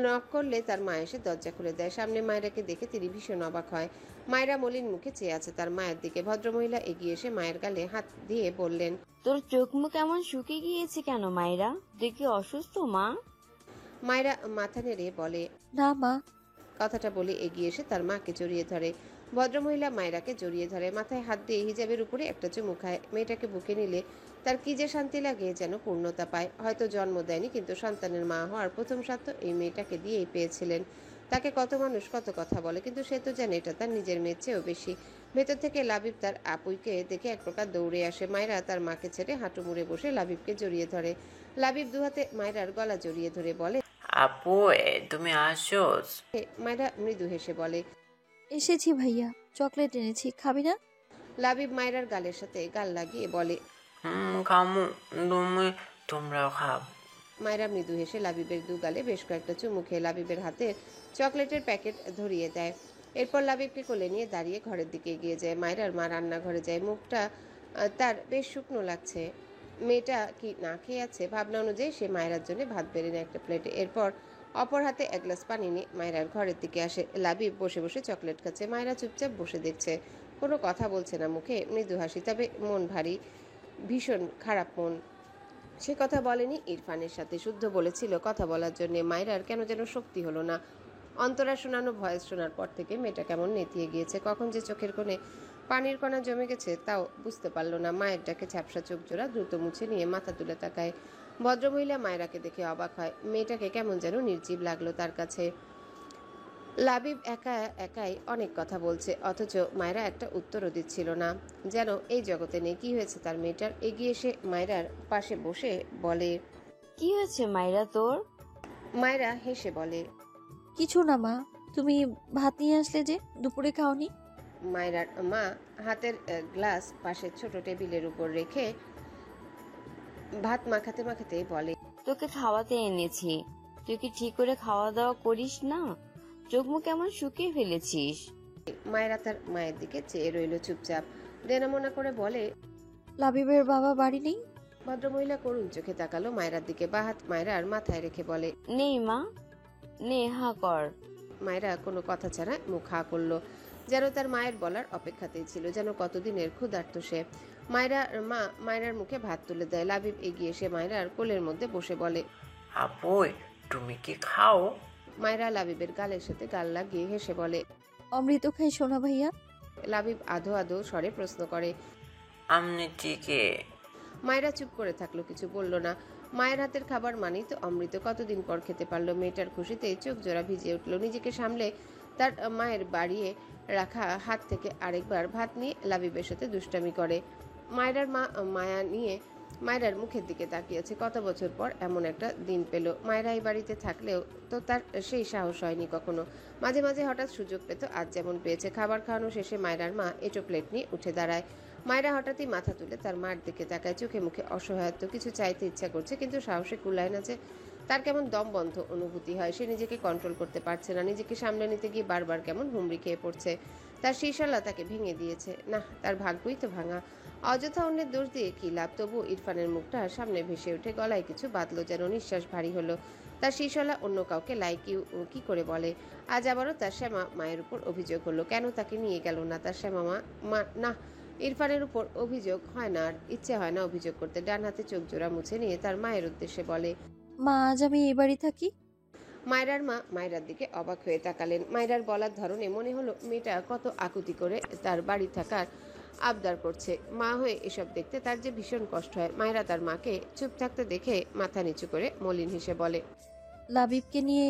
নক করলে তার মা এসে দরজা খুলে দেয়। সামনে মায়রাকে দেখে তিনি ভীষণ অবাক হয়। মায়রা মলিন মুখে চেয়ে আছে তার মায়ের দিকে। ভদ্রমহিলা এগিয়ে এসে মায়ের গালে হাত দিয়ে বললেন, তোর চোখ মুখ কেমন শুকিয়ে গিয়েছে কেন মায়েরা? তুই কি অসুস্থ মা? মায়রা মাথা নেড়ে বলে, না মা। কথাটা বলে এগিয়ে এসে তার মাকে জড়িয়ে ধরে। ভদ্রমহিলা মায়রাকে জড়িয়ে ধরে, মাথায় হাত দিয়ে হিজাবের উপরে একটা চুমু খায়। মেয়েটাকে বুকে নিলে তার কি যে শান্তি লাগে, যেন পূর্ণতা পায়। হয়তো জন্ম দেয়নি, কিন্তু সন্তানের মা হওয়ার প্রথম স্বার্থ এই মেয়েটাকে দিয়েই পেয়েছিলেন। তাকে কত মানুষ কত কথা বলে, কিন্তু সে তো জানে এটা তার নিজের মেয়ের চেয়েও বেশি। ভেতর থেকে লাবিব তার আপুইকে দেখে এক প্রকার দৌড়ে আসে। মায়রা তার মাকে ছেড়ে হাঁটু মুড়ে বসে লাবিবকে জড়িয়ে ধরে। লাবিব দুহাতে মায়রার গলা জড়িয়ে ধরে বলে, আপু তুমি আসোস? মায়রা মৃদু হেসে বলে, এসেছি ভাইয়া, চকলেট এনেছি, খাবি না? লাবিব মায়রার গালের সাথে গাল লাগিয়ে বলে, খামু, তোমরাও খাও। মায়রা মৃদু হেসে লাবিবের দু গালে বেশ কয়েকটা চুমু খেয়ে লাবিবের হাতে চকলেটের প্যাকেট ধরিয়ে দেয়। এরপর লাবিবকে কোলে নিয়ে দাঁড়িয়ে ঘরের দিকে এগিয়ে যায়। মায়রার মা রান্নাঘরে যায়। মুখটা তার বেশ শুকনো লাগছে। মেয়েটা কি না খেয়ে আছে? ভাবনা অনুযায়ী সে মায়রার জন্য ভাত বেড়ে নেয় একটা প্লেটে। এরপর অপর হাতে এক গ্লাস পানি নিয়ে মায়রার ঘরের দিকে আসে। লাবিব বসে বসে চকলেট খাচ্ছে। মায়রা চুপচাপ বসে দেখছে, কোনো কথা বলছে না, মুখে মৃদু হাসি, তবে মন ভারী, ভীষণ খারাপ মন। সে কথা বলেনি ইরফানের সাথে, শুদ্ধ বলেছিল কথা বলার জন্য। মায়রার কেন যেন শক্তি হলো না। অন্তরা শোনানো ভয়েস শোনার পর থেকে মেয়েটা কেমন নেতিয়ে গিয়েছে। কখন যে চোখের কোণে পানির কণা জমে গেছে তাও বুঝতে পারলো না। মায়ের ডাকে ঝাপসা চোখ জোড়া দ্রুত মুছে নিয়ে মাথা তুলে তাকায়। ভদ্রমহিলা মায়রাকে দেখে অবাক হয়। মেয়েটাকে কেমন যেন নির্জীব লাগলো তার কাছে। লাবিব একা একাই অনেক কথা বলছে, অথচ মায়রা একটা উত্তরও দিচ্ছিল না, যেন এই জগতে নেই। কি হয়েছে তার মেয়েটার? এগিয়ে এসে মায়রার পাশে বসে বলে, কি হয়েছে মায়েরা তোর? মায়রা হেসে বলে, কিছু না মা, তুমি ভাত নিয়ে আসলে যে, দুপুরে খাওনি? মায়রার মা হাতের গ্লাস পাশের ছোট টেবিলের উপর রেখে ভাত মাখাতে মাখাতে বলে, তোকে খাওয়াতে এনেছি, তুই কি ঠিক করে খাওয়া দাওয়া করিস না? চোখ মুখ কেমন শুকিয়ে ফেলেছিস। মায়রা তার মায়ের দিকে চেয়ে রইল চুপচাপ। দেনামোনা করে বলে, লাবিবের বাবা বাড়ি নেই? ভদ্রমহিলা করুণ চোখে তাকালো মায়রার দিকে। বাহাত মায়রার মাথায় রেখে বলে, নেই মা, নে হা কর। মায়রা কোনো কথা ছাড়া মুখ হা করলো, যেন তার মায়ের বলার অপেক্ষাতেই ছিল, যেন কতদিনের ক্ষুধার্ত সে। মায়রার মা মায়রার মুখে ভাত তুলে দেয়। লাবিব এগিয়ে এসে মায়রার কোলের মধ্যে বসে বলে, আপু তুমি কি খাও? মায়রা লাবিবের গালের সাথে গাল লাগিয়ে হেসে বলে, অমৃত খাই সোনা ভাইয়া। লাবিব আধো আধো স্বরে প্রশ্ন করে, আমনি ঠিকে? মায়রা চুপ করে থাকলো, কিছু বলল না। মায়ের হাতের খাবার মানেই তো অমৃত। কতদিন পর খেতে পারলো। মেয়েটার খুশিতে চোখ জোড়া ভিজে উঠল। নিজেকে সামলে তার মায়ের বাড়িয়ে রাখা হাত থেকে আরেকবার ভাত নিয়ে লাবিবের সাথে দুষ্টামি করে। মায়রার মা মায়া নিয়ে মায়রার মুখের দিকে তাকিয়েছে। কত বছর পর এমন একটা দিন পেল। মায়রা এই বাড়িতে থাকলেও তো তার সেই সাহস হয়নি কখনো। মাঝে মাঝে হঠাৎ সুযোগ পেত, আজ যেমন পেয়েছে। খাবার খাওয়ানো শেষে মায়রার মা এঁটো প্লেট নিয়ে উঠে দাঁড়ায়। মায়রা হঠাৎই মাথা তুলে তার মার দিকে তাকায়। চোখে মুখে অসহায়ত্ব, কিছু চাইতে ইচ্ছা করছে, কিন্তু সাহসে কুলায় না যে। তার কেমন দম বন্ধ অনুভূতি হয়। সে নিজেকে কন্ট্রোল করতে পারছে না। নিজেকে সামলে নিতে গিয়ে বারবার কেমন হুমড়ি খেয়ে পড়ছে। তার শীর্ষালা তাকে ভেঙে দিয়েছে। না, তার ভাগ্যই তো ভাঙা। অযথা অন্যের দোষ দিয়ে কি লাভ? তবু ইরফানের মুখটা সামনে ভেসে উঠে গলায় কিছু বাঁধলো, যেন নিঃশ্বাস ভারী হলো। তার শীর্ষালা অন্য কাউকে লাইক ইউ কি করে বলে? আজ আবারও তার শ্যামা মায়ের উপর অভিযোগ হলো। কেন তাকে নিয়ে গেল না তার শ্যামা মা? না, ইরফানের উপর অভিযোগ হয় না, আর ইচ্ছে হয় না অভিযোগ করতে। ডান হাতে চোখ জোড়া মুছে নিয়ে তার মায়ের উদ্দেশ্যে বলে, মা আজ আমি এই বাড়ি থাকি। মায়রার মা মায়রার দিকে অবাক হয়ে তাকালেন। মায়রার বলার ধরনে মনে হলো মেয়েটা কত আকুতি করে তার বাড়ি থাকার আবদার করছে। মা হয়ে এসব দেখতে তার যে ভীষণ কষ্ট হয়। মায়রা তার মাকে চুপ থাকতে দেখে মাথা নিচু করে মলিন হেসে বলে, লাবিবকে নিয়ে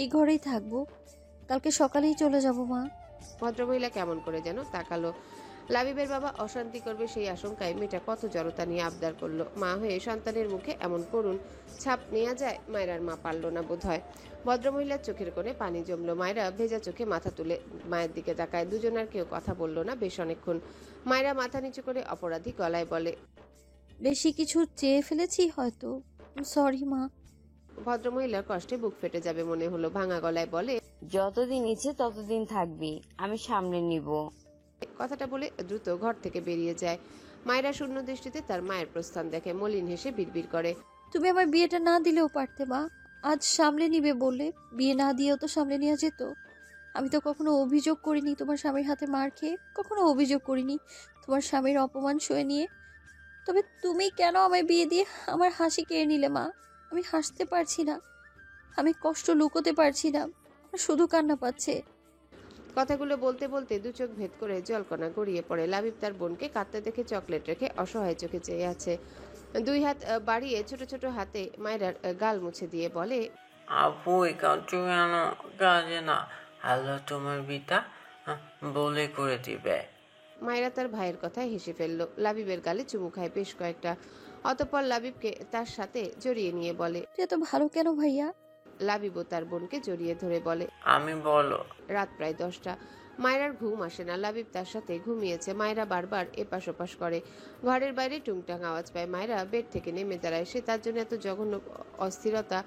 এই ঘরেই থাকবো, কালকে সকালেই চলে যাব মা। ভদ্রমহিলা কেমন করে যেন তাকালো। লাবিবের বাবা অশান্তি করবে সেই আশঙ্কায় মেয়েটা কত জড়তা নিয়ে আবদার করলো। মা হয়ে সন্তানের মুখে এমন করুণ ছাপ নেওয়া যায়? মায়রার মা পারল না বোধ হয়। ভদ্রমহিলার চোখের কোণে পানি জমলো। মায়রা ভেজা চোখে মাথা তুলে মায়ের দিকে তাকায়। দুজন আর কেউ কথা বলল না বেশ অনেকক্ষণ। মায়রা মাথা নিচু করে অপরাধী গলায় বলে, বেশি কিছু চেয়ে ফেলেছি হয়তো, সরি মা। ভদ্রমহিলার কষ্টে বুক ফেটে যাবে মনে হলো, ভাঙা গলায় বলে, যতদিন ইচ্ছে ততদিন থাকবি, আমি সামলে নিব। কথাটা বলে দ্রুত ঘর থেকে বেরিয়ে যায়। মায়েরা শূন্য দৃষ্টিতে তার মায়ের প্রস্থান দেখে মলিন হেসে বিড়বিড় করে, তুমি আমার বিয়েটা না দিলেও পারতে মা। আজ সামলে নিবে বলে বিয়ে না দিয়েও তো সামলে নেওয়া যেত। আমি তো কখনো অভিযোগ করিনি তোমার স্বামীর হাতে মার খেয়ে, কখনো অভিযোগ করিনি তোমার স্বামীর অপমান সয়ে নিয়ে। তবে তুমি কেন আমায় বিয়ে দিয়ে আমার হাসি কেড়ে নিলে মা? আমি হাসতে পারছি না, আমি কষ্ট লুকোতে পারছি না, আমার শুধু কান্না পাচ্ছে। কথাগুলো বলতে বলতে দু চোখ ভেদ করে জলকণা গড়িয়ে পড়ে। লাবিব তার বোনকে কাঁদতে দেখে চকলেট রেখে অসহায় চোখে চেয়ে আছে। দুই হাত বাড়িয়ে ছোট ছোট হাতে মায়েরার গাল মুছে দিয়ে বলে, আপুই কাঁদছো কেন? কাঁদে না, আল্লাহ তোমার বিটা বলে করে দিবে। মায়েরা তার ভাইয়ের কথায় হেসে ফেললো। লাবিবের গালে চুমু খায় বেশ কয়েকটা, অতঃপর লাবিবকে তার সাথে জড়িয়ে নিয়ে বলে, তুই এত ভালো কেন ভাইয়া? লাবিবও তার বোনকে জড়িয়ে ধরে বলে, আমি বলো। রাত প্রায় 10টা। মায়েরার ঘুম আসে না। লাবিব তার সাথে ঘুমিয়েছে। মায়েরা বারবার এপাশ ওপাশ করে। ঘরের বাইরে টুংটাং আওয়াজ পায়। মায়েরা বেড থেকে নেমে দাঁড়ায়। সে তার জন্য এত জঘন্য অস্থিরতা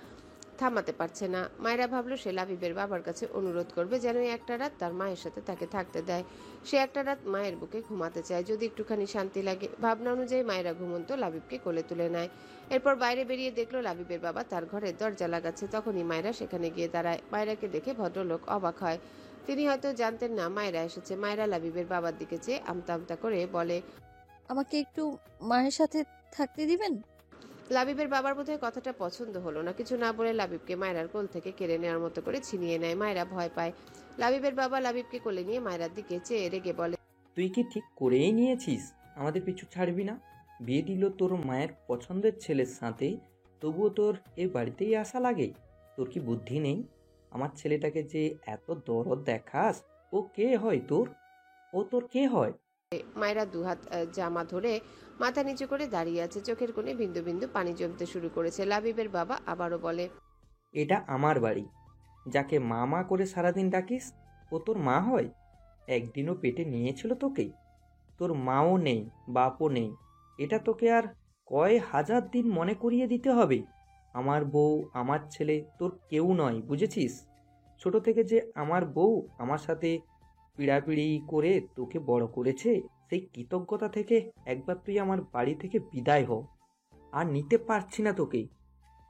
থামাতে পারছে না। মায়েরা ভাবলো সে লাবিবের বাবার কাছে অনুরোধ করবে যেন এই একটা রাত তার মায়ের সাথে তাকে থাকতে দেয়। সে একটা রাত মায়ের বুকে ঘুমাতে চায়, যদি একটুখানি শান্তি লাগে। ভাবনা অনুযায়ী মায়েরা ঘুমন্ত লাবিবকে কোলে তুলে নেয়। এরপর বাইরে বেরিয়ে দেখলো লাবিবের বাবা তার ঘরের দরজা লাগাচ্ছে। তখনই মায়েরা সেখানে গিয়ে দাঁড়ায়। মায়েরাকে দেখে ভদ্রলোক অবাক হয়। তিনি হয়তো জানতেন না মায়েরা এসেছে। মায়েরা লাবিবের বাবার দিকে চেয়ে আমতা আমতা করে বলে, আমাকে একটু মায়ের সাথে থাকতে দিবেন? লাবিবের বাবার বোধহয় কথাটা পছন্দ হলো না। কিছু না বলে লাবিবকে মায়েরার কোল থেকে কেড়ে নেওয়ার মতো করে ছিনিয়ে নেয়। মায়েরা ভয় পায়। লাবিবের বাবা লাবিবকে কোলে নিয়ে মায়েরার দিকে চেয়ে রেগে বলে, তুই কি ঠিক করেই নিয়েছিস? আমাদের পিছু ছাড়বি না? বিয়ে দিল তোর মায়ের পছন্দের ছেলের সাথে, তবুও তোর এই বাড়িতেই আসা লাগে? তোর কি বুদ্ধি নেই? আমার ছেলেটাকে যে এত দরদ দেখাস, ও কে হয় তোর? ও তোর কে হয়? মায়েরা দুহাত জামা ধরে মাথা নিচু করে দাঁড়িয়ে আছে। চোখের কোণে বিন্দু বিন্দু পানি জমতে শুরু করেছে। লাবিবের বাবা আবারও বলে, এটা আমার বাড়ি। যাকে মা মা করে সারাদিন ডাকিস, ও তোর মা হয়? একদিনও পেটে নিয়েছিল তোকে? তোর মাও নেই, বাপও নেই। এটা তোকে আর কয় হাজার দিন মনে করিয়ে দিতে হবে? আমার বউ, আমার ছেলে তোর কেউ নয়, বুঝেছিস? ছোট থেকে যে আমার বউ আমার সাথে পিড়াপিড়ি করে তোকে বড় করেছে, সেই কৃতজ্ঞতা থেকে একবার তুই আমার বাড়ি থেকে বিদায় হ। আর নিতে পারছি না তোকে।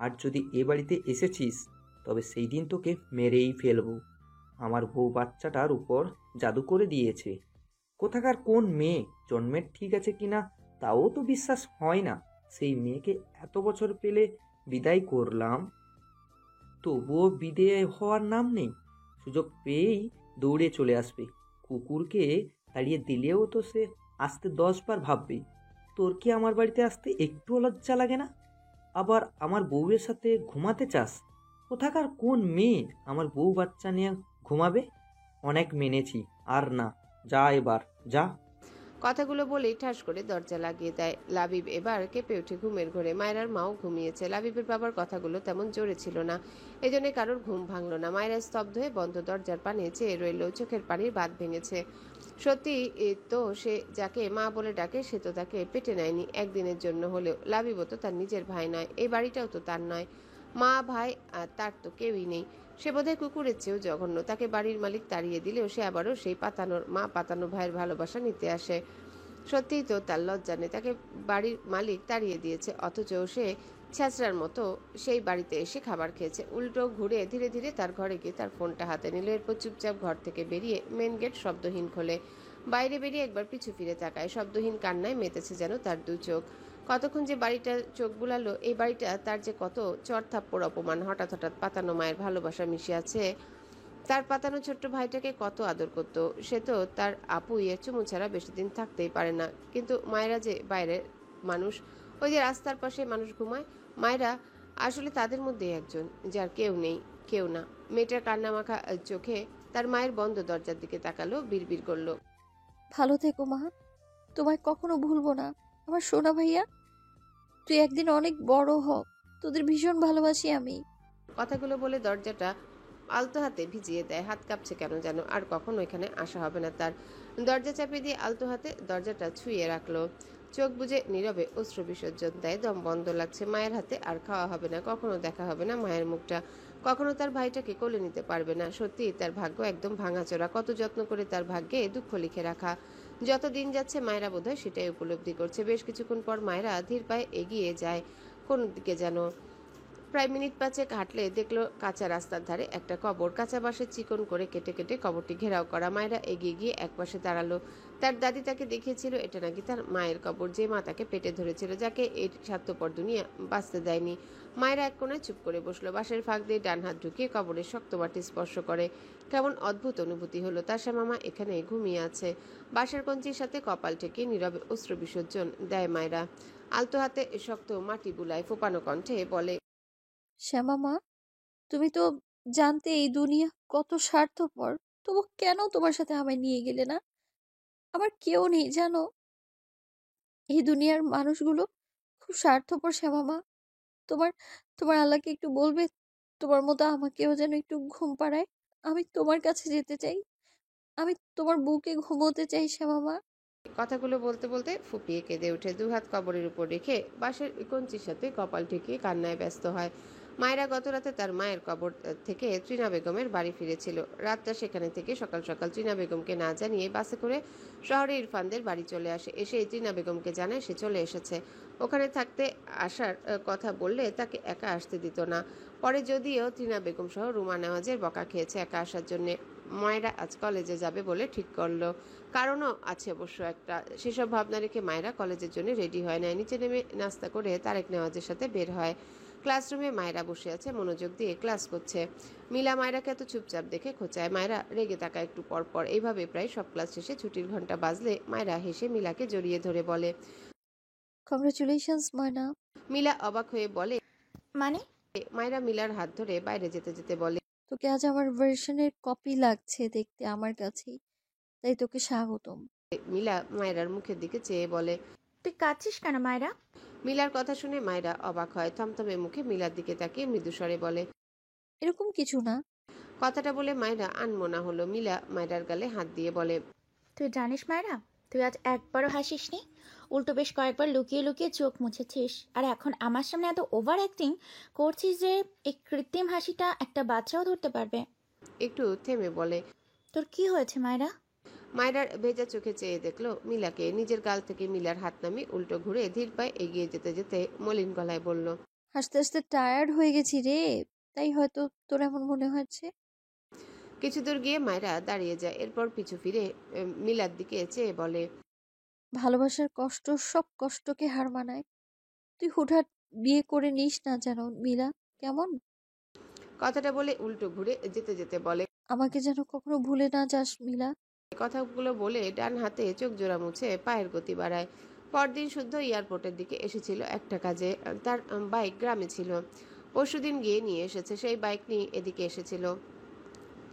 আর যদি এ বাড়িতে এসেছিস, তবে সেই দিন তোকে মেরেই ফেলবো। আমার বউ বাচ্চাটার উপর জাদু করে দিয়েছে। কোথাকার কোন মেয়ে জন্মের ঠিক আছে কিনা তাও তো বিশ্বাস হয় না। সেই মেয়েকে এত বছর পেলে বিদায় করলাম, তবুও বিদায় হওয়ার নাম নেই। সুযোগ পেয়েই দৌড়ে চলে আসবে। কুকুরকে তাড়িয়ে দিলেও তো সে আসতে 10 বার ভাববে। তোর কি আমার বাড়িতে আসতে একটু লজ্জা লাগে না? আবার আমার বউয়ের সাথে ঘুমাতে চাস? কোথাকার কোন মেয়ে আমার বউ বাচ্চা নিয়ে ঘুমাবে? অনেক মেনেছি, আর না, যা এবার যা। কথাগুলো বলেই ঠাস করে দরজা লাগিয়ে দেয়। লাবিব এবার কেঁপে উঠে ঘুমের ঘোরে। মায়েরার মাও ঘুমিয়েছে। লাবিবের বাবার কথাগুলো তেমন জোরে ছিল না, এজন্য কারোর ঘুম ভাঙলো না। মায়েরা স্তব্ধ হয়ে বন্ধ দরজার পানে চেয়ে রইল। চোখের পানির বাঁধ ভেঙেছে। সত্যি তো সে যাকে মা বলে ডাকে সে তো তাকে পেটে নেয়নি একদিনের জন্য হলেও। লাবিবও তো তার নিজের ভাই নয়, এই বাড়িটাও তো তার নয়। মা ভাই তার তো কেউই নেই। সে বোধহয় কুকুরের চেয়েও জঘন্য। তাকে বাড়ির মালিক তাড়িয়ে দিলেও সে আবারও সেই পাতানোর মা পাতানো ভাইয়ের ভালোবাসা নিতে আসে। সত্যিই তো তার লজ্জা নেই। তাকে বাড়ির মালিক তাড়িয়ে দিয়েছে, অথচ সে ছ্যাঁচড়ার মতো সেই বাড়িতে এসে খাবার খেয়েছে। উল্টো ঘুরে ধীরে ধীরে তার ঘরে গিয়ে তার ফোনটা হাতে নিল। এরপর চুপচাপ ঘর থেকে বেরিয়ে মেন গেট শব্দহীন খোলে। বাইরে বেরিয়ে একবার পিছু ফিরে তাকায়। শব্দহীন কান্নায় মেতেছে যেন তার দু চোখ। কতক্ষণ যে বাড়িটা চোখ বুলালো। এই বাড়িটা তার যে কত চর থাপ্পড় অপমান, হঠাৎ হঠাৎ পাতানো মায়ের ভালোবাসা মিশে আছে। তার পাতানো ছোট্ট ভাইটাকে কত আদর করত সে। তো তার আপু ইয়ে চুমু ছাড়া বেশি দিন থাকতেই পারে না। কিন্তু মায়েরা যে বাইরের মানুষ, ওই যে রাস্তার পাশে মানুষ ঘুমায়, মায়েরা আসলে তাদের মধ্যে একজন, যার কেউ নেই, কেউ না। মেয়েটার কান্নামাখা চোখে তার মায়ের বন্ধ দরজার দিকে তাকালো, বিড়বিড় করলো, ভালো থেকো মা, তোমায় কখনো ভুলবো না আমার সোনা ভাইয়া। তুই একদিন অনেক বড় হ, তোদের ভীষণ ভালোবাসি আমি। কথাগুলো বলে দরজাটা আলতো হাতে ভিজিয়ে দেয়। হাত কাঁপছে কেন যেন। আর কখনো এখানে আসা হবে না তার। দরজা চাপিয়ে দিয়ে আলতো হাতে দরজাটা ছুঁয়ে রাখলো। চোখ বুজে নীরবে অশ্রু বিসর্জন দেয়। দম বন্ধ লাগছে। মায়ের হাতে আর খাওয়া হবে না, কখনো দেখা হবে না মায়ের মুখটা, কখনো তার ভাইটাকে কোলে নিতে পারবে না। সত্যি তার ভাগ্য একদম ভাঙাচোরা। কত যত্ন করে তার ভাগ্যে দুঃখ লিখে রাখা। যত দিন যাচ্ছে মায়েরা বোধহয় সেটাই উপলব্ধি করছে। বেশ কিছুক্ষণ পর মায়েরা ধীর পায়ে এগিয়ে যায় কোন দিকে যেন। প্রায় মিনিট পাঁচেক হাঁটলে দেখলো কাঁচা রাস্তার ধারে একটা কবর। কাঁচা বাঁশের চিকন করে কেটে কেটে কবরটি ঘেরাও করা। মায়েরা এগিয়ে গিয়ে একপাশে দাঁড়ালো। তার দাদি তাকে দেখিয়েছিল এটা নাকি তার মায়ের কবর, যে মা তাকে পেটে ধরেছিল, যাকে এই স্বার্থপর দুনিয়া বাঁচতে দেয়নি। মায়েরা এক কোণায় চুপ করে বসলো। বাঁশের ফাঁক দিয়ে ডান হাত ঢুকিয়ে কবরের শক্ত মাটি স্পর্শ করে। কেমন অদ্ভুত অনুভূতি হলো। তার শ্যামামা এখানে ঘুমিয়ে আছে। বাঁশের কঞ্চির সাথে কপাল ঠেকিয়ে নীরবে অশ্রু বিসর্জন দেয় মায়েরা। আলতো হাতে শক্ত মাটি বুলায়, ফোপানো কণ্ঠে বলে, শ্যামা মা, তুমি তো জানতে এই দুনিয়া কত স্বার্থপর, তবু কেন তোমার সাথে আমায় নিয়ে গেলে না? আমার কেউ নেই জানো, এই দুনিয়ার মানুষগুলো খুব স্বার্থপর শ্যামা মা। তোমার তোমার আল্লাহকে একটু বলবে তোমার মতো আমাকেও যেন একটু ঘুম পাড়ায়। আমি তোমার কাছে যেতে চাই, আমি তোমার বুকে ঘুমোতে চাই শ্যামা মা। কথাগুলো বলতে বলতে ফুপিয়ে কেঁদে ওঠে। দুহাত কবরের উপর রেখে বাঁশের কঞ্চির সাথে কপাল ঠেকিয়ে কান্নায় ব্যস্ত হয়। মায়েরা গত রাতে তার মায়ের কবর থেকে ত্রিনা বেগমের বাড়ি ফিরেছিল। রাতটা সেখানে থেকে সকাল সকাল ত্রিনা বেগমকে না জানিয়ে বাসে করে শহরে ইরফানদের বাড়ি চলে আসে। এসে ত্রিনা বেগমকে জানায় সে চলে এসেছে। ওখানে থাকতে আসার কথা বললে তাকে একা আসতে দিত না। পরে যদিও ত্রিনা বেগম সহ রুমা নেওয়াজের বকা খেয়েছে একা আসার জন্যে। মায়েরা আজ কলেজে যাবে বলে ঠিক করলো। কারণও আছে অবশ্য একটা। সেসব ভাবনা রেখে মায়েরা কলেজের জন্য রেডি হয় না। নিচে নেমে নাস্তা করে তারেক নেওয়াজের সাথে বের হয়। ক্লাসরুমে মায়েরা বসে আছে, মনোযোগ দিয়ে ক্লাস করছে। মিলা মায়েরাকে এত চুপচাপ দেখে খোঁচায়। মায়েরা রেগে তাকায় একটু পর পর। এইভাবে প্রায় সব ক্লাস শেষে ছুটির ঘন্টা বাজলে মায়েরা হেসে মিলাকে জড়িয়ে ধরে বলে, কংগ্রেচুলেশনস ময়না। মিলা অবাক হয়ে বলে, মানে? মায়েরা মিলার হাত ধরে বাইরে যেতে যেতে বলে, তোকে আজ আমার ভার্সনের কপি লাগছে দেখতে আমার কাছেই, তাই তোকে স্বাগতম। মিলা মায়েরার মুখের দিকে চেয়ে বলে, তুই কাঁদছিস কেন মায়েরা? মিলার কথা শুনে মায়েরা অবাক হয়। থমথমে মুখে মিলার দিকে তাকিয়ে মৃদুস্বরে বলে, এরকম কিছু না। কথাটা বলে মায়েরা আনমনা হলো। মিলা মায়েরার গালে হাত দিয়ে বলে, তুই জানিস মায়েরা, তুই আজ একবারও হাসিসনি, উল্টো বেশ কয়েকবার লুকিয়ে লুকিয়ে চোখ মুছেছিস। আর এখন আমার সামনে এত ওভার অ্যাক্টিং করছিস যে এই কৃত্রিম হাসিটা একটা বাচ্চাও ধরতে পারবে। একটু থেমে বলে, তোর কি হয়েছে মায়েরা? মায়েরার ভেজা চোখে চেয়ে দেখলো মিলাকে। নিজের গাল থেকে মিলার হাত নামিয়ে উল্টো ঘুরে ধীর পায়ে এগিয়ে যেতে যেতে মলিন গলায় বলল, হাসতে হাসতে টায়ার্ড হয়ে গেছি রে, তাই হয়তো তোর এমন মনে হচ্ছে। কিছু দূর গিয়ে মায়েরা দাঁড়িয়ে যায়। এরপর পিছু ফিরে মিলার দিকে চেয়ে বলে, ভালোবাসার কষ্ট সব কষ্টকে হার মানায়। তুই হুটহাট বিয়ে করে নিস না যেন মিলা, কেমন? কথাটা বলে উল্টো ঘুরে যেতে যেতে বলে, আমাকে যেন কখনো ভুলে না যাস মিলা। কথাগুলো বলে ডান হাতে চোখ জোড়া মুছে পায়ের গতি বাড়ায়। পরদিন শুদ্ধ এয়ারপোর্টের দিকে এসেছিল একটা কাজে। তার বাইক গ্রামে ছিল, পরশুদিন গিয়ে নিয়ে এসেছে। সেই বাইক নিয়ে এদিকে এসেছিল।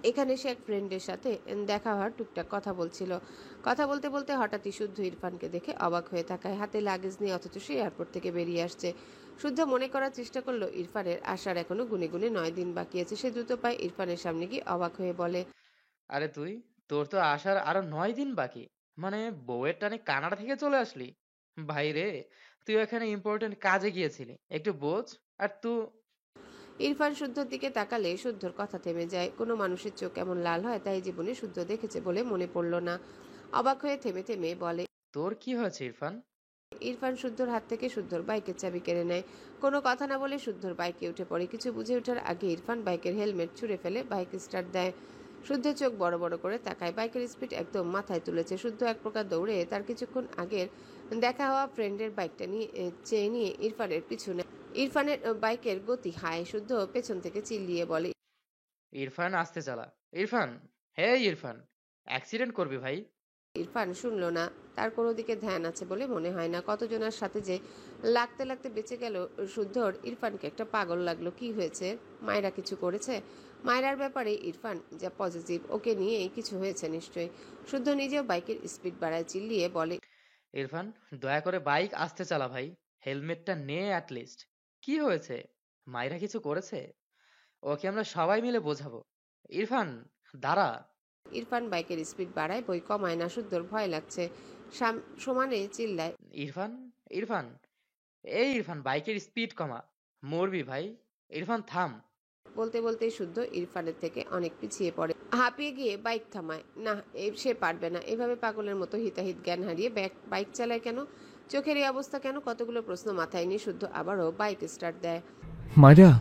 এখানে সে এক ফ্রেন্ডের সাথে দেখা হওয়ার টুকটাক কথা বলছিল। কথা বলতে বলতে হঠাৎই শুদ্ধ ইরফানকে দেখে অবাক হয়ে তাকায়। হাতে লাগেজ নিয়ে, অথচ সে এয়ারপোর্ট থেকে বেরিয়ে আসছে। শুদ্ধ মনে করার চেষ্টা করলো ইরফানের আসার এখনো গুনে গুনে 9 দিন বাকি আছে। সে দ্রুত পায়ে ইরফানের সামনে গিয়ে অবাক হয়ে বলে, আরে তুই, তোর তো আসার আরো 9 দিন বাকি, মানে বউয়ের টানে কানাডা থেকে চলে আসলি? ভাই রে, তুই এখানে ইম্পর্টেন্ট কাজে গিয়েছিলি, একটু বোঝ। আর তুই ইরফান শুদ্ধর দিকে তাকালে শুদ্ধর কথা থেমে যায়। কোনো মানুষের চোখ এমন লাল হয় তাই জীবনে শুদ্ধ দেখেছে বলে মনে পড়ল না। অবাক হয়ে থেমে থেমে বলে, তোর কি হয়েছে ইরফান? ইরফান শুদ্ধর হাত থেকে শুদ্ধর বাইকের চাবি কেড়ে নেয়। কোনো কথা না বলে শুদ্ধর বাইকে উঠে পড়ে। কিছু বুঝে ওঠার আগে ইরফান বাইকের হেলমেট ছুঁড়ে ফেলে বাইক স্টার্ট দেয়। শুদ্ধ চোখ বড় বড় করে তাকায়। বাইকের স্পিড একদম মাথায় তুলেছে। শুদ্ধ এক প্রকার দৌড়ে তার কিছুক্ষণ আগের দেখা হওয়া ফ্রেন্ডের বাইকটা নিয়ে চেয়ে নিয়ে ইরফানের পিছনে। ইরফানের বাইকের গতি হায়। শুদ্ধ পেছন থেকে চিল্লিয়ে বলে, ইরফান আস্তে চালা। ইরফান, হে ইরফান, অ্যাক্সিডেন্ট করবি ভাই। ইরফান শুনল না। তার কোনো দিকে ধ্যান আছে বলে মনে হয় না। কতজনের সাথে যে লাগতে লাগতে বেঁচে গেল শুদ্ধর। ইরফানকে একটা পাগল লাগলো। কি হয়েছে? মায়েরা কিছু করেছে? মায়েরার ব্যাপারে ইরফান যা পজিটিভ, ওকে নিয়েই কিছু হয়েছে নিশ্চয়ই। শুদ্ধ নিজেও বাইকের স্পিড বাড়ায়, চিল্লিয়ে বলে, ইরফান, দয়া করে বাইক আস্তে চালা ভাই, হেলমেটটা নে অ্যাটলিস্ট। কি হয়েছে? মাইরা কিছু করেছে? ওকে আমরা সবাই মিলে বোঝাবো। ইরফান, দাঁড়া। ইরফান বাইকের স্পিড বাড়ায়, বই কমায় না। শুদ্ধর ভয় লাগছে। সমানে চিল্লায়। ইরফান, ইরফান, এই ইরফান, বাইকের স্পিড কমা, মরবি ভাই। ইরফান থাম। বলতে বলতে শুদ্ধ ইরফানের থেকে অনেক পিছিয়ে পড়ে, হাঁপিয়ে গিয়ে বাইক থামায়। না, সে পারবে না এভাবে পাগলের মতো হিতাহিত জ্ঞান হারিয়ে বাইক চালায় কেন, চোখের এই অবস্থা কেন, কতগুলো প্রশ্ন মাথায় নিয়ে শুদ্ধ আবারও বাইক স্টার্ট দেয়। মাইরা,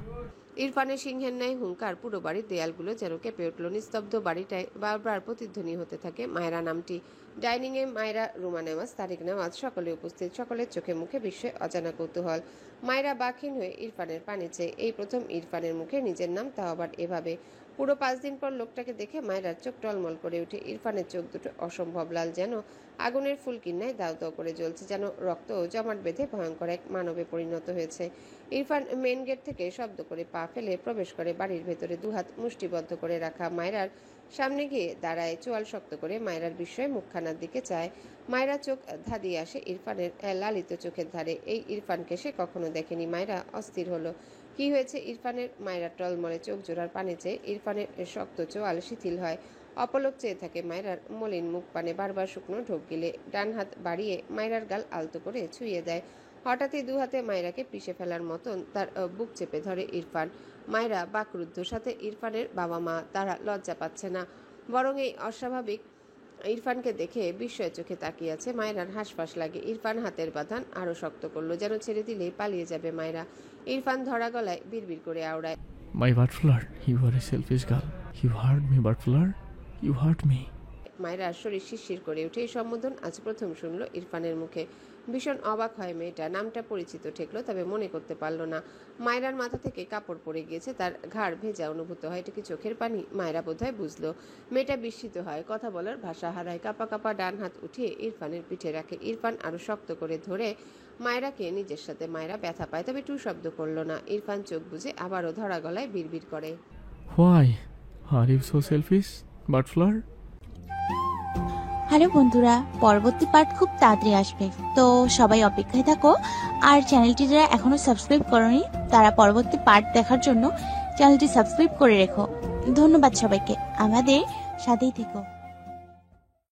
ইরফানের সিংহের ন্যায় হুঙ্কার পুরো বাড়ির দেয়ালগুলো যেন কেঁপে উঠল। নিস্তব্ধ বাড়িটায় বারবার প্রতিধ্বনি হতে থাকে মায়েরা নামটি। ডাইনিং এ মায়েরা, রুমা নেওয়াজ, তারিক নেওয়াজ সকলে উপস্থিত। সকলের চোখে মুখে বিস্ময়, অজানা কৌতূহল। মায়েরা বাখিন হয়ে ইরফানের পানে চেয়ে। এই প্রথম ইরফানের মুখে নিজের নাম, তাও আবার এভাবে। পুরো 5 দিন পর লোকটাকে দেখে মায়েরার চোখ টলমল করে ওঠে। ইরফানের চোখ দুটো অসম্ভব লাল, যেন আগুনের ফুলকিন্নায় দাউ দাউ করে জ্বলছে, যেন রক্ত জমাট বেঁধে ভয়ঙ্কর এক মানবে পরিণত হয়েছে। ইরফান মেন গেট থেকে শব্দ করে পা ফেলে প্রবেশ করে বাড়ির ভেতরে। দুহাত মুষ্টিবদ্ধ করে রাখা মায়েরার সামনে গিয়ে দাঁড়ায়, চোয়াল শক্ত করে মায়েরার বিস্ময়ে মুখখানার দিকে চায়। মায়েরা চোখ ধাঁধিয়ে আসে ইরফানের লালিত চোখের ধারে। এই ইরফানকে সে কখনো দেখেনি। মায়েরা অস্থির হলো। কি হয়েছে ইরফানের? মায়েরা টলমলে চোখ জোড়ার পানে চেয়ে ইরফানের শক্ত চোয়াল শিথিল হয়। অপলক চেয়ে থাকে মায়েরার মলিন মুখ পানে। বারবার শুকনো ঢোক গিলে ডান হাত বাড়িয়ে মায়েরার গাল আলতো করে ছুঁয়ে দেয়। হঠাৎই দু হাতে মায়েরাকে পিষে ফেলার মতন তার বুক চেপে ধরে ইরফান। মায়েরা বাকরুদ্ধ, সাথে ইরফানের বাবা মা। তারা লজ্জা পাচ্ছে না, বরং এই অস্বাভাবিক ইরফানকে দেখে বিস্ময় চোখে তাকিয়ে আছে। মায়েরার হাঁসফাঁস লাগে। ইরফান হাতের বাঁধন আরো শক্ত করলো, যেন ছেড়ে দিলেই পালিয়ে যাবে মায়েরা। ইরফান ধরা গলায় বিড়বিড় করে আওড়ায়, my butterfly, you are a selfish girl, you hurt me butterfly, you hurt me. মায়েরার শরীর শিরশির করে উঠে। এই সম্বোধন আজ প্রথম শুনলো ইরফানের মুখে। ভীষণ অবাক হয় মেয়েটা। নামটা পরিচিত ঠেকলো, তবে মনে করতে পারলো না। মায়েরার মাথা থেকে কাপড় পড়ে গিয়েছে, তার ঘাড় ভেজা অনুভূত হয়। এটা কি চোখের পানি? মায়েরা বোধহয় বুঝলো। মেয়েটা বিস্মিত হয়, কথা বলার ভাষা হারায়। কাপা কাপা ডান হাত উঠিয়ে ইরফানের পিঠে রাখে। ইরফান আরো শক্ত করে ধরে মায়েরাকে নিজের সাথে। মায়েরা ব্যথা পায়, তবে টু শব্দ করলো না। ইরফান চোখ বুজে আবারও ধরা গলায় বিড়বিড় করে, why are you so selfish butterfly? Hello বন্ধুরা, পরবর্তী পার্ট খুব তাড়াতাড়ি আসবে, তো সবাই অপেক্ষায় থাকো। আর চ্যানেলটি যারা এখনো সাবস্ক্রাইব করোনি, তারা পরবর্তী পার্ট দেখার জন্য চ্যানেলটি সাবস্ক্রাইব করে রেখো। ধন্যবাদ সবাইকে, আমাদের সাথেই থেকো।